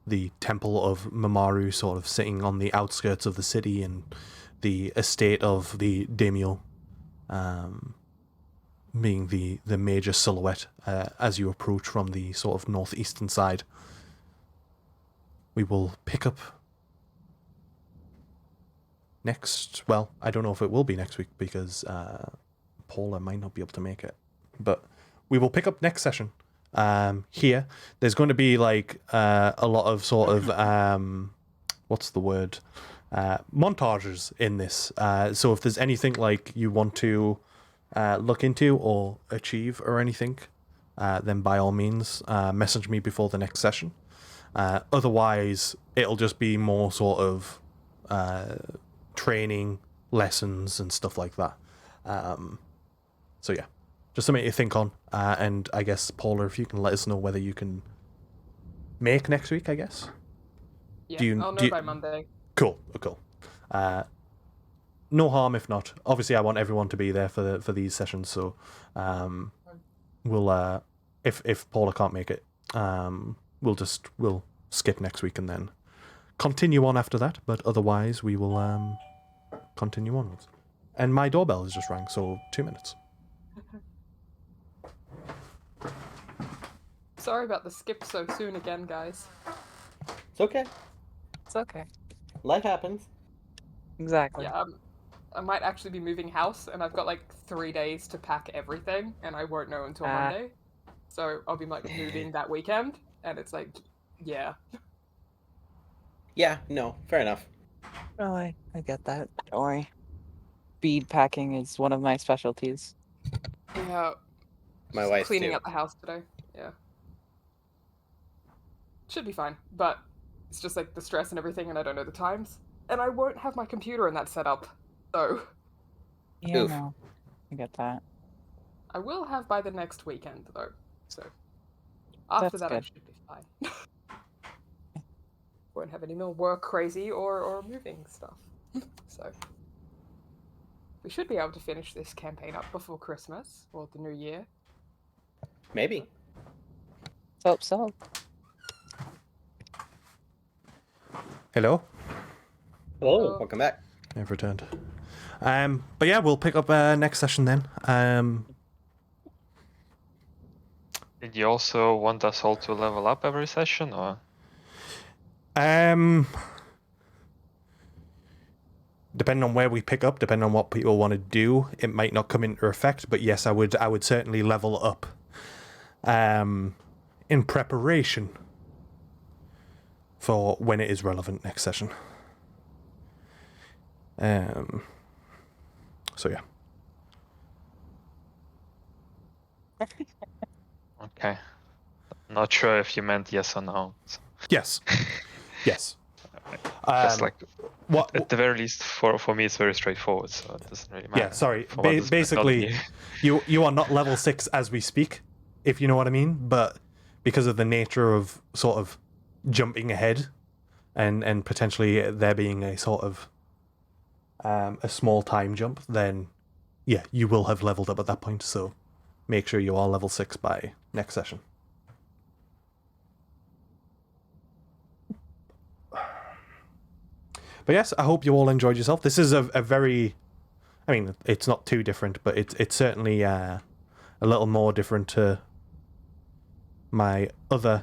the temple of Mamoru sort of sitting on the outskirts of the city, and the estate of the daimyo being the major silhouette as you approach from the sort of northeastern side. We will pick up next... Well, I don't know if it will be next week because Paula might not be able to make it. But we will pick up next session here. There's going to be like a lot of sort of what's the word? Montages in this. So if there's anything like you want to look into or achieve or anything, then by all means message me before the next session. Otherwise, it'll just be more sort of training lessons and stuff like that. So yeah, just something to think on. And I guess, Paula, if you can let us know whether you can make next week, I guess. Yeah, I'll know by Monday. Cool. No harm if not. Obviously, I want everyone to be there for these sessions, so we'll if Paula can't make it, we'll skip next week and then continue on after that. But otherwise, we will continue onwards. And my doorbell has just rang, so 2 minutes. Sorry about the skip so soon again, guys. It's okay. It's okay. Life happens. Exactly. Yeah, I might actually be moving house, and I've got like 3 days to pack everything, and I won't know until Monday. So I'll be like moving that weekend, and it's like, yeah. Yeah, no, fair enough. No, I get that. Don't worry. Bead packing is one of my specialties. Yeah. My Just wife's cleaning too. up the house today. Yeah. Should be fine, but it's just like the stress and everything, and I don't know the times, and I won't have my computer in that setup. So Yeah, Oof. no, I get that. I will have by the next weekend though. So after That's that, I good. should be fine. Won't have any more work crazy or moving stuff. So we should be able to finish this campaign up before Christmas or the New Year. Maybe. Hope so. Hello. Oh, Welcome back. I've returned. But yeah, we'll pick up next session then. Did you also want us all to level up every session, or? Depending on where we pick up, depending on what people want to do, it might not come into effect. But yes, I would certainly level up. In preparation for when it is relevant next session. So yeah. Okay. Not sure if you meant yes or no. So. Yes. Yes. Just like what? at the very least, for me, it's very straightforward, so it doesn't really matter. Yeah. Sorry. For others, but not Basically, you. you are not level 6 as we speak, if you know what I mean. But because of the nature of sort of jumping ahead, and potentially there being a sort of a small time jump, then yeah, you will have leveled up at that point. So make sure you are level 6 by next session. But yes, I hope you all enjoyed yourself. This is a very, I mean, it's not too different, but it's certainly a little more different to my other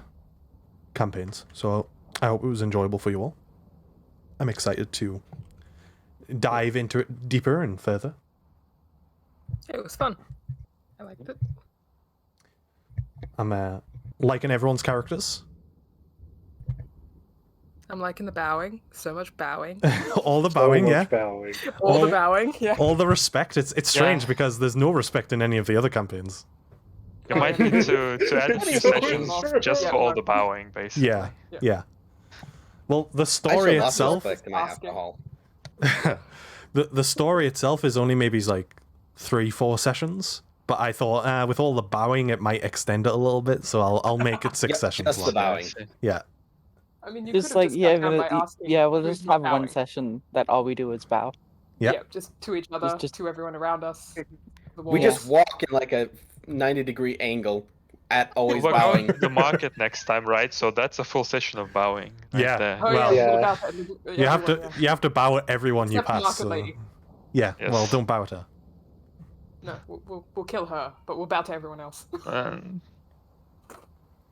campaigns. So I hope it was enjoyable for you all. I'm excited to dive into it deeper and further. It was fun. I liked it. I'm liking everyone's characters. I'm liking the bowing. So much bowing. All the bowing, so yeah. much bowing. All the bowing, yeah. All the respect. It's strange because there's no respect in any of the other campaigns. You might need to add a few So sessions just for all the bowing, basically. Yeah. Well, the I story shall itself, not respect my Asking. alcohol. the story itself is only maybe like 3-4 sessions. But I thought with all the bowing, it might extend it a little bit, so I'll make it 6 Yep, sessions just the long. bowing. Yeah. I mean, you Just could like have just yeah, cut down by asking we'll who's just not have one bowing. session that all we do is bow. Yep. Yeah, just to each other, Just- to everyone around us. The We walls. just walk in like a 90-degree angle at always We're bowing. going to the market next time, right? So that's a full session of bowing. Right Yeah. There. Oh Well, yeah, Yeah. we'll bow to You have everyone, to you have to bow at everyone you Except the pass. market So. lady. Yeah. Yes. Well, don't bow at her. No, we'll kill her, but we'll bow to everyone else.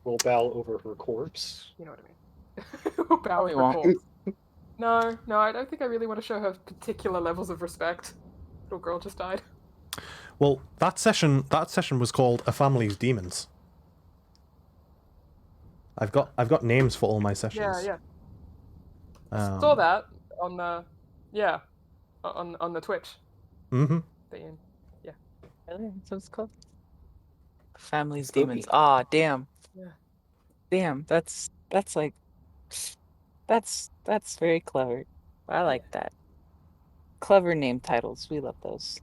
We'll bow over her corpse. You know what I mean? We'll bow We with her won't. corpse. No, I don't think I really want to show her particular levels of respect. Little girl just died. Well, that session was called A Family of Demons. I've got names for all my sessions. Yeah. Um, Saw that on the on the Twitch. Mm-hmm. Thing. Yeah. Really? That's what it's called? Family's Spooky. Demons. Ah, damn. Yeah. Damn, that's like that's very clever. I like that. Clever name titles. We love those.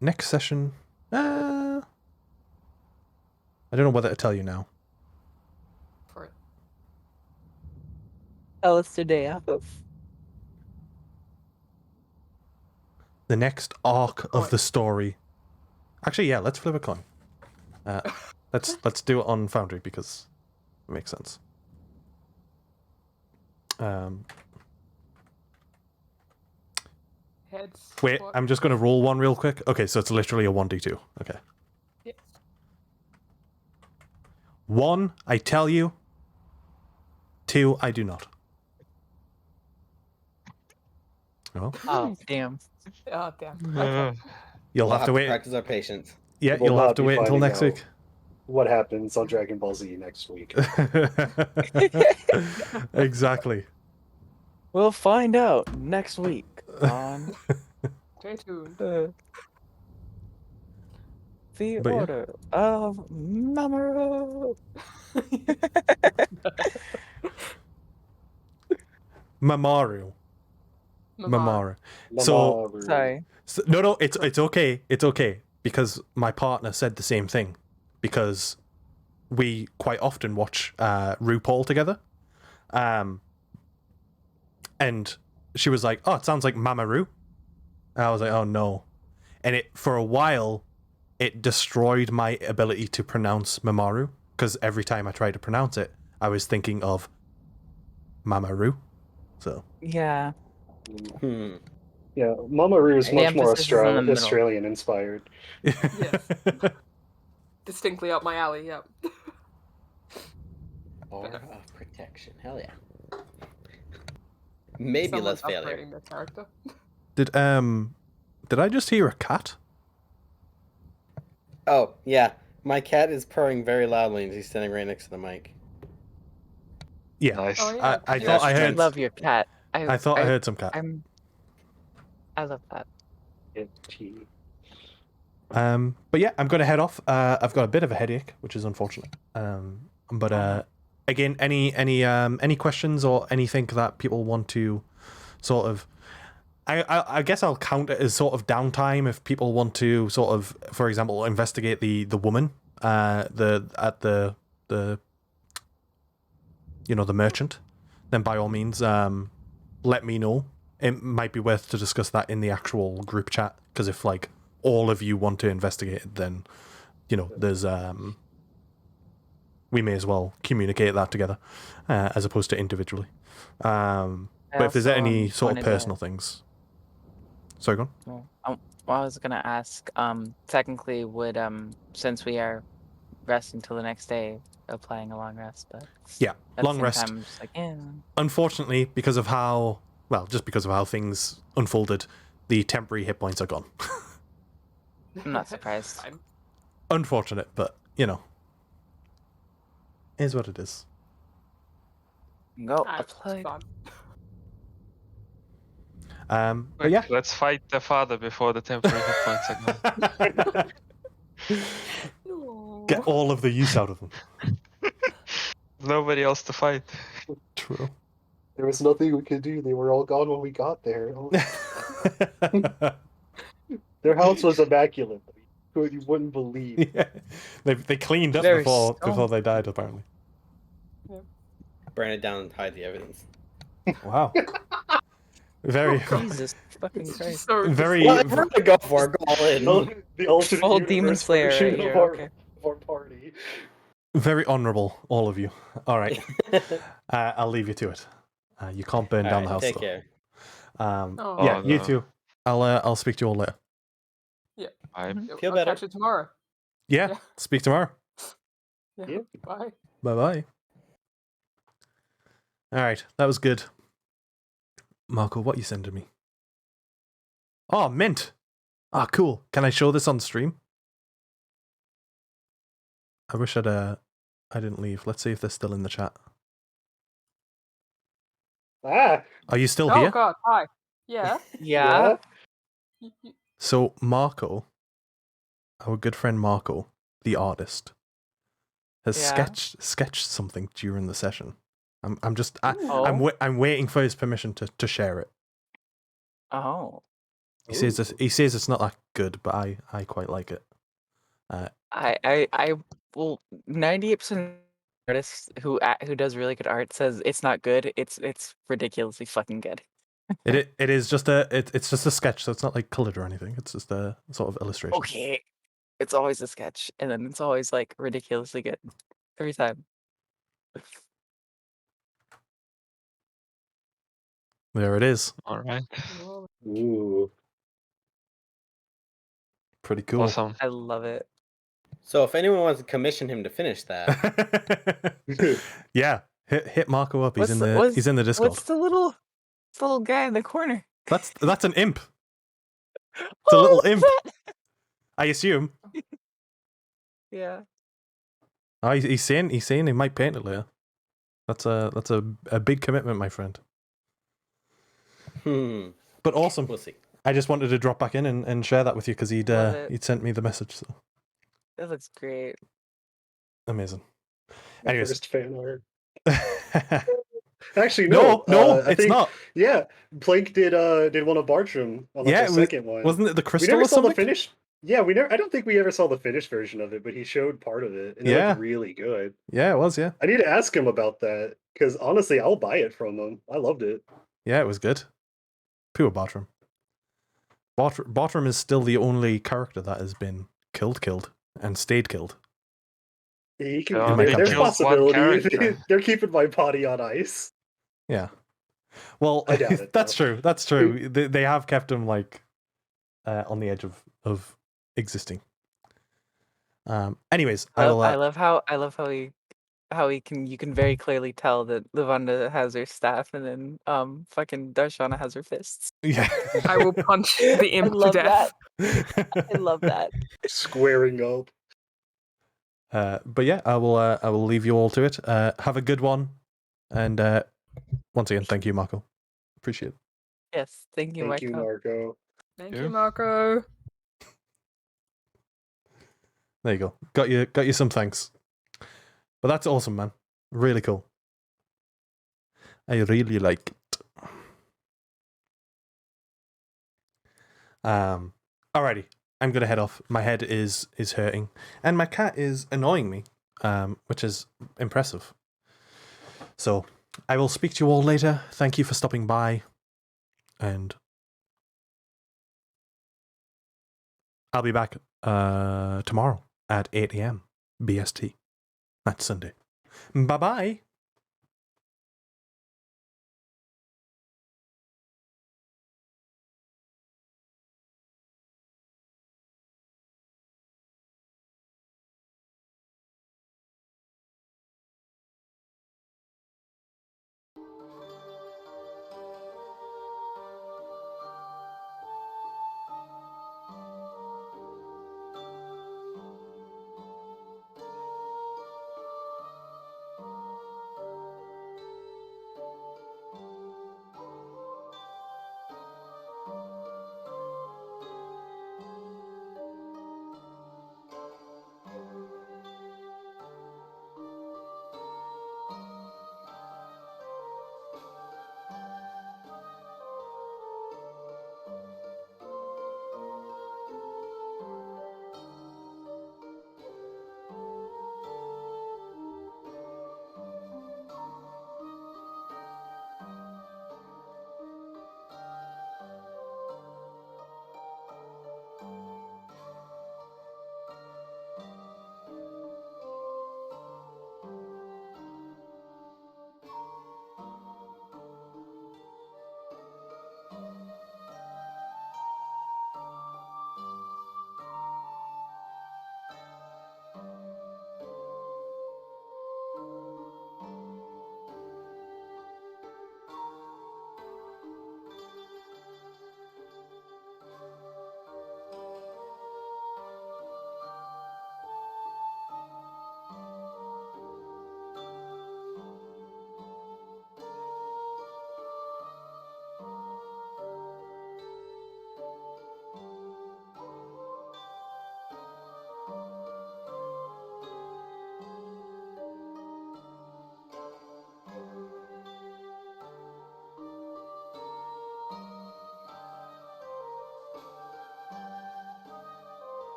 Next session. I don't know whether to tell you now. For it. Tell us today of. The next arc of the story. Actually, yeah, let's flip a coin. Let's do it on Foundry because it makes sense. Heads. Wait, what? I'm just going to roll one real quick. Okay, so it's literally a 1d2. Okay. Yeah. 1, I tell you. 2, I do not. Oh. Oh, damn. Oh, damn. Uh, Okay. You'll We'll have to wait. practice our patience. Yeah, We'll you'll have not to be wait until finding next out week. what happens on Dragon Ball Z next week. Exactly. We'll find out next week on Stay tuned. the But yeah. Order of Mamoru. Mamoru. Mamoru. So, Mamoru. Sorry. no, it's okay. It's okay because my partner said the same thing because we quite often watch RuPaul together. And she was like, "Oh, it sounds like Mamoru." And I was like, "Oh no." And it for a while it destroyed my ability to pronounce Mamoru because every time I tried to pronounce it, I was thinking of Mamoru. So, Yeah. Hmm. Yeah, Mamoru is The much more emphasis is in the middle. Australian inspired. Yes. Distinctly up my alley. Yep. Aura of protection. Hell yeah. Maybe Someone's less failure. upgrading their character. did I just hear a cat? Oh, yeah. My cat is purring very loudly and he's standing right next to the mic. Yeah. nice. Oh yeah. I Yeah, thought I she I heard. love your cat. I thought I heard some cat. I love that. But yeah, I'm gonna head off. I've got a bit of a headache, which is unfortunate. But again, any questions or anything that people want to sort of, I guess I'll count it as sort of downtime if people want to sort of, for example, investigate the woman, the merchant. Then by all means, let me know. It might be worth to discuss that in the actual group chat because if like all of you want to investigate it, then there's we may as well communicate that together as opposed to individually. But if there's any sort of personal things, sorry, go on. Well, I was gonna ask. Technically, would since we are resting till the next day, applying a long rest, but Yeah, at long the same rest. time, I'm just like, yeah. Unfortunately, because of how things unfolded, the temporary hit points are gone. I'm not surprised. Fine. Unfortunate, but is what it is. Go Ah, it's apply. But Quick, yeah, let's fight the father before the temporary hit points are gone. No. get all of the use out of them. Nobody else to fight. True. There was nothing we could do. They were all gone when we got there. Their house was immaculate. You wouldn't believe. Yeah. They cleaned up Very before they died, apparently. Burn it down and hide the evidence. Wow. Very, Jesus fucking It's Christ. just so very, Well, if we're gonna go for it, go all in. The alternate Full universe Demon Slayer version right here, of our, okay. of our party. very honourable, all of you. All right, I'll leave you to it. You can't burn down the house. Take though. care. Oh. Yeah, Oh, you no. too. I'll speak to you all later. Feel I'll better. catch you tomorrow. Yeah, Yeah. speak tomorrow. Yeah. Yeah. Bye. Bye bye. All right, that was good. Marco, what you sending me? Oh, mint. Ah, cool. Can I show this on stream? I wish I'd I didn't leave. Let's see if they're still in the chat. Ah, Are you still Oh here? god, hi. Yeah. Yeah. So Marco, our good friend Marco, the artist, has Yeah. sketched something during the session. I'm Oh. I'm waiting for his permission to share it. Oh. He says it's not that good, but I quite like it. I well 98% artists who does really good art says it's not good. It's ridiculously fucking good. It is just it's just a sketch, so it's not like colored or anything. It's just a sort of illustration. Okay. It's always a sketch, and then it's always like ridiculously good every time. There it is. All right. ooh. Pretty cool. Awesome. I love it. So if anyone wants to commission him to finish that, Yeah, hit Marco up. He's in the Discord. What's the little guy in the corner? That's an imp. It's a Oh, little look at imp. that! I assume. Yeah. Oh, he's saying he might paint it later. That's a big commitment, my friend. But awesome. we'll see. I just wanted to drop back in and share that with you because Love it. he'd sent me the message. So That looks great. amazing. My Anyways. first fan art. Actually, no. no, I it's think, not. Yeah, Plank did one of Bartram on like Yeah, the second one. Wasn't it the We crystal never or saw something? the finish. Yeah, we never. I don't think we ever saw the finished version of it, but he showed part of it, and it Yeah. looked really good. Yeah, it was. Yeah, I need to ask him about that because honestly, I'll buy it from him. I loved it. yeah, it was good. Pure Bartram. Bartram is still the only character that has been killed, and stayed killed. He can. Oh, they There's killed one possibility. character. They're keeping my body on ice. Yeah. Well, I doubt it, that's though. true. That's true. They have kept him like on the edge of existing. Anyways, I love how you can very clearly tell that Lavanda has her staff and then fucking Darshana has her fists. Yeah. I will punch the I imp to love death. that. I love that. Squaring up. But yeah, I will leave you all to it. Have a good one, and once again, thank you, Marco. Appreciate it. Yes, thank you, Thank you, Marco. Marco. Thank Yeah. you, Marco. There you go. Got you some thanks. But that's awesome, man. Really cool. I really like it. Alrighty. I'm gonna head off. My head is hurting, and my cat is annoying me, which is impressive. So I will speak to you all later. Thank you for stopping by, and I'll be back tomorrow at 8 a.m. BST. That's Sunday. Bye bye.